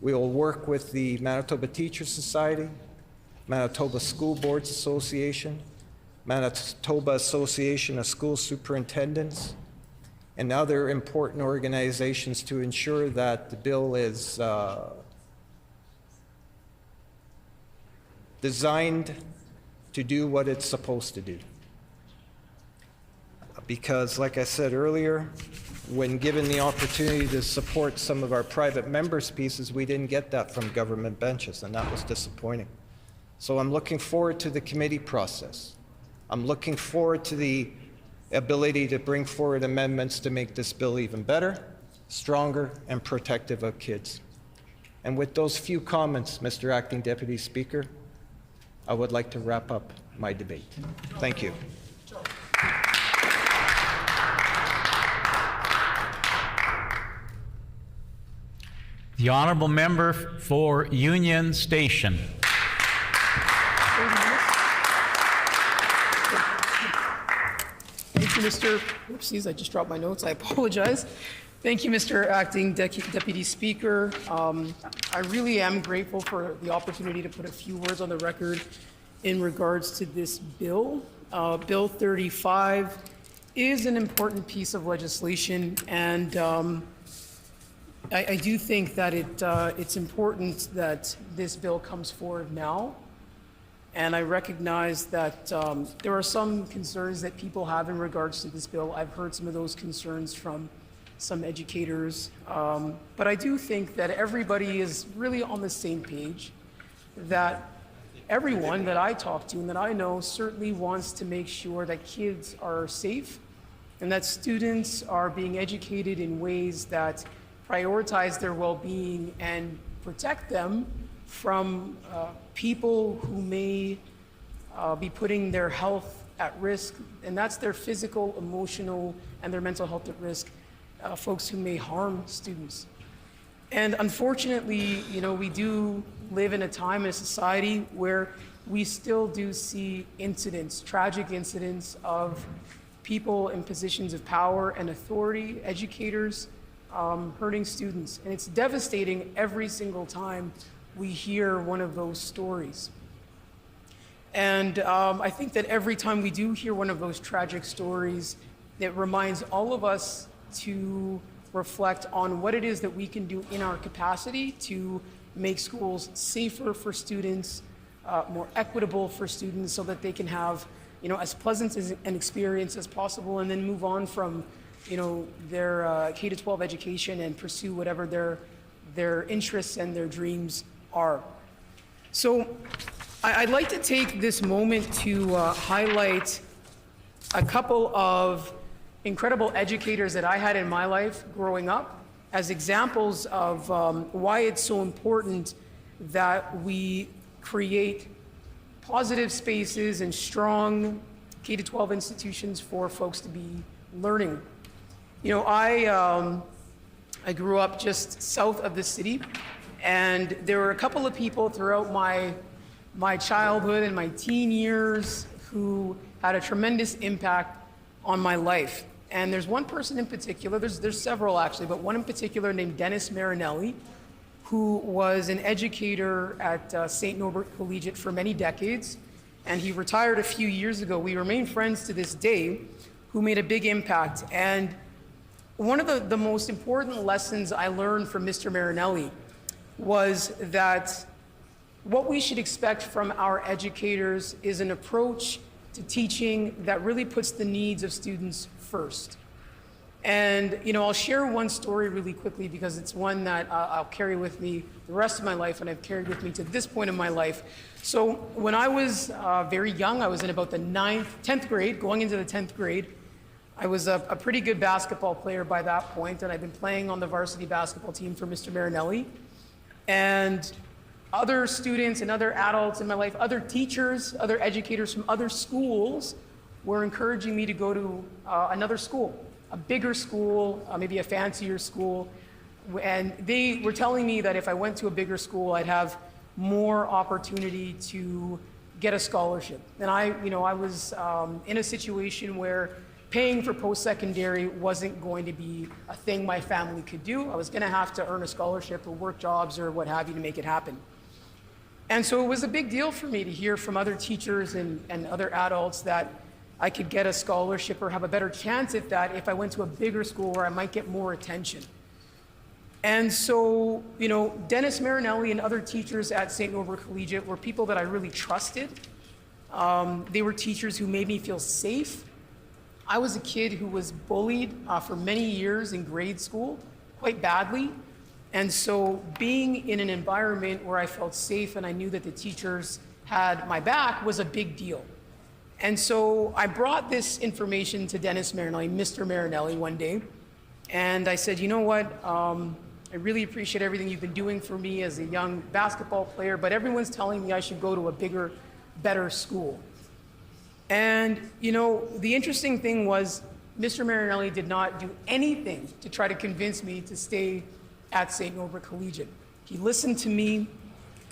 We will work with the Manitoba Teachers Society, Manitoba School Boards Association, Manitoba Association of School Superintendents, and other important organizations to ensure that the bill is designed to do what it's supposed to do. Because, like I said earlier, when given the opportunity to support some of our private members' pieces, we didn't get that from government benches, and that was disappointing. So I'm looking forward to the committee process. I'm looking forward to the ability to bring forward amendments to make this bill even better, stronger, and protective of kids. And with those few comments, Mr. Acting Deputy Speaker, I would like to wrap up my debate. Thank you. The Honourable Member for Union Station. Thank you, Mr. Oopsies, I just dropped my notes. I apologize. Thank you, Mr. Acting Deputy Speaker. I really am grateful for the opportunity to put a few words on the record in regards to this bill. Bill 35 is an important piece of legislation, and I do think that it's important that this bill comes forward now. And I recognize that there are some concerns that people have in regards to this bill. I've heard some of those concerns from some educators. But I do think that everybody is really on the same page, that everyone that I talk to and that I know certainly wants to make sure that kids are safe and that students are being educated in ways that prioritize their well-being and protect them from people who may be putting their health at risk, and that's their physical, emotional, and their mental health at risk, folks who may harm students. And unfortunately, you know, we do live in a time in a society where we still do see incidents, tragic incidents of people in positions of power and authority, educators, hurting students. And it's devastating every single time we hear one of those stories. And I think that every time we do hear one of those tragic stories, it reminds all of us to reflect on what it is that we can do in our capacity to make schools safer for students, more equitable for students, so that they can have, you know, as pleasant an experience as possible, and then move on from, you know, their K-12 education and pursue whatever their interests and their dreams are. So I'd like to take this moment to highlight a couple of incredible educators that I had in my life growing up as examples of why it's so important that we create positive spaces and strong K-12 institutions for folks to be learning. You know, I grew up just south of the city, and there were a couple of people throughout my childhood and my teen years who had a tremendous impact on my life. And there's one person in particular, there's several actually, but one in particular named Dennis Marinelli, who was an educator at St. Norbert Collegiate for many decades, and he retired a few years ago. We remain friends to this day, who made a big impact. And one of the most important lessons I learned from Mr. Marinelli was that what we should expect from our educators is an approach to teaching that really puts the needs of students first. And, you know, I'll share one story really quickly because it's one that I'll carry with me the rest of my life, and I've carried with me to this point in my life. So when I was very young, I was in about the 10th grade, going into the 10th grade. I was a pretty good basketball player by that point, and I've been playing on the varsity basketball team for Mr. Marinelli. And other students and other adults in my life, other teachers, other educators from other schools were encouraging me to go to another school, a bigger school, maybe a fancier school. And they were telling me that if I went to a bigger school, I'd have more opportunity to get a scholarship. And I was in a situation where paying for post-secondary wasn't going to be a thing my family could do. I was going to have to earn a scholarship or work jobs or what have you to make it happen. And so it was a big deal for me to hear from other teachers and other adults that I could get a scholarship or have a better chance at that if I went to a bigger school where I might get more attention. And so, you know, Dennis Marinelli and other teachers at St. Norbert Collegiate were people that I really trusted. They were teachers who made me feel safe. I was a kid who was bullied for many years in grade school, quite badly. And so being in an environment where I felt safe and I knew that the teachers had my back was a big deal. And so I brought this information to Dennis Marinelli, Mr. Marinelli, one day. And I said, you know what, I really appreciate everything you've been doing for me as a young basketball player, but everyone's telling me I should go to a bigger, better school. And, you know, the interesting thing was Mr. Marinelli did not do anything to try to convince me to stay at St. Norbert Collegiate. He listened to me,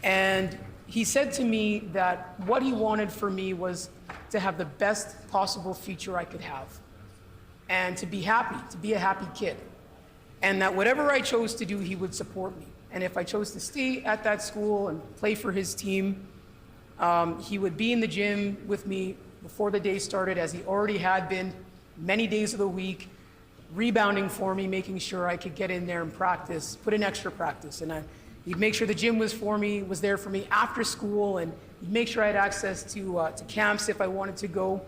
and he said to me that what he wanted for me was to have the best possible future I could have, and to be happy, to be a happy kid. And that whatever I chose to do, he would support me. And if I chose to stay at that school and play for his team, he would be in the gym with me before the day started, as he already had been many days of the week, rebounding for me, making sure I could get in there and practice, put in extra practice. And he'd make sure the gym was there for me after school, and he'd make sure I had access to camps if I wanted to go,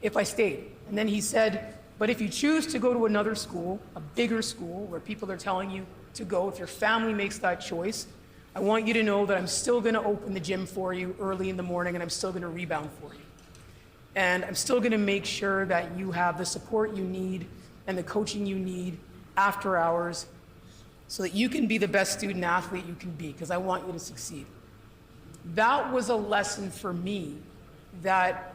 if I stayed. And then he said, but if you choose to go to another school, a bigger school where people are telling you to go, if your family makes that choice, I want you to know that I'm still going to open the gym for you early in the morning, and I'm still going to rebound for you. And I'm still going to make sure that you have the support you need and the coaching you need after hours so that you can be the best student athlete you can be, because I want you to succeed. That was a lesson for me that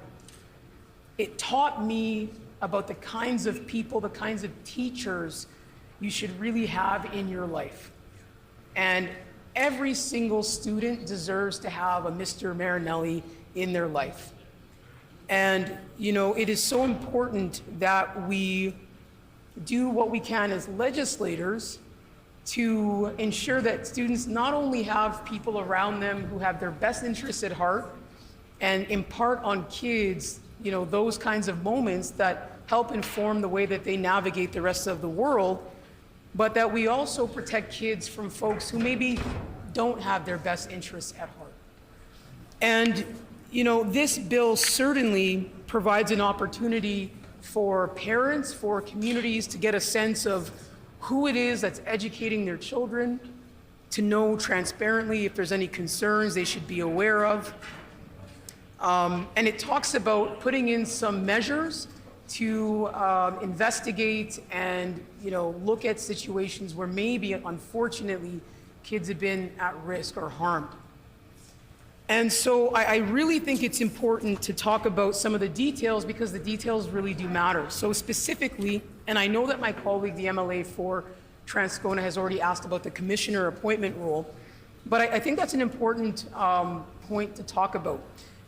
it taught me about the kinds of people, the kinds of teachers you should really have in your life. And every single student deserves to have a Mr. Marinelli in their life. And, you know, it is so important that we do what we can as legislators to ensure that students not only have people around them who have their best interests at heart and impart on kids, you know, those kinds of moments that help inform the way that they navigate the rest of the world, but that we also protect kids from folks who maybe don't have their best interests at heart. And, you know, this bill certainly provides an opportunity for parents, for communities to get a sense of who it is that's educating their children, to know transparently if there's any concerns they should be aware of. And it talks about putting in some measures to investigate and, you know, look at situations where maybe, unfortunately, kids have been at risk or harmed. And so I really think it's important to talk about some of the details because the details really do matter. So specifically, and I know that my colleague, the MLA for Transcona, has already asked about the commissioner appointment rule, but I think that's an important point to talk about.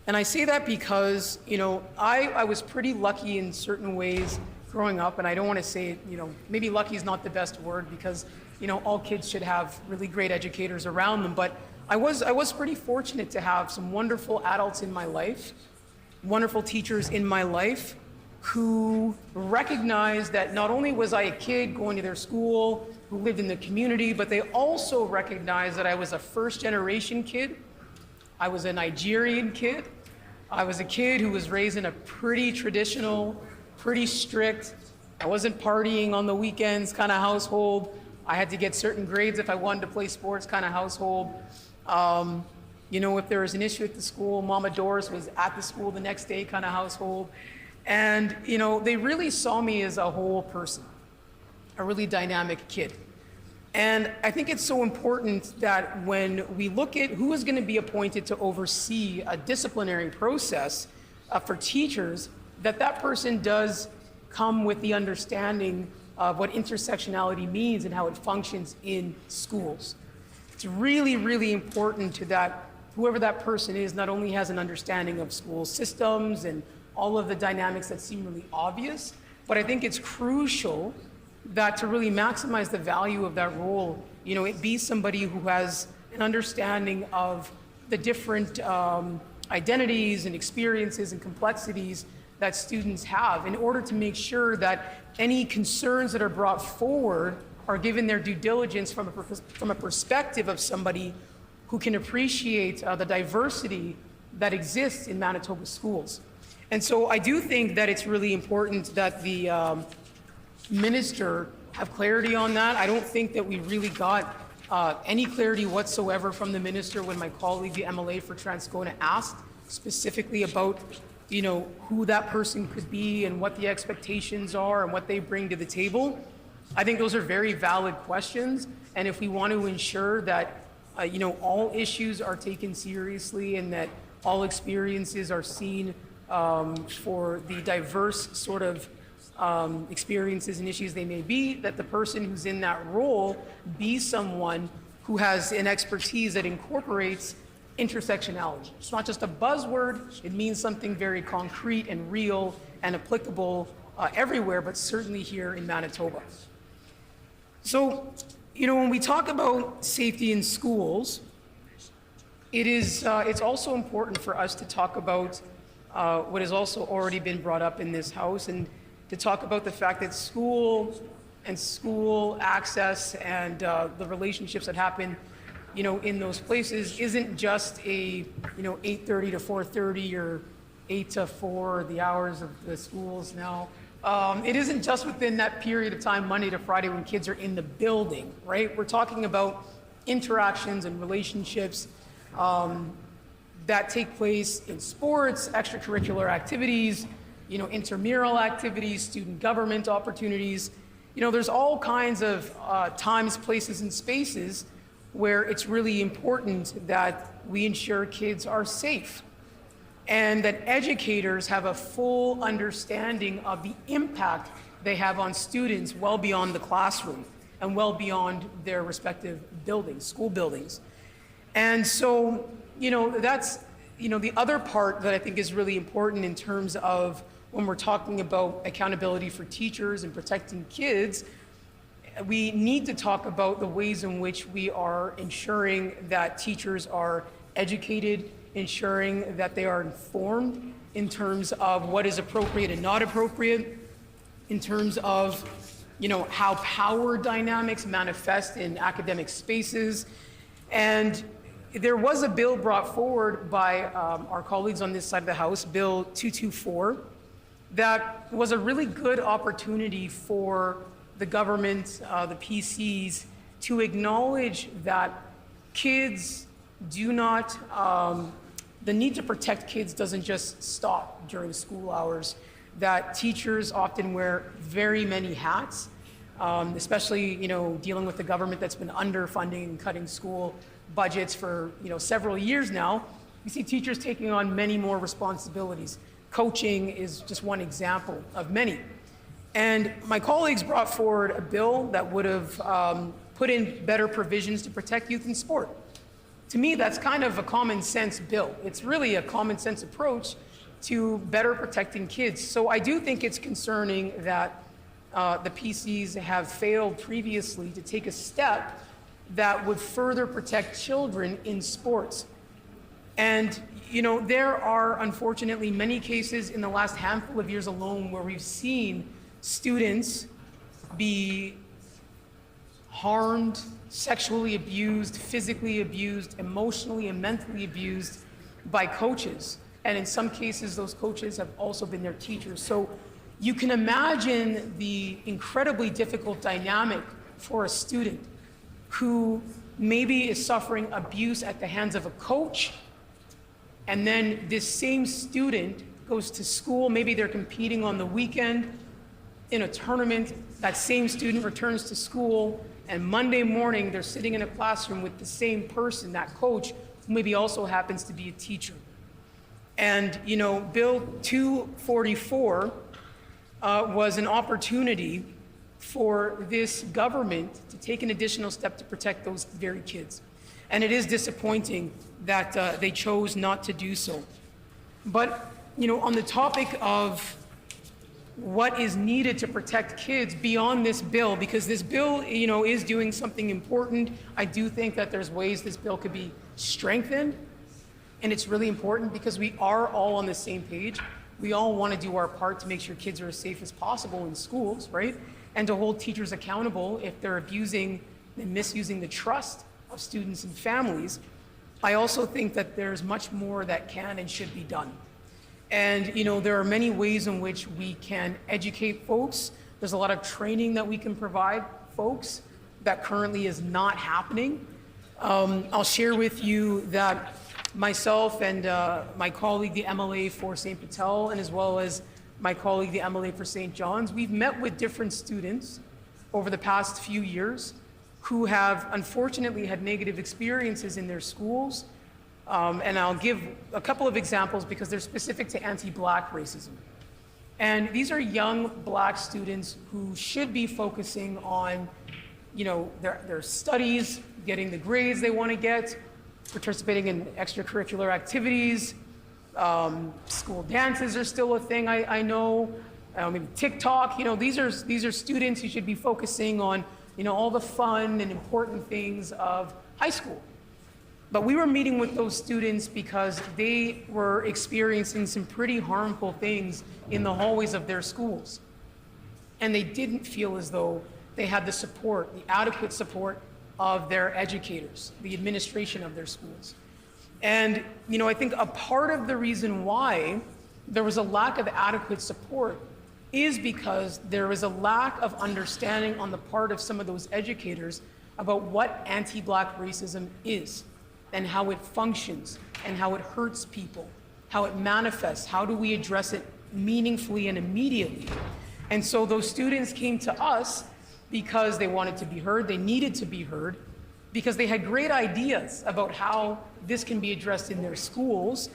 And I say that because, you know, I was pretty lucky in certain ways growing up, and I don't want to say, you know, maybe lucky is not the best word because, you know, all kids should have really great educators around them, but I was pretty fortunate to have some wonderful adults in my life, wonderful teachers in my life who recognized that not only was I a kid going to their school, who lived in the community, but they also recognized that I was a first-generation kid. I was a Nigerian kid. I was a kid who was raised in a pretty traditional, pretty strict, I wasn't partying on the weekends kind of household. I had to get certain grades if I wanted to play sports kind of household. You know, if there was an issue at the school, Mama Doris was at the school the next day kind of household. And, you know, they really saw me as a whole person, a really dynamic kid. And I think it's so important that when we look at who is going to be appointed to oversee a disciplinary process for teachers, that person does come with the understanding of what intersectionality means and how it functions in schools. It's really, really important that whoever that person is not only has an understanding of school systems and all of the dynamics that seem really obvious, but I think it's crucial that to really maximize the value of that role, you know, it be somebody who has an understanding of the different identities and experiences and complexities that students have in order to make sure that any concerns that are brought forward are given their due diligence from a perspective of somebody who can appreciate the diversity that exists in Manitoba schools. And so I do think that it's really important that the minister have clarity on that. I don't think that we really got any clarity whatsoever from the minister when my colleague, the MLA for Transcona, asked specifically about, you know, who that person could be and what the expectations are and what they bring to the table. I think those are very valid questions, and if we want to ensure that you know, all issues are taken seriously and that all experiences are seen for the diverse sort of experiences and issues they may be, that the person who's in that role be someone who has an expertise that incorporates intersectionality. It's not just a buzzword, it means something very concrete and real and applicable everywhere, but certainly here in Manitoba. So, you know, when we talk about safety in schools, it's also important for us to talk about what has also already been brought up in this House, and to talk about the fact that school and school access and the relationships that happen, you know, in those places isn't just a, you know, 8:30 to 4:30 or 8 to 4, the hours of the schools now. It isn't just within that period of time, Monday to Friday, when kids are in the building, right? We're talking about interactions and relationships that take place in sports, extracurricular activities, you know, intramural activities, student government opportunities. You know, there's all kinds of times, places, and spaces where it's really important that we ensure kids are safe and that educators have a full understanding of the impact they have on students well beyond the classroom and well beyond their respective buildings, school buildings. And so, you know, that's, you know, the other part that I think is really important in terms of when we're talking about accountability for teachers and protecting kids, we need to talk about the ways in which we are ensuring that teachers are educated, ensuring that they are informed in terms of what is appropriate and not appropriate, in terms of, you know, how power dynamics manifest in academic spaces. And there was a bill brought forward by our colleagues on this side of the House, Bill 224, that was a really good opportunity for the government, the PCs, to acknowledge that kids do not, the need to protect kids doesn't just stop during school hours, that teachers often wear very many hats, especially, dealing with the government that's been underfunding and cutting school budgets for, several years now. We see teachers taking on many more responsibilities. Coaching is just one example of many. And my colleagues brought forward a bill that would have put in better provisions to protect youth in sport. To me, that's kind of a common sense bill. It's really a common sense approach to better protecting kids. So I do think it's concerning that the PCs have failed previously to take a step that would further protect children in sports. And, there are unfortunately many cases in the last handful of years alone where we've seen students be harmed, sexually abused, physically abused, emotionally and mentally abused by coaches. And in some cases, those coaches have also been their teachers. So you can imagine the incredibly difficult dynamic for a student who maybe is suffering abuse at the hands of a coach, and then this same student goes to school, maybe they're competing on the weekend in a tournament, that same student returns to school, and Monday morning they're sitting in a classroom with the same person, that coach, who maybe also happens to be a teacher. And, Bill 244 was an opportunity for this government to take an additional step to protect those very kids. And it is disappointing that they chose not to do so. But, on the topic of what is needed to protect kids beyond this bill, because this bill, is doing something important, I do think that there's ways this bill could be strengthened. And it's really important because we are all on the same page. We all want to do our part to make sure kids are as safe as possible in schools, right? And to hold teachers accountable if they're abusing and misusing the trust of students and families. I also think that there's much more that can and should be done. And, there are many ways in which we can educate folks. There's a lot of training that we can provide folks that currently is not happening. I'll share with you that myself and my colleague, the MLA for St. Patel, and as well as my colleague, the MLA for St. John's, we've met with different students over the past few years who have unfortunately had negative experiences in their schools. And I'll give a couple of examples because they're specific to anti-Black racism. And these are young Black students who should be focusing on, their studies, getting the grades they want to get, participating in extracurricular activities. School dances are still a thing, I know. Maybe TikTok. These are students who should be focusing on, all the fun and important things of high school. But we were meeting with those students because they were experiencing some pretty harmful things in the hallways of their schools. And they didn't feel as though they had the support, the adequate support of their educators, the administration of their schools. And, I think a part of the reason why there was a lack of adequate support is because there is a lack of understanding on the part of some of those educators about what anti-Black racism is and how it functions and how it hurts people, how it manifests, how do we address it meaningfully and immediately. And so those students came to us because they wanted to be heard, they needed to be heard, because they had great ideas about how this can be addressed in their schools,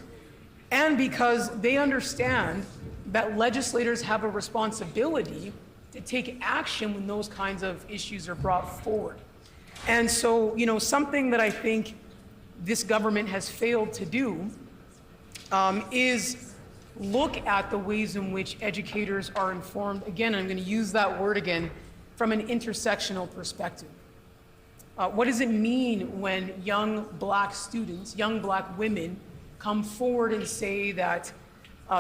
and because they understand that legislators have a responsibility to take action when those kinds of issues are brought forward. And so, something that I think this government has failed to do is look at the ways in which educators are informed. Again, I'm going to use that word again, from an intersectional perspective. What does it mean when young Black students, young Black women, come forward and say that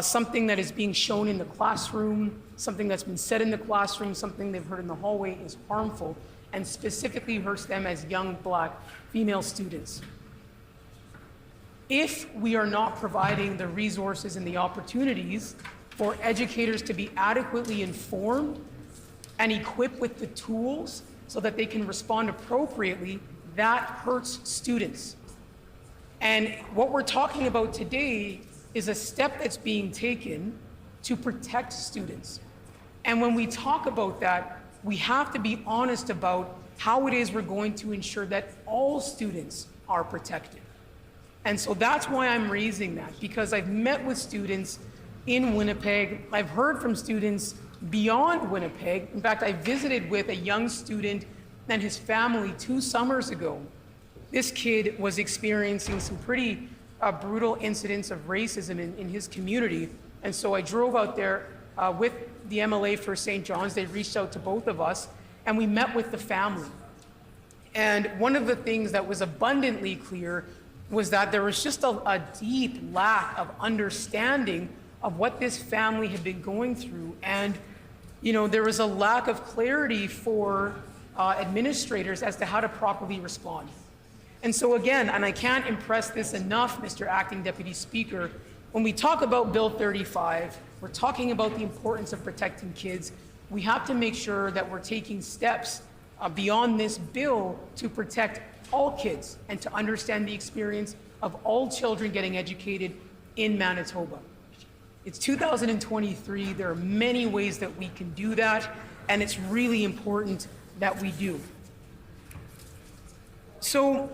something that is being shown in the classroom, something that's been said in the classroom, something they've heard in the hallway is harmful and specifically hurts them as young Black female students? If we are not providing the resources and the opportunities for educators to be adequately informed and equipped with the tools so that they can respond appropriately, that hurts students. And what we're talking about today is a step that's being taken to protect students. And when we talk about that, we have to be honest about how it is we're going to ensure that all students are protected. And so that's why I'm raising that, because I've met with students in Winnipeg. I've heard from students beyond Winnipeg. In fact, I visited with a young student and his family 2 summers ago. This kid was experiencing some pretty brutal incidents of racism in his community. And so I drove out there with the MLA for St. John's. They reached out to both of us, and we met with the family. And one of the things that was abundantly clear was that there was just a deep lack of understanding of what this family had been going through. And, you know, there was a lack of clarity for administrators as to how to properly respond. And so again, and I can't impress this enough, Mr. Acting Deputy Speaker, when we talk about Bill 35, we're talking about the importance of protecting kids. We have to make sure that we're taking steps beyond this bill to protect all kids and to understand the experience of all children getting educated in Manitoba. It's 2023. There are many ways that we can do that, and it's really important that we do. So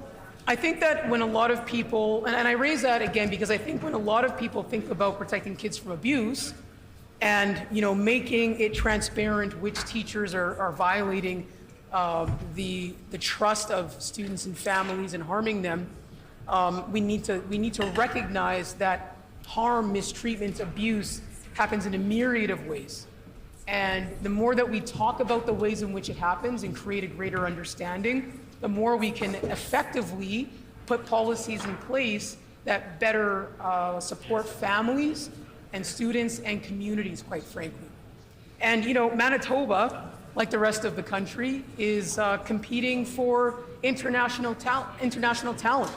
I think that when a lot of people, and I raise that again because I think when a lot of people think about protecting kids from abuse and, you know, making it transparent which teachers are violating the trust of students and families and harming them, we need to recognize that harm, mistreatment, abuse happens in a myriad of ways. And the more that we talk about the ways in which it happens and create a greater understanding, the more we can effectively put policies in place that better support families and students and communities, quite frankly. And, you know, Manitoba, like the rest of the country, is competing for international talent.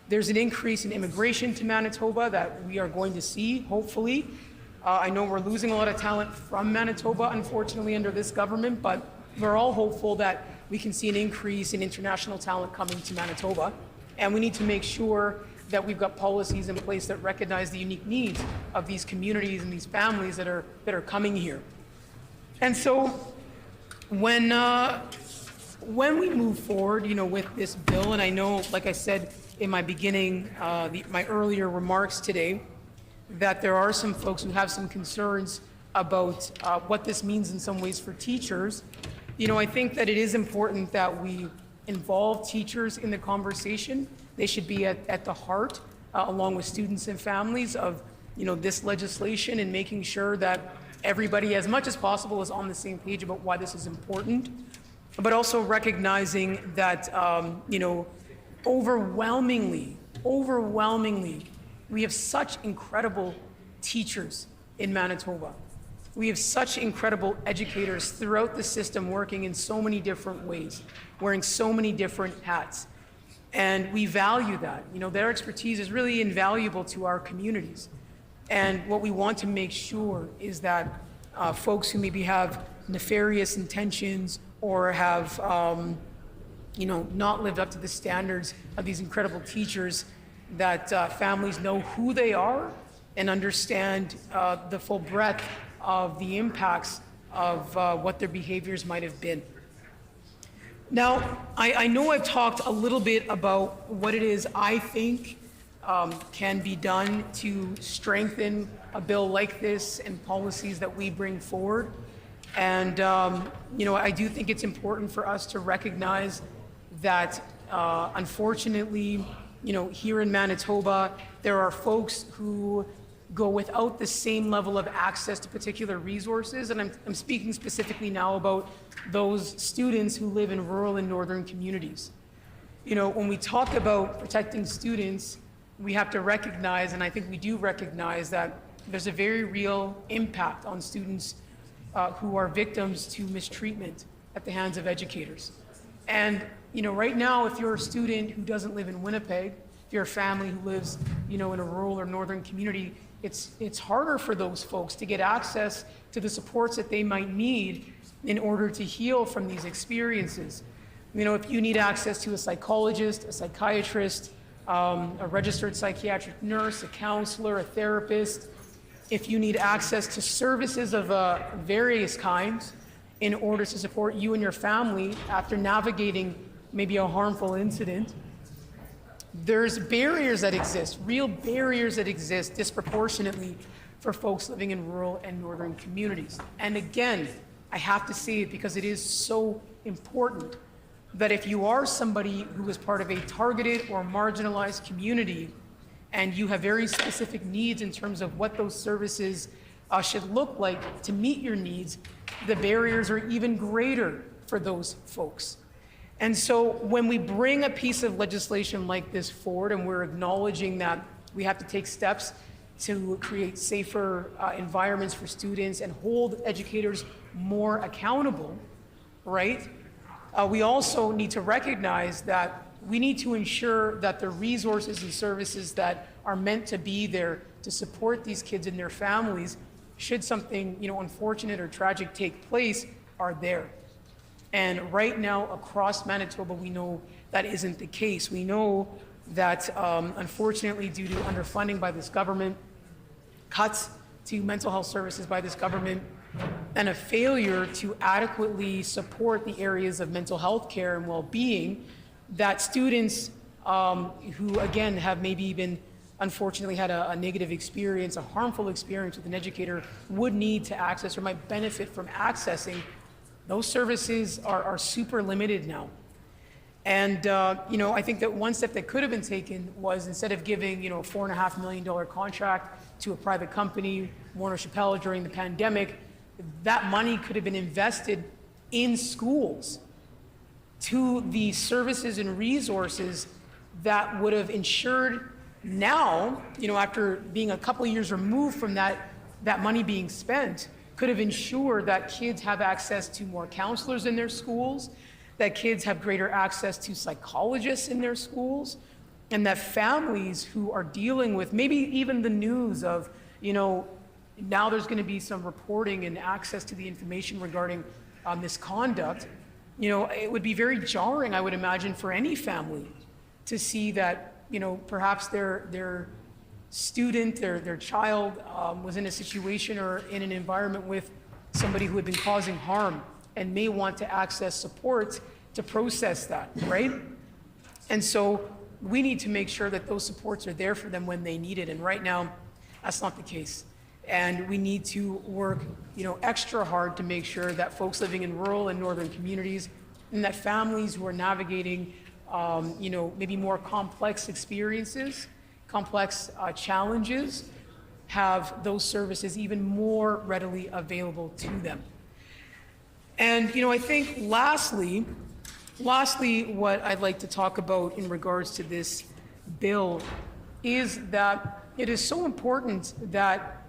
There's an increase in immigration to Manitoba that we are going to see, hopefully. I know we're losing a lot of talent from Manitoba, unfortunately, under this government, but we're all hopeful that we can see an increase in international talent coming to Manitoba. And we need to make sure that we've got policies in place that recognize the unique needs of these communities and these families that are coming here. And so when we move forward, you know, with this bill, and I know, like I said in my beginning, my earlier remarks today, that there are some folks who have some concerns about what this means in some ways for teachers. You know, I think that it is important that we involve teachers in the conversation. They should be at the heart, along with students and families, of, you know, this legislation, and making sure that everybody, as much as possible, is on the same page about why this is important, but also recognizing that, you know, overwhelmingly, we have such incredible teachers in Manitoba. We have such incredible educators throughout the system working in so many different ways, wearing so many different hats. And we value that. You know, their expertise is really invaluable to our communities. And what we want to make sure is that folks who maybe have nefarious intentions or have, you know, not lived up to the standards of these incredible teachers, that families know who they are and understand the full breadth of the impacts of what their behaviors might have been. Now, I know I've talked a little bit about what it is I think can be done to strengthen a bill like this and policies that we bring forward. And, you know, I do think it's important for us to recognize that, unfortunately, you know, here in Manitoba, there are folks who go without the same level of access to particular resources. And I'm speaking specifically now about those students who live in rural and northern communities. You know, when we talk about protecting students, we have to recognize, and I think we do recognize, that there's a very real impact on students who are victims to mistreatment at the hands of educators. And, you know, right now, if you're a student who doesn't live in Winnipeg, if you're a family who lives, you know, in a rural or northern community, it's harder for those folks to get access to the supports that they might need in order to heal from these experiences. You know, if you need access to a psychologist, a psychiatrist, a registered psychiatric nurse, a counselor, a therapist, if you need access to services of various kinds, in order to support you and your family after navigating maybe a harmful incident. There's barriers that exist, real barriers that exist disproportionately for folks living in rural and northern communities. And again, I have to say it because it is so important that if you are somebody who is part of a targeted or marginalized community and you have very specific needs in terms of what those services should look like to meet your needs, the barriers are even greater for those folks. And so when we bring a piece of legislation like this forward and we're acknowledging that we have to take steps to create safer environments for students and hold educators more accountable, right? We also need to recognize that we need to ensure that the resources and services that are meant to be there to support these kids and their families, should something, unfortunate or tragic take place, are there. And right now, across Manitoba, we know that isn't the case. We know that, unfortunately, due to underfunding by this government, cuts to mental health services by this government, and a failure to adequately support the areas of mental health care and well-being, that students who, again, have maybe even unfortunately had a negative experience, a harmful experience with an educator, would need to access or might benefit from accessing, those services are super limited now. And I think that one step that could have been taken was, instead of giving a $4.5 million contract to a private company, Warner Chappell, during the pandemic, that money could have been invested in schools to the services and resources that would have ensured now, after being a couple of years removed from that money being spent, could have ensured that kids have access to more counselors in their schools, that kids have greater access to psychologists in their schools, and that families who are dealing with maybe even the news of, now there's going to be some reporting and access to the information regarding misconduct, it would be very jarring, I would imagine, for any family to see that, perhaps their student, their child was in a situation or in an environment with somebody who had been causing harm and may want to access support to process that, right? And so we need to make sure that those supports are there for them when they need it. And right now, that's not the case. And we need to work, extra hard to make sure that folks living in rural and northern communities, and that families who are navigating, maybe more complex experiences, complex challenges, have those services even more readily available to them. And, I think lastly, what I'd like to talk about in regards to this bill is that it is so important that,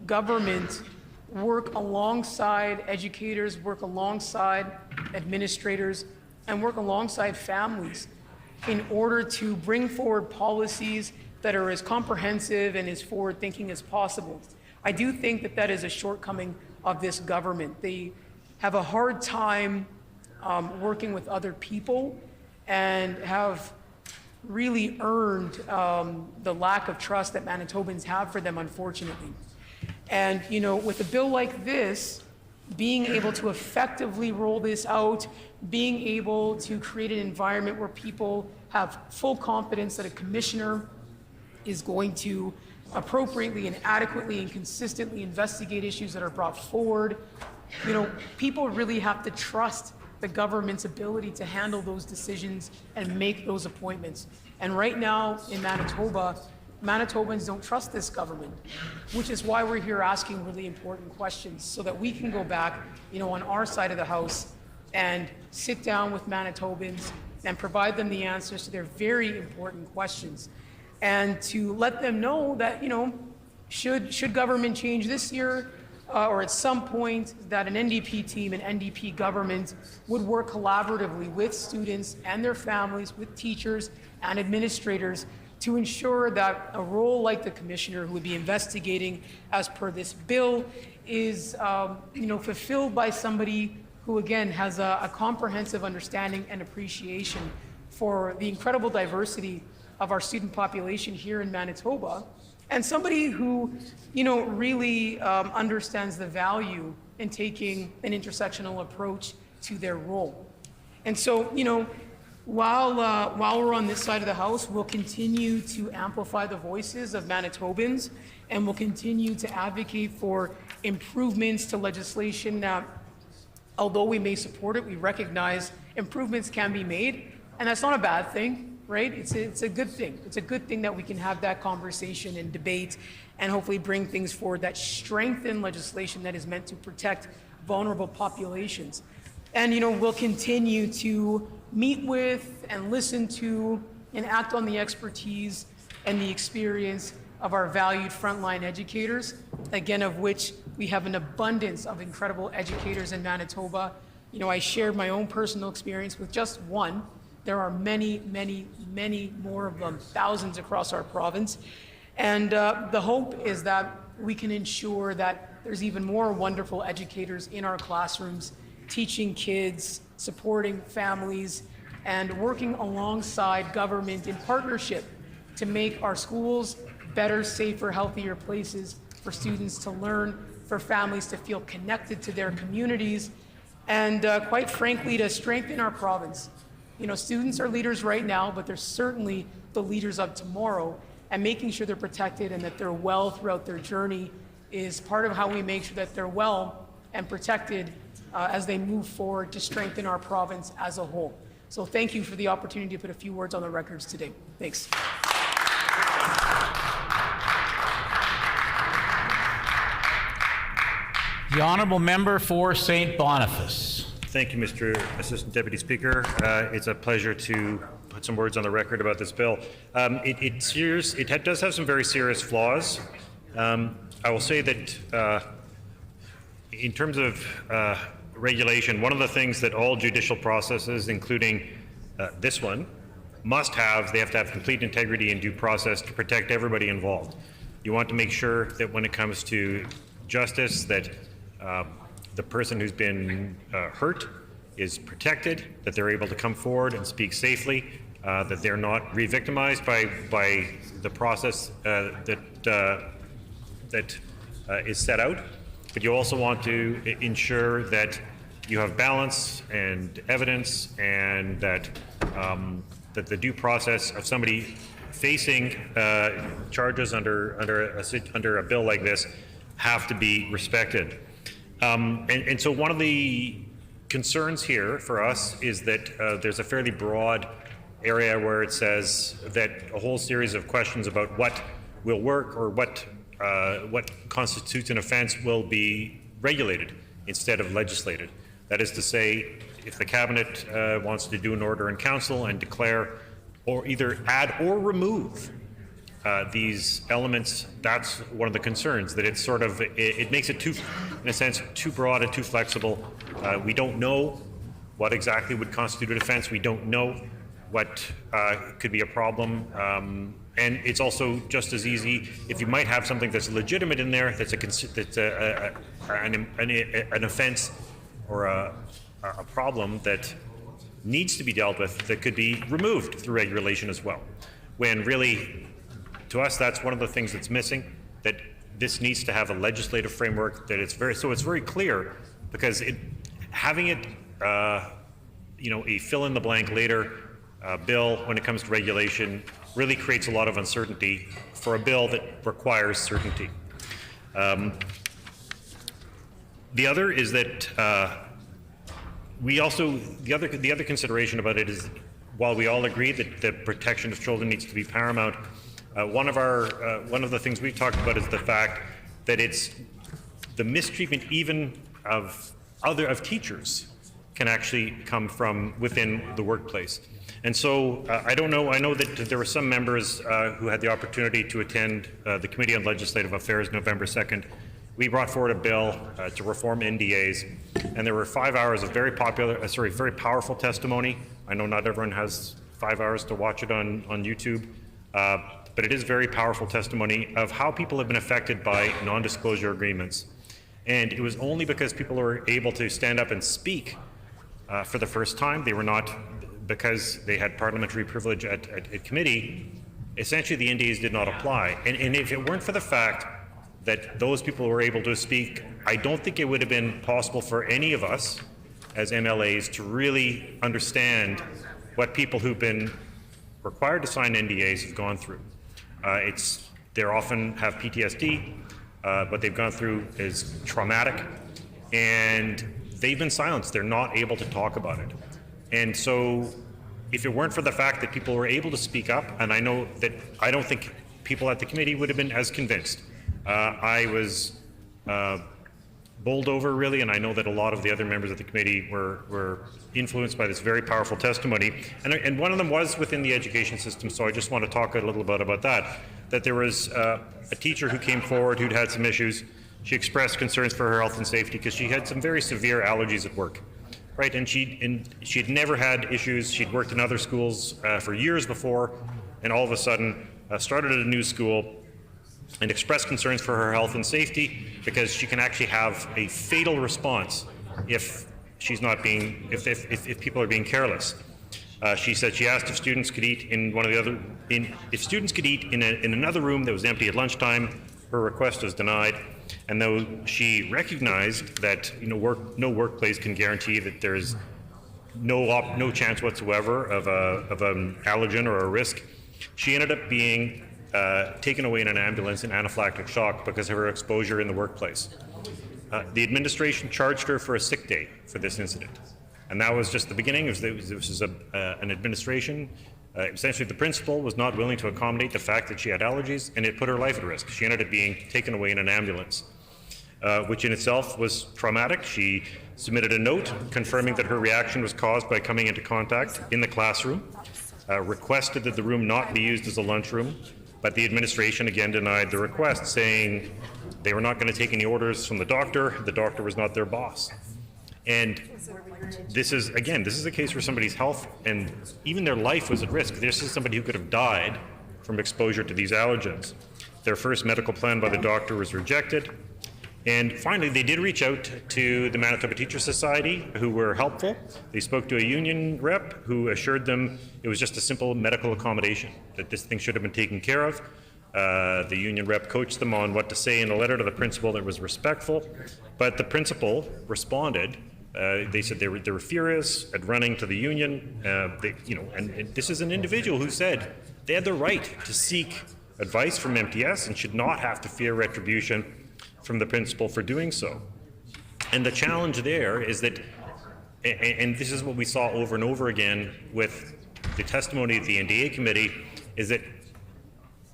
government work alongside educators, work alongside administrators, and work alongside families in order to bring forward policies that are as comprehensive and as forward-thinking as possible. I do think that that is a shortcoming of this government. They have a hard time working with other people and have really earned the lack of trust that Manitobans have for them, unfortunately. And, with a bill like this, being able to effectively roll this out, being able to create an environment where people have full confidence that a commissioner is going to appropriately and adequately and consistently investigate issues that are brought forward. People really have to trust the government's ability to handle those decisions and make those appointments. And right now in Manitoba, Manitobans don't trust this government, which is why we're here asking really important questions, so that we can go back, on our side of the house and sit down with Manitobans and provide them the answers to their very important questions, and to let them know that, should government change this year, or at some point, that an NDP team, an NDP government, would work collaboratively with students and their families, with teachers and administrators, to ensure that a role like the commissioner, who would be investigating as per this bill, is fulfilled by somebody who, again, has a comprehensive understanding and appreciation for the incredible diversity of our student population here in Manitoba, and somebody who, really understands the value in taking an intersectional approach to their role. And so, while we're on this side of the House, we'll continue to amplify the voices of Manitobans, and we'll continue to advocate for improvements to legislation that, although we may support it, we recognize improvements can be made, and that's not a bad thing, right? It's a good thing. It's a good thing that we can have that conversation and debate and hopefully bring things forward that strengthen legislation that is meant to protect vulnerable populations. And, we'll continue to meet with and listen to and act on the expertise and the experience of our valued frontline educators, again, of which we have an abundance of incredible educators in Manitoba. I shared my own personal experience with just one. There are many, many, many more of them, thousands across our province. And the hope is that we can ensure that there's even more wonderful educators in our classrooms, teaching kids, supporting families, and working alongside government in partnership to make our schools better, safer, healthier places for students to learn, for families to feel connected to their communities, and quite frankly, to strengthen our province. Students are leaders right now, but they're certainly the leaders of tomorrow, and making sure they're protected and that they're well throughout their journey is part of how we make sure that they're well and protected as they move forward to strengthen our province as a whole. So thank you for the opportunity to put a few words on the records today. Thanks. The honourable member for St. Boniface. Thank you, Mr. Assistant Deputy Speaker. It's a pleasure to put some words on the record about this bill. It does have some very serious flaws. I will say that in terms of regulation, one of the things that all judicial processes, including this one, must have, they have to have complete integrity and due process to protect everybody involved. You want to make sure that when it comes to justice, that the person who's been hurt is protected, that they're able to come forward and speak safely, that they're not re-victimized by the process that is set out. But you also want to ensure that you have balance and evidence, and that that the due process of somebody facing charges under a bill like this have to be respected. And so one of the concerns here for us is that there's a fairly broad area where it says that a whole series of questions about what will work or what constitutes an offense will be regulated instead of legislated. That is to say, if the cabinet wants to do an order in council and declare or either add or remove these elements, that's one of the concerns, that it's sort of, it makes it too, in a sense, too broad and too flexible. We don't know what exactly would constitute an offense. We don't know what could be a problem. And it's also just as easy, if you might have something that's legitimate in there, that's an offense or a problem that needs to be dealt with, that could be removed through regulation as well. When really, to us, that's one of the things that's missing, that this needs to have a legislative framework, that it's very clear, because having it, a fill-in-the-blank later bill when it comes to regulation really creates a lot of uncertainty for a bill that requires certainty. The other is that the other consideration about it is, while we all agree that the protection of children needs to be paramount, one of the things we talked about is the fact that it's the mistreatment even of teachers can actually come from within the workplace. And so I know that there were some members who had the opportunity to attend the Committee on Legislative Affairs November 2nd. We brought forward a bill to reform NDAs, and there were 5 hours of very powerful testimony. I know not everyone has 5 hours to watch it on YouTube, but it is very powerful testimony of how people have been affected by non-disclosure agreements. And it was only because people were able to stand up and speak for the first time. They were not, because they had parliamentary privilege at committee, essentially the NDAs did not apply. And if it weren't for the fact that those people were able to speak, I don't think it would have been possible for any of us as MLAs to really understand what people who've been required to sign NDAs have gone through. They often have PTSD. What they've gone through is traumatic, and they've been silenced. They're not able to talk about it. And so if it weren't for the fact that people were able to speak up, and I know that I don't think people at the committee would have been as convinced. I was bowled over, really, and I know that a lot of the other members of the committee were influenced by this very powerful testimony. And one of them was within the education system, so I just want to talk a little bit about that. That there was a teacher who came forward who'd had some issues. She expressed concerns for her health and safety because she had some very severe allergies at work. Right, and she'd never had issues. She'd worked in other schools for years before, and all of a sudden started at a new school and expressed concerns for her health and safety because she can actually have a fatal response if she's not being, if people are being careless. She said she asked if students could eat in one of the other, if students could eat in another room that was empty at lunchtime. Her request was denied. And though she recognized that no workplace can guarantee that there's no chance whatsoever of an allergen or a risk, she ended up being taken away in an ambulance in anaphylactic shock because of her exposure in the workplace. The administration charged her for a sick day for this incident. And that was just the beginning. This was an administration. Essentially, the principal was not willing to accommodate the fact that she had allergies, and it put her life at risk. She ended up being taken away in an ambulance, which in itself was traumatic. She submitted a note confirming that her reaction was caused by coming into contact in the classroom, requested that the room not be used as a lunchroom, but the administration again denied the request, saying they were not going to take any orders from the doctor was not their boss. And this is a case where somebody's health and even their life was at risk. This is somebody who could have died from exposure to these allergens. Their first medical plan by the doctor was rejected. And finally, they did reach out to the Manitoba Teachers Society, who were helpful. They spoke to a union rep who assured them it was just a simple medical accommodation, that this thing should have been taken care of. The union rep coached them on what to say in a letter to the principal that was respectful, but the principal responded. They said they were furious at running to the union. And this is an individual who said they had the right to seek advice from MTS and should not have to fear retribution from the principal for doing so. And the challenge there is that, and this is what we saw over and over again with the testimony of the NDA committee, is that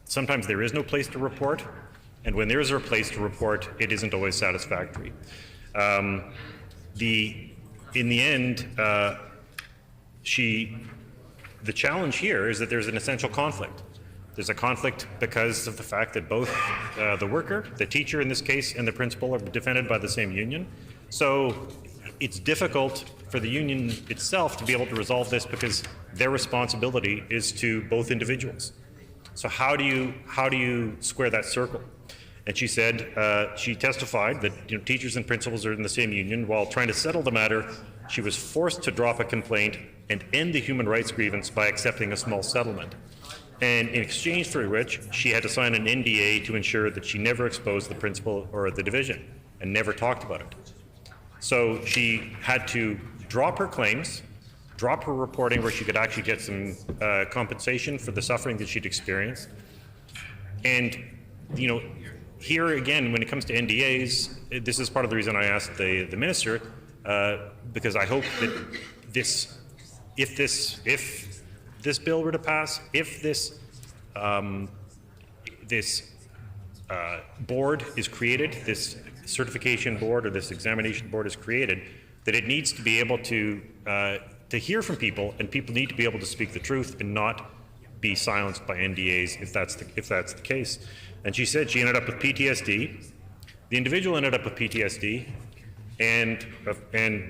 sometimes there is no place to report, and when there is a place to report, it isn't always satisfactory. In the end, the challenge here is that there's an essential conflict. There's a conflict because of the fact that both the worker, the teacher in this case, and the principal are defended by the same union. So it's difficult for the union itself to be able to resolve this because their responsibility is to both individuals. So how do you square that circle? And she said, she testified that teachers and principals are in the same union. While trying to settle the matter, she was forced to drop a complaint and end the human rights grievance by accepting a small settlement. And in exchange for which, she had to sign an NDA to ensure that she never exposed the principal or the division and never talked about it. So she had to drop her claims, drop her reporting where she could actually get some compensation for the suffering that she'd experienced. And, here again, when it comes to NDAs, this is part of the reason I asked the minister, because I hope that if this bill were to pass, if this board is created, this certification board or this examination board is created, that it needs to be able to hear from people, and people need to be able to speak the truth and not be silenced by NDAs if that's the case. And she said she ended up with PTSD. The individual ended up with PTSD, and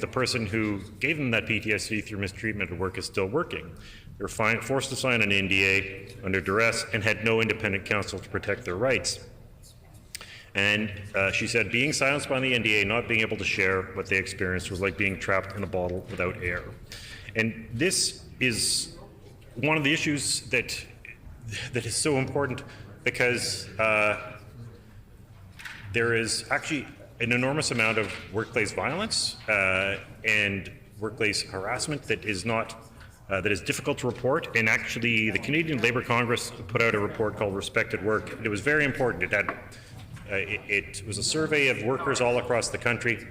the person who gave them that PTSD through mistreatment at work is still working. They were forced to sign an NDA under duress and had no independent counsel to protect their rights. And she said being silenced by the NDA, not being able to share what they experienced, was like being trapped in a bottle without air. And this is one of the issues that that is so important because there is actually an enormous amount of workplace violence and workplace harassment that is not that is difficult to report. And actually, the Canadian Labour Congress put out a report called "Respect at Work." It was very important. It was a survey of workers all across the country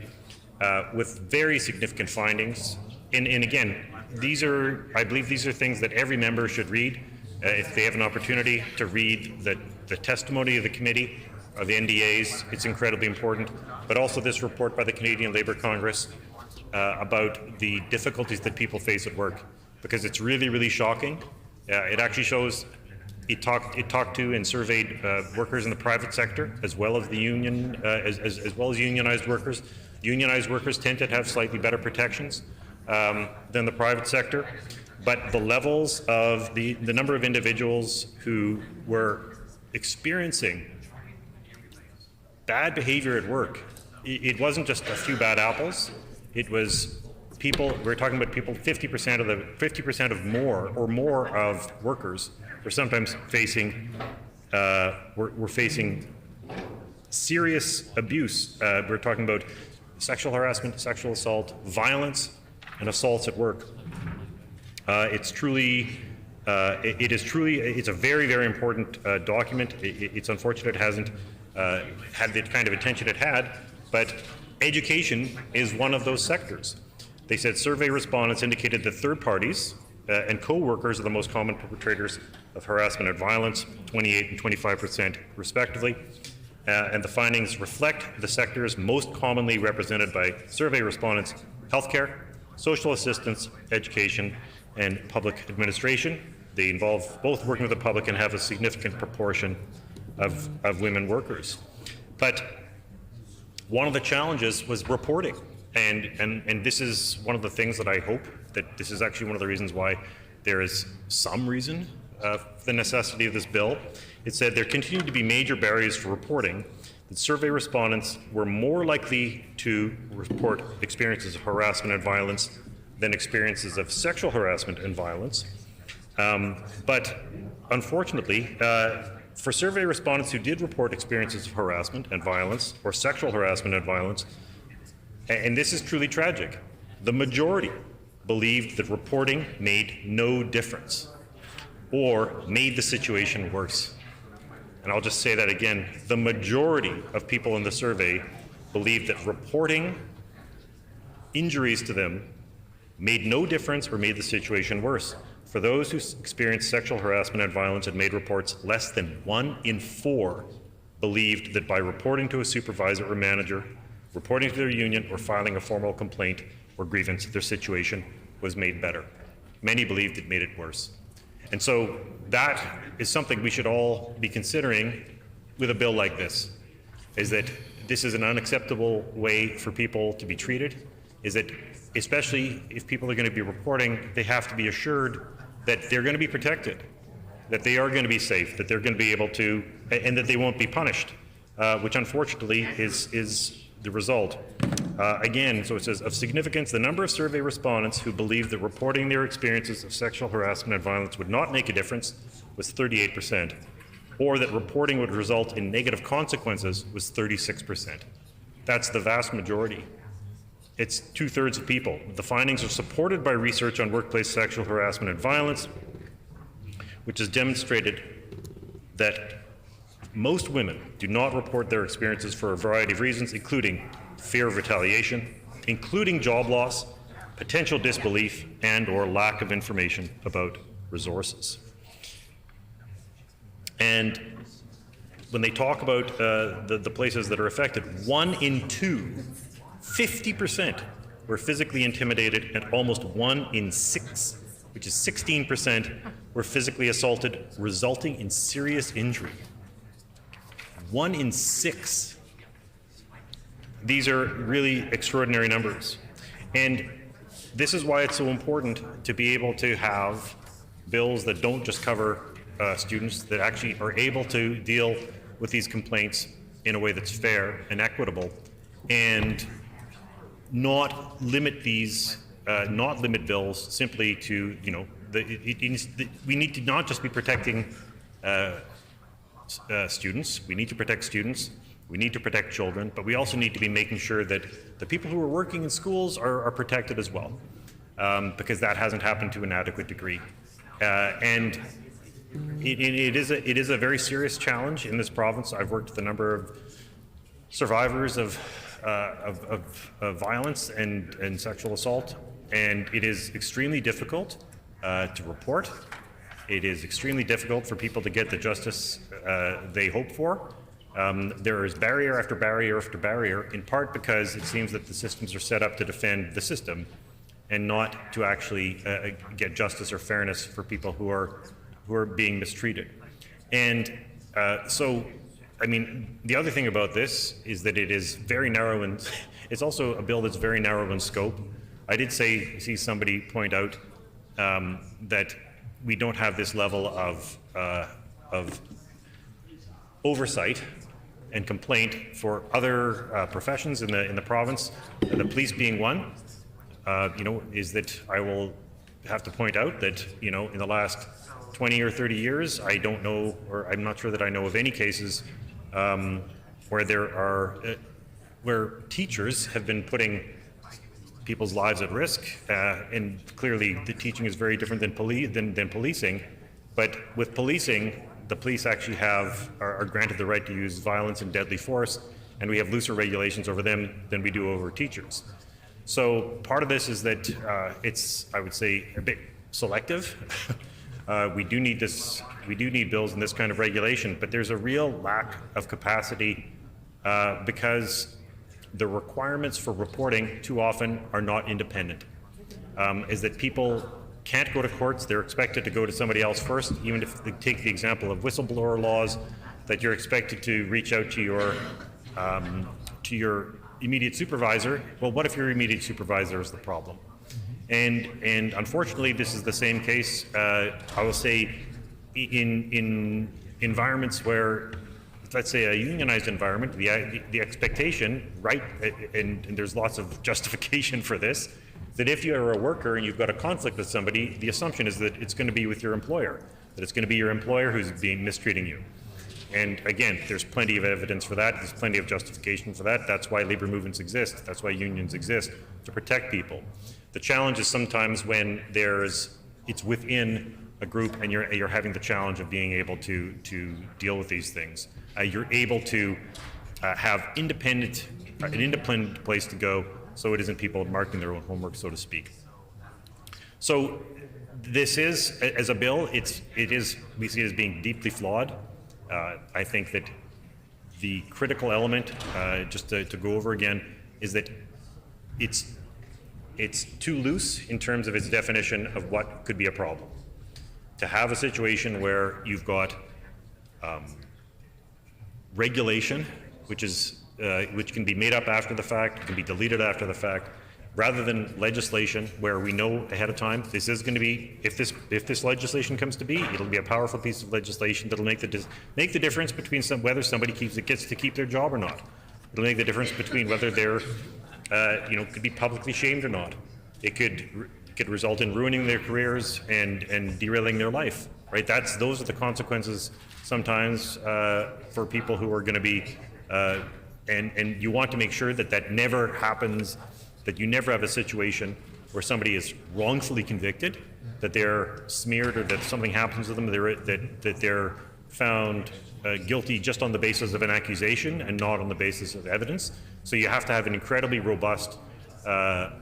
with very significant findings. And again, I believe these are things that every member should read if they have an opportunity to read the testimony of the committee, of the NDAs. It's incredibly important. But also this report by the Canadian Labour Congress about the difficulties that people face at work, because it's really, really shocking. It actually shows it talked to and surveyed workers in the private sector as well as the union, as well as unionized workers. Unionized workers tend to have slightly better protections than the private sector, but the levels of the number of individuals who were experiencing bad behavior at work, it wasn't just a few bad apples. It was people. We're talking about people. 50% of more of workers were sometimes facing were facing serious abuse. We're talking about sexual harassment, sexual assault, violence, and assaults at work. It's a very, very important document. It's unfortunate it hasn't had the kind of attention it had, but education is one of those sectors. They said survey respondents indicated that third parties and co-workers are the most common perpetrators of harassment and violence, 28 and 25% respectively. And the findings reflect the sectors most commonly represented by survey respondents: healthcare, social assistance, education, and public administration. They involve both working with the public and have a significant proportion of women workers. But one of the challenges was reporting. And this is one of the things that I hope that this is actually one of the reasons why there is some reason for the necessity of this bill. It said there continued to be major barriers for reporting, that survey respondents were more likely to report experiences of harassment and violence than experiences of sexual harassment and violence. But unfortunately, for survey respondents who did report experiences of harassment and violence or sexual harassment and violence, and this is truly tragic, the majority believed that reporting made no difference or made the situation worse. And I'll just say that again, the majority of people in the survey believed that reporting injuries to them made no difference or made the situation worse. For those who experienced sexual harassment and violence and made reports, less than 1 in 4 believed that by reporting to a supervisor or manager, reporting to their union, or filing a formal complaint or grievance, their situation was made better. Many believed it made it worse. And so that is something we should all be considering with a bill like this, is that this is an unacceptable way for people to be treated, is that especially if people are going to be reporting, they have to be assured that they're going to be protected, that they are going to be safe, that they're going to be able to, and that they won't be punished, which unfortunately is the result. Again, so it says, of significance, the number of survey respondents who believed that reporting their experiences of sexual harassment and violence would not make a difference was 38%, or that reporting would result in negative consequences was 36%. That's the vast majority. It's 2/3 of people. The findings are supported by research on workplace sexual harassment and violence, which has demonstrated that most women do not report their experiences for a variety of reasons, including fear of retaliation, including job loss, potential disbelief, and/or lack of information about resources. And when they talk about the places that are affected, 1 in 2, 50% were physically intimidated, and almost 1 in 6, which is 16%, were physically assaulted, resulting in serious injury. 1 in 6. These are really extraordinary numbers. And this is why it's so important to be able to have bills that don't just cover students, that actually are able to deal with these complaints in a way that's fair and equitable, and not limit these, not limit bills simply to, we need to not just be protecting students. We need to protect students. We need to protect children, but we also need to be making sure that the people who are working in schools are protected as well, because that hasn't happened to an adequate degree. And it is a very serious challenge in this province. I've worked with a number of survivors of violence and sexual assault, and it is extremely difficult to report. It is extremely difficult for people to get the justice they hope for. There is barrier after barrier after barrier, in part because it seems that the systems are set up to defend the system and not to actually get justice or fairness for people who are being mistreated. And so, I mean, the other thing about this is that it is very narrow, and it's also a bill that's very narrow in scope. I did see somebody point out that we don't have this level of oversight and complaint for other professions in the province, the police being one. Is that I will have to point out that, in the last 20 or 30 years, I don't know, or I'm not sure that I know of any cases where teachers have been putting people's lives at risk, and clearly the teaching is very different than policing. But with policing, the police actually are granted the right to use violence and deadly force, and we have looser regulations over them than we do over teachers. So part of this is that it's, I would say, a bit selective. We do need bills in this kind of regulation, but there's a real lack of capacity because the requirements for reporting too often are not independent. Is that people can't go to courts, they're expected to go to somebody else first, even if they take the example of whistleblower laws, that you're expected to reach out to your immediate supervisor. Well, what if your immediate supervisor is the problem? And unfortunately, this is the same case, I will say, in environments where, let's say a unionized environment, the expectation, right, and there's lots of justification for this, that if you are a worker and you've got a conflict with somebody, the assumption is that it's going to be with your employer, that it's going to be your employer who's mistreating you. And again, there's plenty of evidence for that. There's plenty of justification for that. That's why labor movements exist. That's why unions exist, to protect people. The challenge is sometimes when it's within a group and you're having the challenge of being able to deal with these things. You're able to have an independent place to go, so it isn't people marking their own homework, so to speak. So this is, as a bill, we see it as being deeply flawed. I think that the critical element, just to go over again, is that it's too loose in terms of its definition of what could be a problem. To have a situation where you've got regulation, which can be made up after the fact, can be deleted after the fact, rather than legislation where we know ahead of time this is going to be, if this legislation comes to be, it'll be a powerful piece of legislation that'll make the difference between whether somebody gets to keep their job or not. It'll make the difference between whether they're could be publicly shamed or not. It could result in ruining their careers and derailing their life. Right? Those are the consequences sometimes for people who are going to be, and you want to make sure that never happens. That you never have a situation where somebody is wrongfully convicted, that they're smeared, or that something happens to them, that they're found guilty just on the basis of an accusation and not on the basis of evidence. So you have to have an incredibly robust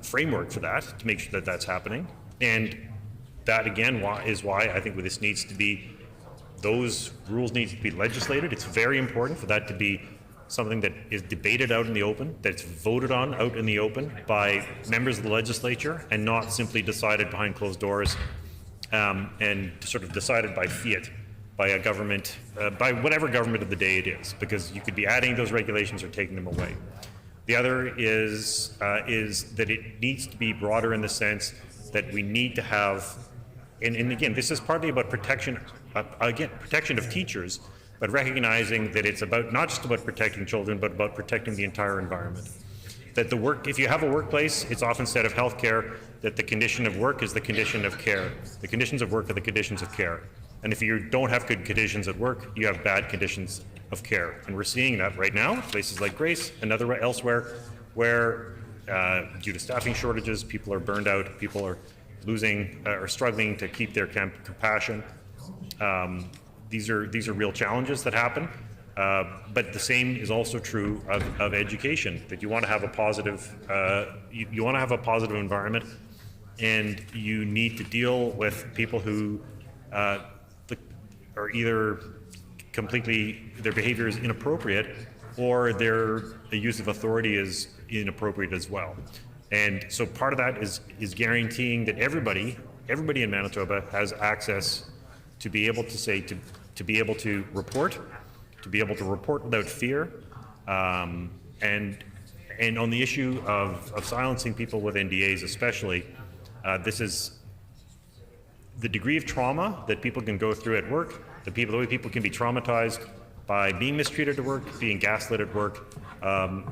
framework for that to make sure that that's happening. And that, again, is why I think this needs to be, those rules need to be legislated. It's very important for that to be something that is debated out in the open, that's voted on out in the open by members of the legislature, and not simply decided behind closed doors and sort of decided by fiat, by a government, by whatever government of the day it is, because you could be adding those regulations or taking them away. The other is that it needs to be broader in the sense that we need to have, and again, this is partly about protection of teachers, but recognizing that it's not just about protecting children, but about protecting the entire environment. That if you have a workplace, it's often said of healthcare that the condition of work is the condition of care. The conditions of work are the conditions of care. And if you don't have good conditions at work, you have bad conditions of care. And we're seeing that right now, places like Grace and elsewhere, where due to staffing shortages, people are burned out, people are losing or struggling to keep their compassion. These are real challenges that happen. But the same is also true of education, that you want to have a positive, you want to have a positive environment, and you need to deal with people who are either completely, their behavior is inappropriate, or their use of authority is inappropriate as well. And so part of that is guaranteeing that everybody in Manitoba has access to be able to say, to be able to report without fear, and on the issue of silencing people with NDAs especially, this is the degree of trauma that people can go through at work, the way people can be traumatized by being mistreated at work, being gaslit at work,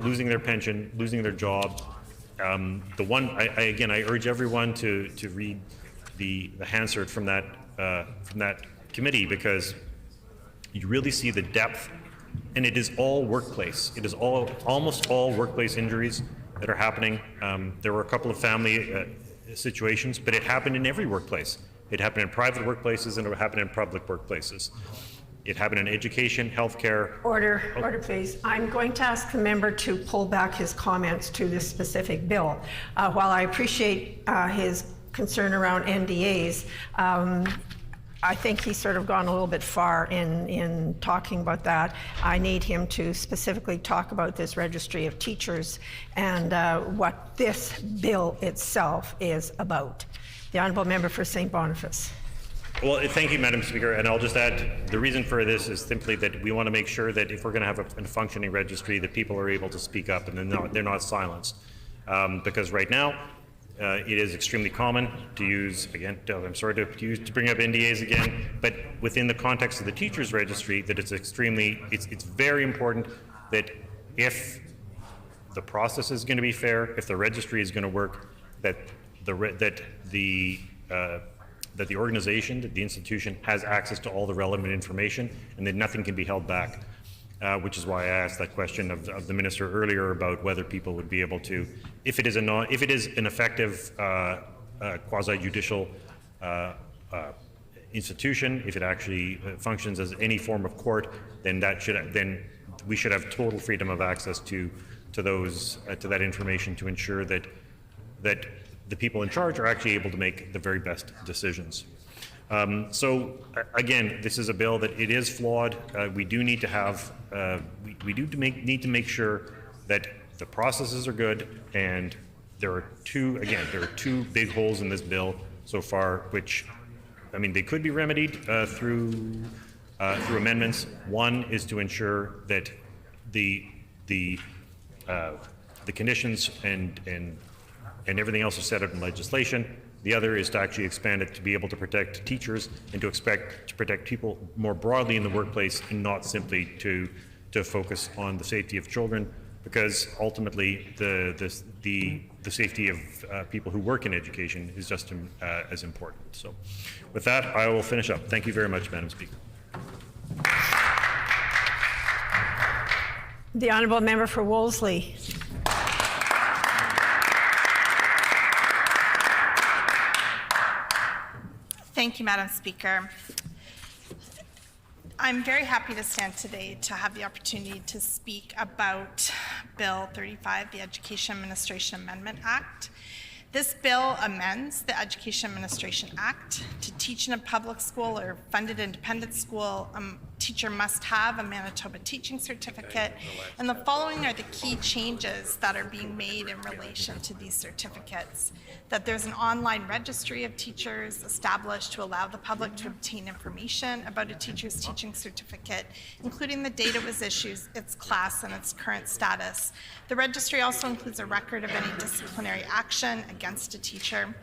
losing their pension, losing their job. I urge everyone to read the Hansard from that committee, because you really see the depth, and it is all workplace. It is almost all workplace injuries that are happening. There were a couple of family situations, but it happened in every workplace. It happened in private workplaces, and it happened in public workplaces. It happened in education, healthcare. Order, please. I'm going to ask the member to pull back his comments to this specific bill. While I appreciate his concern around NDAs, I think he's sort of gone a little bit far in talking about that. I need him to specifically talk about this registry of teachers and what this bill itself is about. The Honourable Member for St. Boniface. Well, thank you, Madam Speaker, and I'll just add, the reason for this is simply that we want to make sure that if we're going to have a functioning registry, that people are able to speak up and they're not silenced. Because right now, it is extremely common to use, again, I'm sorry to bring up NDAs again, but within the context of the teachers registry, that it's very important that if the process is going to be fair, if the registry is going to work, that the organization, that the institution has access to all the relevant information, and that nothing can be held back. Which is why I asked that question of the minister earlier about whether people would be able to, if it is an effective quasi-judicial institution, if it actually functions as any form of court, then we should have total freedom of access to that information to ensure that the people in charge are actually able to make the very best decisions. So again, this is a bill that it is flawed. We do need to have, need to make sure that the processes are good, and there are two big holes in this bill so far, which, I mean, they could be remedied through amendments. One is to ensure that the conditions and everything else is set out in legislation. The other is to actually expand it to be able to protect teachers and to protect people more broadly in the workplace, and not simply to focus on the safety of children, because ultimately the safety of people who work in education is just as important. So with that, I will finish up. Thank you very much, Madam Speaker. The Honourable Member for Wolseley. Thank you, Madam Speaker. I'm very happy to stand today to have the opportunity to speak about Bill 35, the Education Administration Amendment Act. This bill amends the Education Administration Act. To teach in a public school or funded independent school, a teacher must have a Manitoba teaching certificate, and the following are the key changes that are being made in relation to these certificates. That there's an online registry of teachers established to allow the public to obtain information about a teacher's teaching certificate, including the date it was issued, its class, and its current status. The registry also includes a record of any disciplinary action against a teacher.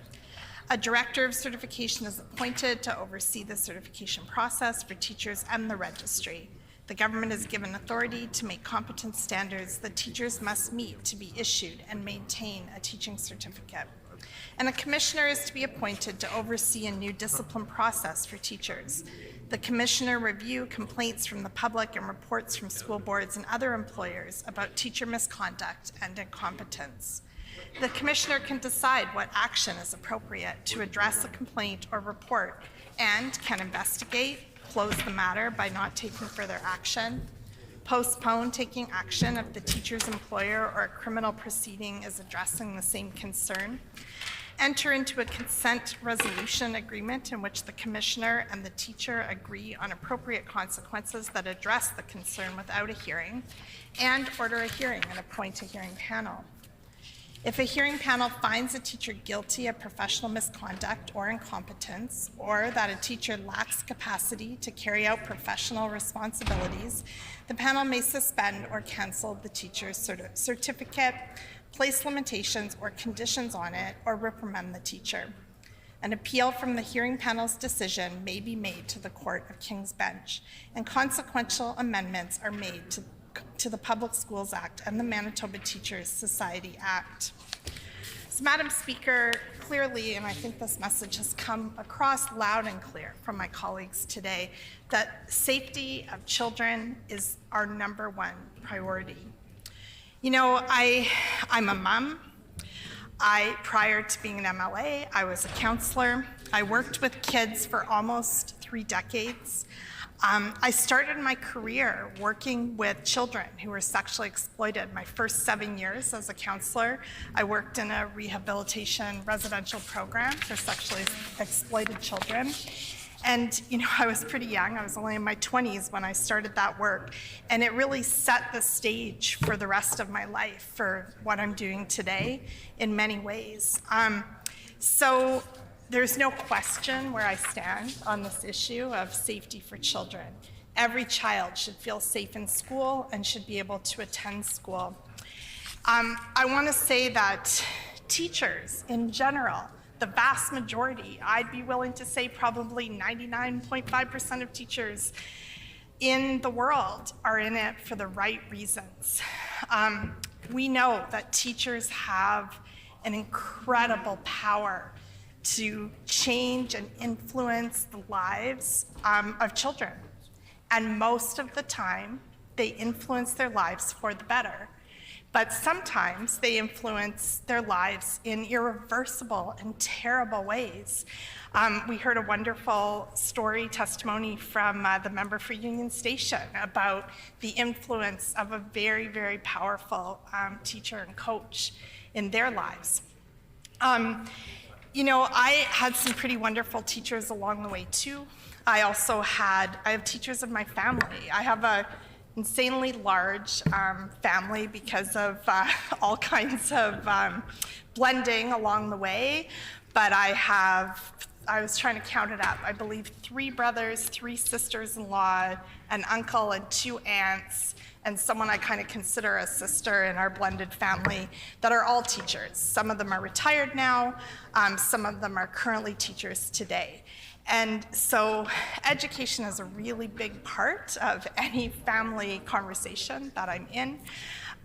A director of certification is appointed to oversee the certification process for teachers and the registry. The government is given authority to make competence standards that teachers must meet to be issued and maintain a teaching certificate. And a commissioner is to be appointed to oversee a new discipline process for teachers. The commissioner review complaints from the public and reports from school boards and other employers about teacher misconduct and incompetence. The commissioner can decide what action is appropriate to address a complaint or report and can investigate, close the matter by not taking further action, postpone taking action if the teacher's employer or a criminal proceeding is addressing the same concern, enter into a consent resolution agreement in which the commissioner and the teacher agree on appropriate consequences that address the concern without a hearing, and order a hearing and appoint a hearing panel. If a hearing panel finds a teacher guilty of professional misconduct or incompetence, or that a teacher lacks capacity to carry out professional responsibilities, the panel may suspend or cancel the teacher's certificate, place limitations or conditions on it, or reprimand the teacher. An appeal from the hearing panel's decision may be made to the Court of King's Bench, and consequential amendments are made to the Public Schools Act and the Manitoba Teachers Society Act. So, Madam Speaker, clearly, and I think this message has come across loud and clear from my colleagues today, that safety of children is our #1 priority. You know, I'm a mom. Prior to being an MLA, I was a counselor. I worked with kids for almost 3 decades. I started my career working with children who were sexually exploited. My first 7 years as a counselor, I worked in a rehabilitation residential program for sexually exploited children. And, you know, I was pretty young. I was only in my 20s when I started that work. And it really set the stage for the rest of my life for what I'm doing today in many ways. So there's no question where I stand on this issue of safety for children. Every child should feel safe in school and should be able to attend school. I want to say that teachers in general, the vast majority, I'd be willing to say probably 99.5% of teachers in the world are in it for the right reasons. We know that teachers have an incredible power to change and influence the lives of children. And most of the time, they influence their lives for the better. But sometimes they influence their lives in irreversible and terrible ways. We heard a wonderful testimony from the member for Union Station about the influence of a very, very powerful teacher and coach in their lives. You know, I had some pretty wonderful teachers along the way too. I have teachers in my family. I have a insanely large family because of all kinds of blending along the way. But I was trying to count it up, I believe 3 brothers, 3 sisters-in-law, an uncle and 2 aunts, and someone I kind of consider a sister in our blended family that are all teachers. Some of them are retired now, some of them are currently teachers today. And so education is a really big part of any family conversation that I'm in.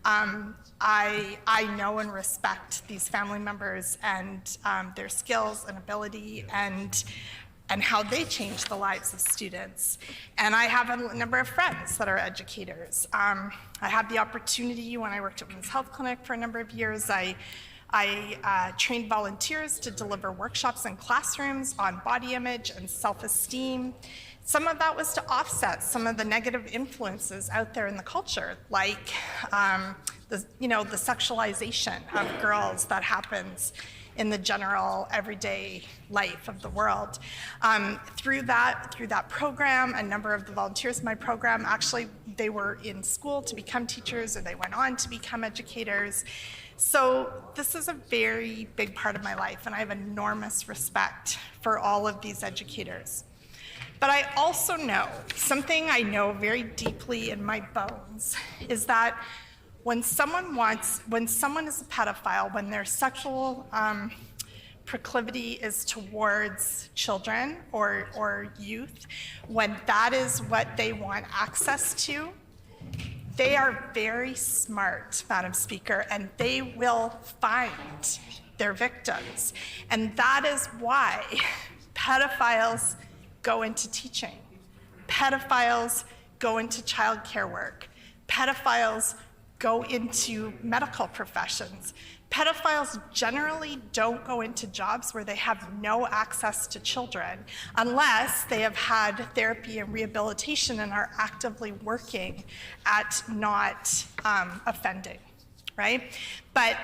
I know and respect these family members and their skills and ability and how they change the lives of students. And I have a number of friends that are educators. I had the opportunity when I worked at Women's Health Clinic for a number of years. I trained volunteers to deliver workshops in classrooms on body image and self-esteem. Some of that was to offset some of the negative influences out there in the culture, like the sexualization of girls that happens in the general everyday life of the world. Through that program, a number of the volunteers in my program, actually, they were in school to become teachers or they went on to become educators. So this is a very big part of my life, and I have enormous respect for all of these educators. But I also know, something I know very deeply in my bones, is that when someone is a pedophile, when their sexual proclivity is towards children or youth, when that is what they want access to, they are very smart, Madam Speaker, and they will find their victims. And that is why pedophiles go into teaching. Pedophiles go into childcare work. Pedophiles go into medical professions. Pedophiles generally don't go into jobs where they have no access to children unless they have had therapy and rehabilitation and are actively working at not offending, right? But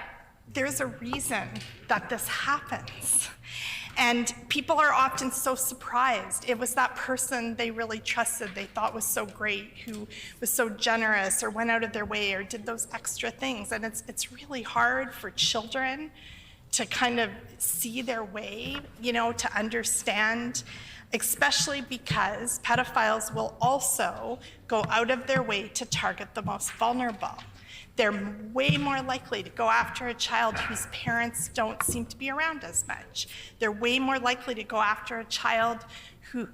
there's a reason that this happens. And people are often so surprised. It was that person they really trusted, they thought was so great, who was so generous or went out of their way or did those extra things. And it's really hard for children to kind of see their way, you know, to understand, especially because pedophiles will also go out of their way to target the most vulnerable. They're way more likely to go after a child whose parents don't seem to be around as much. They're way more likely to go after a child who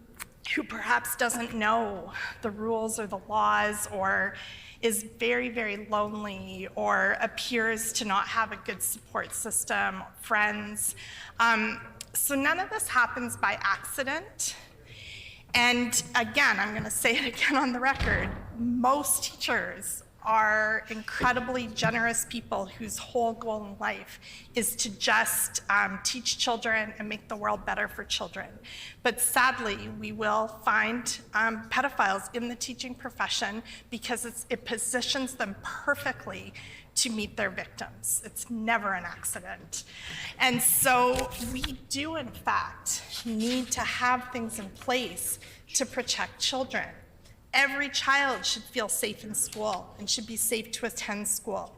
perhaps doesn't know the rules or the laws, or is very, very lonely, or appears to not have a good support system, friends. So none of this happens by accident. And again, I'm going to say it again on the record, most teachers are incredibly generous people whose whole goal in life is to just teach children and make the world better for children. But sadly, we will find pedophiles in the teaching profession because it positions them perfectly to meet their victims. It's never an accident. And so we do, in fact, need to have things in place to protect children. Every child should feel safe in school and should be safe to attend school.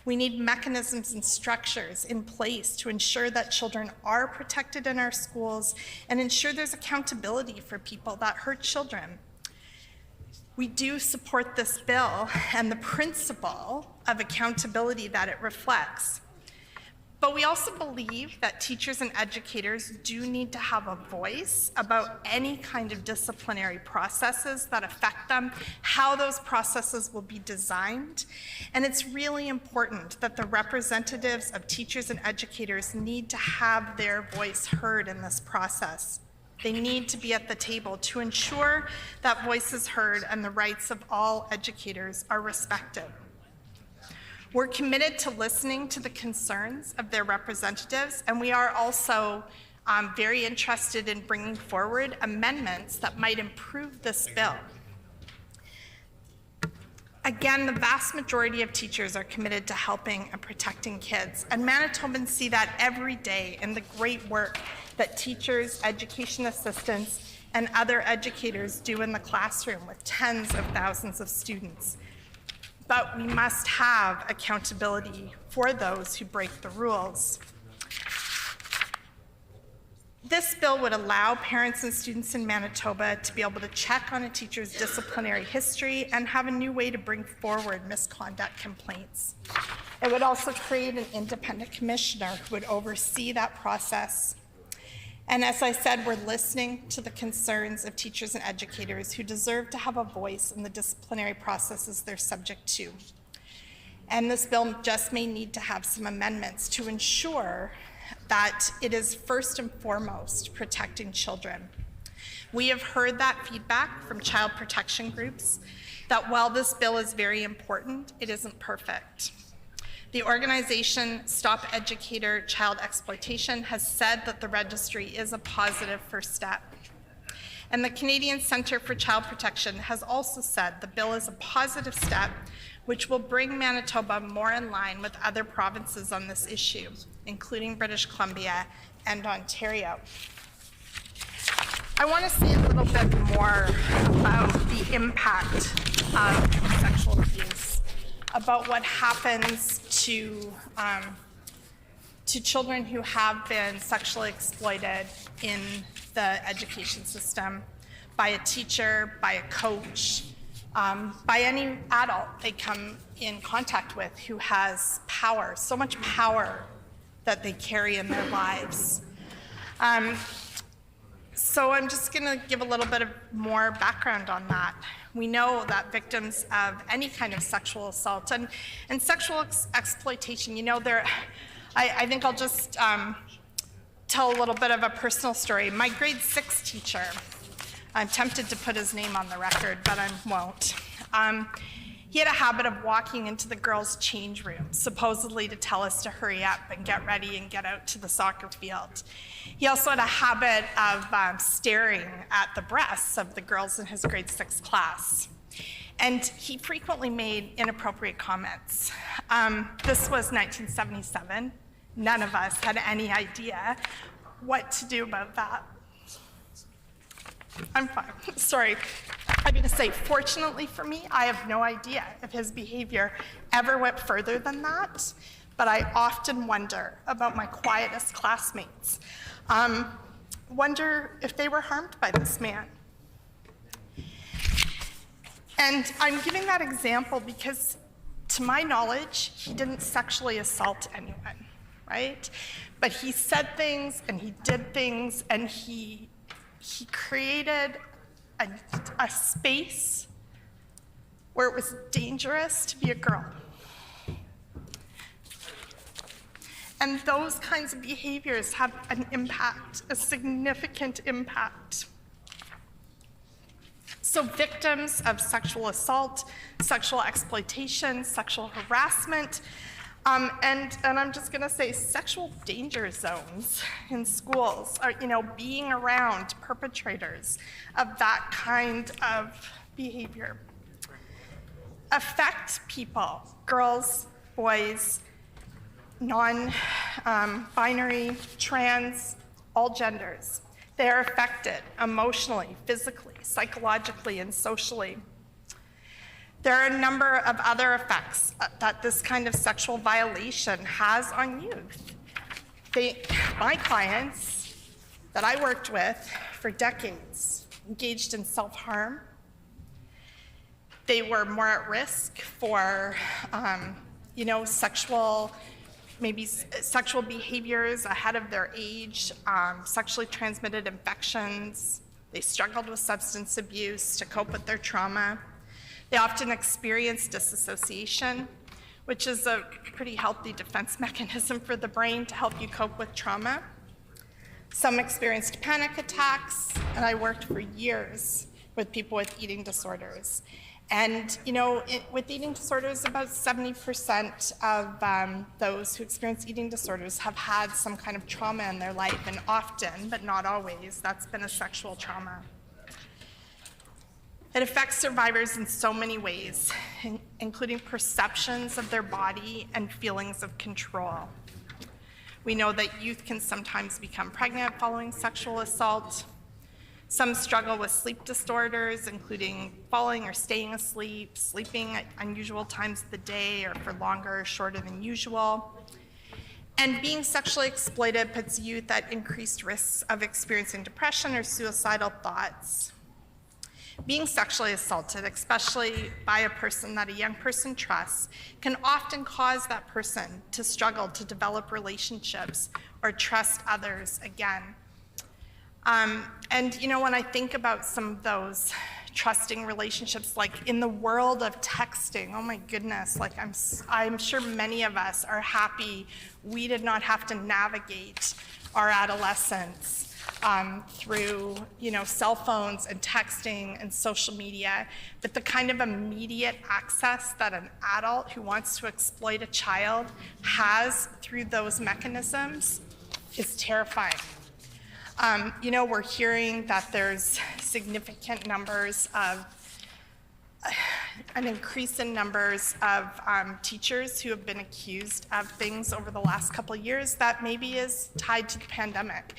We need mechanisms and structures in place to ensure that children are protected in our schools and ensure there's accountability for people that hurt children. We do support this bill and the principle of accountability that it reflects. But we also believe that teachers and educators do need to have a voice about any kind of disciplinary processes that affect them, how those processes will be designed. And it's really important that the representatives of teachers and educators need to have their voice heard in this process. They need to be at the table to ensure that voice is heard and the rights of all educators are respected. We're committed to listening to the concerns of their representatives, and we are also very interested in bringing forward amendments that might improve this bill. Again, the vast majority of teachers are committed to helping and protecting kids, and Manitobans see that every day in the great work that teachers, education assistants, and other educators do in the classroom with tens of thousands of students. But we must have accountability for those who break the rules. This bill would allow parents and students in Manitoba to be able to check on a teacher's disciplinary history and have a new way to bring forward misconduct complaints. It would also create an independent commissioner who would oversee that process. And as I said, we're listening to the concerns of teachers and educators who deserve to have a voice in the disciplinary processes they're subject to. And this bill just may need to have some amendments to ensure that it is first and foremost protecting children. We have heard that feedback from child protection groups that while this bill is very important, it isn't perfect. The organization Stop Educator Child Exploitation has said that the registry is a positive first step. And the Canadian Centre for Child Protection has also said the bill is a positive step which will bring Manitoba more in line with other provinces on this issue, including British Columbia and Ontario. I want to say a little bit more about the impact of sexual abuse, about what happens to children who have been sexually exploited in the education system by a teacher, by a coach, by any adult they come in contact with who has power, so much power that they carry in their lives. So I'm just going to give a little bit of more background on that. We know that victims of any kind of sexual assault and sexual exploitation, you know, I think I'll just tell a little bit of a personal story. My grade 6 teacher, I'm tempted to put his name on the record, but I won't. He had a habit of walking into the girls' change room, supposedly to tell us to hurry up and get ready and get out to the soccer field. He also had a habit of staring at the breasts of the girls in his grade 6 class. And he frequently made inappropriate comments. This was 1977. None of us had any idea what to do about that. I'm fine. Sorry. I'm going to say, fortunately for me, I have no idea if his behavior ever went further than that, but I often wonder about my quietest classmates. Wonder if they were harmed by this man. And I'm giving that example because, to my knowledge, he didn't sexually assault anyone, right? But he said things and he did things and he created a space where it was dangerous to be a girl. And those kinds of behaviors have an impact, a significant impact. So victims of sexual assault, sexual exploitation, sexual harassment, and I'm just gonna say sexual danger zones in schools are, being around perpetrators of that kind of behavior affect people, girls, boys, non-binary, trans, all genders. They are affected emotionally, physically, psychologically, and socially. There are a number of other effects that this kind of sexual violation has on youth. My clients that I worked with for decades engaged in self-harm. They were more at risk for, sexual behaviors ahead of their age, sexually transmitted infections. They struggled with substance abuse to cope with their trauma. They often experienced disassociation, which is a pretty healthy defense mechanism for the brain to help you cope with trauma. Some experienced panic attacks, and I worked for years with people with eating disorders. And, with eating disorders, about 70% of those who experience eating disorders have had some kind of trauma in their life, and often, but not always, that's been a sexual trauma. It affects survivors in so many ways, including perceptions of their body and feelings of control. We know that youth can sometimes become pregnant following sexual assault. Some struggle with sleep disorders, including falling or staying asleep, sleeping at unusual times of the day or for longer or shorter than usual. And being sexually exploited puts youth at increased risks of experiencing depression or suicidal thoughts. Being sexually assaulted, especially by a person that a young person trusts, can often cause that person to struggle to develop relationships or trust others again. When I think about some of those trusting relationships, like in the world of texting, oh my goodness, like I'm sure many of us are happy we did not have to navigate our adolescence through cell phones and texting and social media, but the kind of immediate access that an adult who wants to exploit a child has through those mechanisms is terrifying. We're hearing that there's significant numbers of, an increase in numbers of teachers who have been accused of things over the last couple of years that maybe is tied to the pandemic.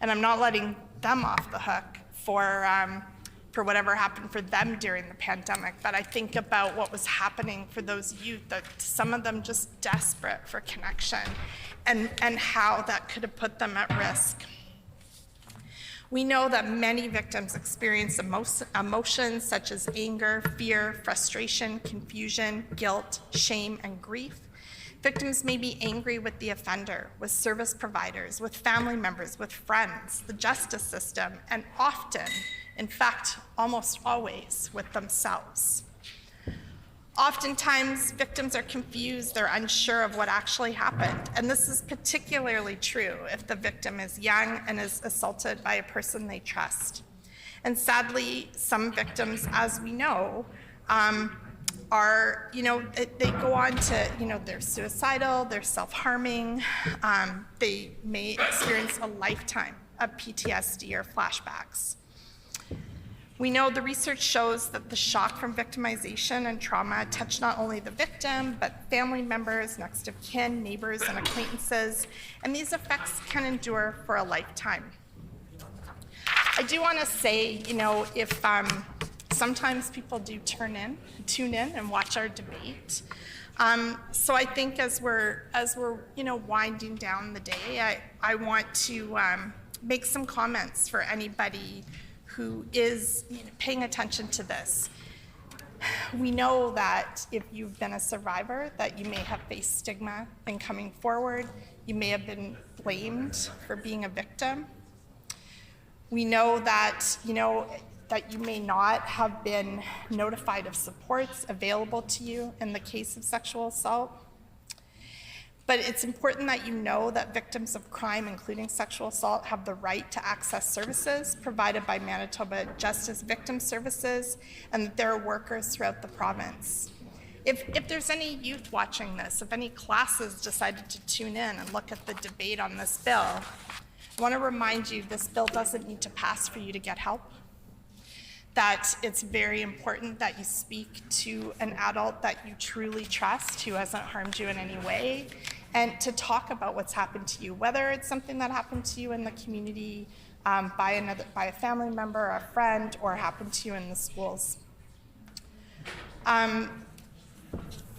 And I'm not letting them off the hook for whatever happened for them during the pandemic, but I think about what was happening for those youth, that some of them just desperate for connection, and how that could have put them at risk. We know that many victims experience emotions such as anger, fear, frustration, confusion, guilt, shame, and grief. Victims may be angry with the offender, with service providers, with family members, with friends, the justice system, and often, in fact, almost always, with themselves. Oftentimes, victims are confused, they're unsure of what actually happened. And this is particularly true if the victim is young and is assaulted by a person they trust. And sadly, some victims, as we know, are, they go on to, they're suicidal, they're self-harming, they may experience a lifetime of PTSD or flashbacks. We know the research shows that the shock from victimization and trauma touch not only the victim, but family members, next of kin, neighbors, and acquaintances, and these effects can endure for a lifetime. I do want to say, if sometimes people do tune in and watch our debate. So I think as we're winding down the day, I want to make some comments for anybody who is paying attention to this. We know that if you've been a survivor, that you may have faced stigma in coming forward. You may have been blamed for being a victim. We know that, that you may not have been notified of supports available to you in the case of sexual assault. But it's important that you know that victims of crime, including sexual assault, have the right to access services provided by Manitoba Justice Victim Services, and that there are workers throughout the province. If there's any youth watching this, if any classes decided to tune in and look at the debate on this bill, I want to remind you this bill doesn't need to pass for you to get help. That it's very important that you speak to an adult that you truly trust who hasn't harmed you in any way, and to talk about what's happened to you, whether it's something that happened to you in the community by a family member or a friend, or happened to you in the schools.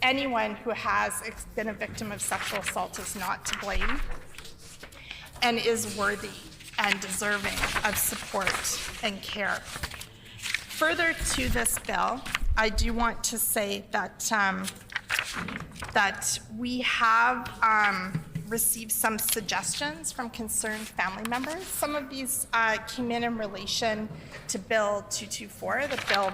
Anyone who has been a victim of sexual assault is not to blame and is worthy and deserving of support and care. Further to this bill, I do want to say that that we have received some suggestions from concerned family members. Some of these came in relation to Bill 224, the bill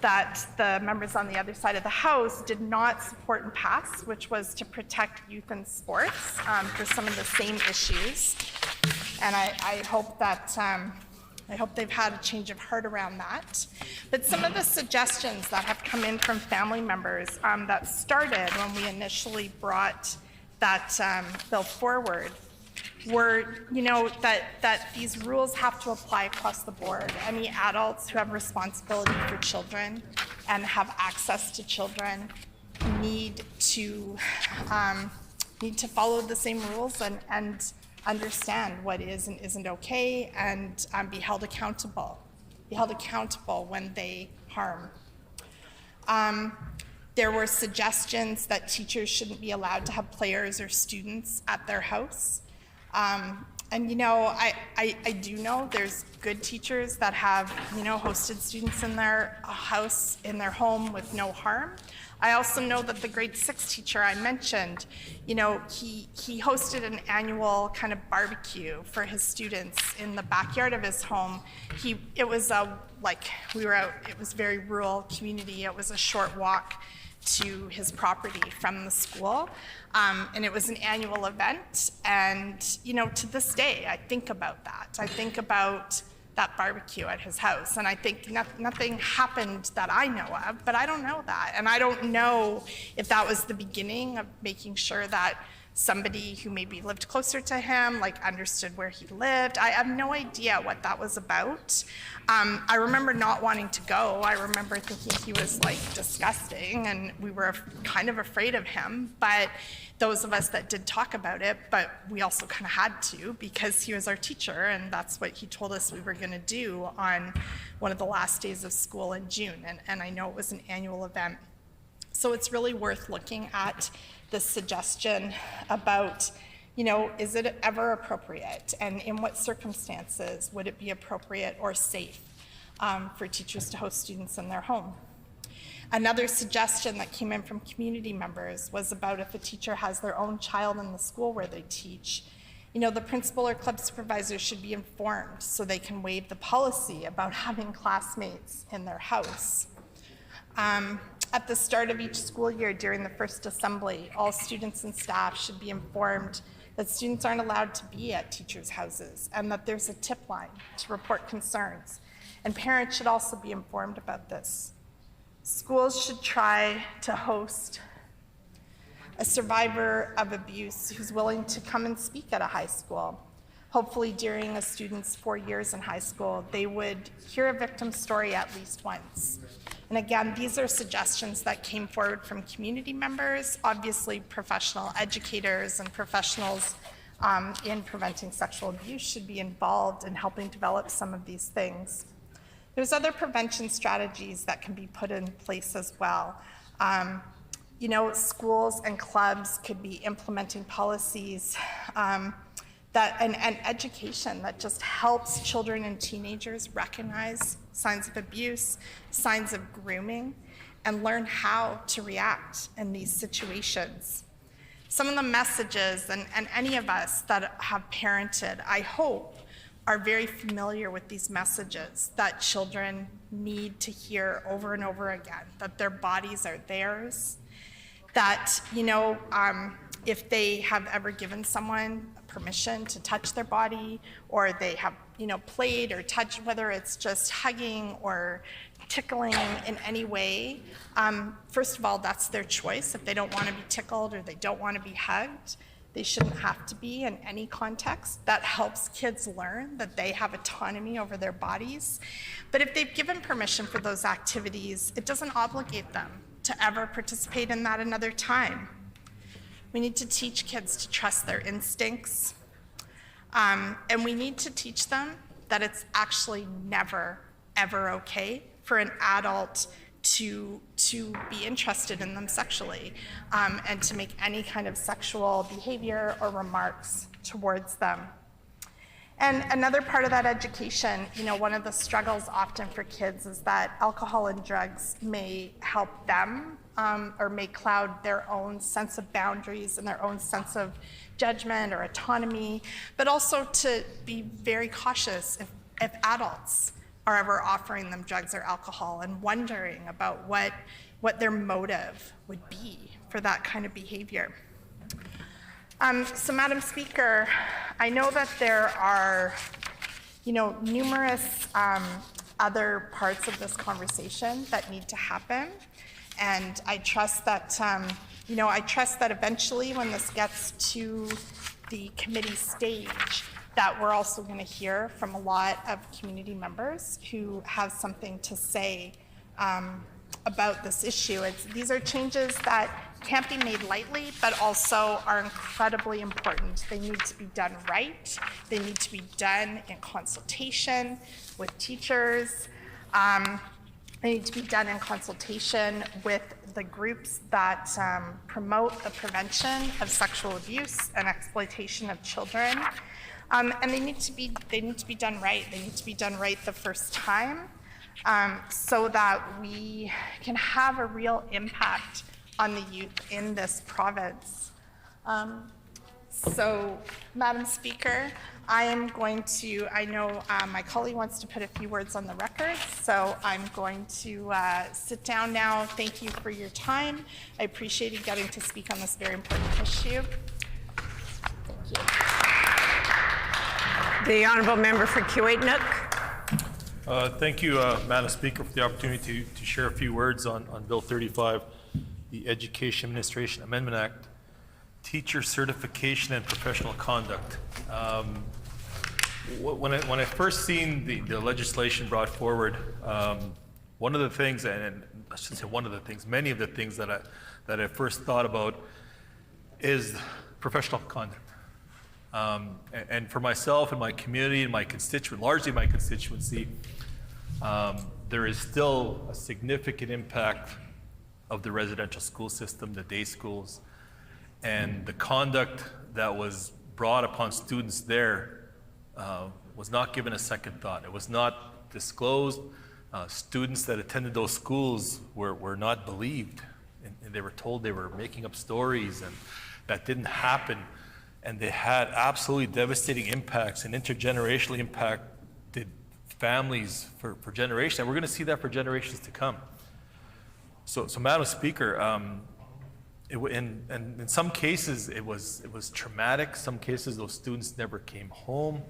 that the members on the other side of the House did not support and pass, which was to protect youth in sports for some of the same issues. And I hope that I hope they've had a change of heart around that. But some of the suggestions that have come in from family members that started when we initially brought that bill forward were, that these rules have to apply across the board. Any adults who have responsibility for children and have access to children need to follow the same rules and understand what is and isn't okay, and be held accountable when they harm. There were suggestions that teachers shouldn't be allowed to have players or students at their house. And I do know there's good teachers that have hosted students in their house, in their home with no harm. I also know that the grade 6 teacher I mentioned, he hosted an annual kind of barbecue for his students in the backyard of his home. It was very rural community. It was a short walk to his property from the school. And it was an annual event. And, to this day, I think about that. I think about that barbecue at his house. And I think nothing happened that I know of, but I don't know that. And I don't know if that was the beginning of making sure that somebody who maybe lived closer to him, understood where he lived. I have no idea what that was about. I remember not wanting to go. I remember thinking he was disgusting, and we were kind of afraid of him. But those of us that did talk about it, but we also kind of had to, because he was our teacher, and that's what he told us we were going to do on one of the last days of school in June. And I know it was an annual event. So it's really worth looking at the suggestion about, is it ever appropriate, and in what circumstances would it be appropriate or safe for teachers to host students in their home? Another suggestion that came in from community members was about if a teacher has their own child in the school where they teach, the principal or club supervisor should be informed so they can waive the policy about having classmates in their house. At the start of each school year during the first assembly, all students and staff should be informed that students aren't allowed to be at teachers' houses and that there's a tip line to report concerns. And parents should also be informed about this. Schools should try to host a survivor of abuse who's willing to come and speak at a high school. Hopefully during a student's 4 years in high school, they would hear a victim's story at least once. And again, these are suggestions that came forward from community members, obviously professional educators and professionals in preventing sexual abuse should be involved in helping develop some of these things. There's other prevention strategies that can be put in place as well. You know, schools and clubs could be implementing policies and education that just helps children and teenagers recognize signs of abuse, signs of grooming, and learn how to react in these situations. Some of the messages, and any of us that have parented, I hope, are very familiar with these messages that children need to hear over and over again, that their bodies are theirs, that, you know, if they have ever given someone permission to touch their body, or they have, you know, played or touched, whether it's just hugging or tickling in any way, first of all, that's their choice. If they don't want to be tickled or they don't want to be hugged, they shouldn't have to be in any context. That helps kids learn that they have autonomy over their bodies. But if they've given permission for those activities, it doesn't obligate them to ever participate in that another time. We need to teach kids to trust their instincts. And we need to teach them that it's actually never, ever okay for an adult to be interested in them sexually and to make any kind of sexual behavior or remarks towards them. And another part of that education, you know, one of the struggles often for kids is that alcohol and drugs may help them or may cloud their own sense of boundaries and their own sense of judgment or autonomy, but also to be very cautious if adults are ever offering them drugs or alcohol and wondering about what their motive would be for that kind of behavior. So Madam Speaker, I know that there are, you know, numerous other parts of this conversation that need to happen. And I trust that, you know, I trust that eventually when this gets to the committee stage, that we're also going to hear from a lot of community members who have something to say about this issue. These are changes that can't be made lightly, but also are incredibly important. They need to be done right. They need to be done in consultation with teachers. They need to be done in consultation with the groups that promote the prevention of sexual abuse and exploitation of children. And they need to be done right. They need to be done right the first time so that we can have a real impact on the youth in this province. So, Madam Speaker, I am going to, I know my colleague wants to put a few words on the record, so I'm going to sit down now. Thank you for your time. I appreciated getting to speak on this very important issue. Thank you. The Honourable Member for Kiewit-Nook. Thank you, Madam Speaker, for the opportunity to share a few words on Bill 35, the Education Administration Amendment Act, Teacher Certification and Professional Conduct. When I first seen the legislation brought forward, one of the things, and I shouldn't say one of the things, many of the things that I first thought about is professional conduct. And for myself and my community and my constituent, largely my constituency, there is still a significant impact of the residential school system, the day schools, and the conduct that was brought upon students there was not given a second thought. It was not disclosed. Students that attended those schools were not believed, and they were told they were making up stories, and that didn't happen. And they had absolutely devastating impacts and intergenerationally impacted families for generations. And we're going to see that for generations to come. So Madam Speaker, in some cases it was traumatic. Some cases those students never came home.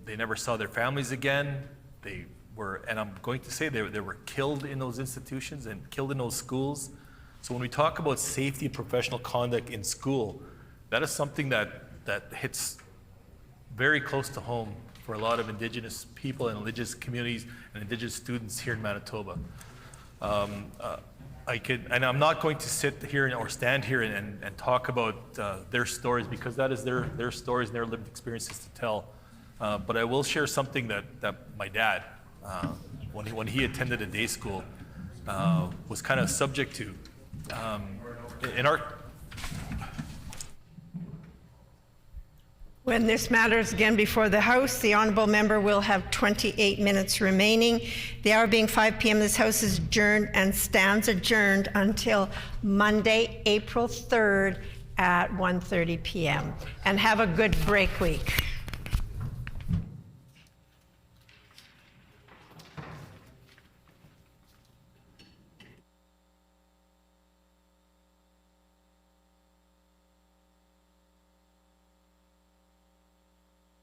They never saw their families again. They were, and I'm going to say they were killed in those institutions and killed in those schools. So when we talk about safety and professional conduct in school, that is something that hits very close to home for a lot of Indigenous people and Indigenous communities and Indigenous students here in Manitoba. And I'm not going to sit here or stand here and talk about their stories, because that is their stories and their lived experiences to tell. But I will share something that my dad, when he attended a day school, was kind of subject to. In our When this matter is again before the House, the honourable member will have 28 minutes remaining. The hour being 5 p.m., this House is adjourned and stands adjourned until Monday, April 3rd at 1:30 p.m. And have a good break week.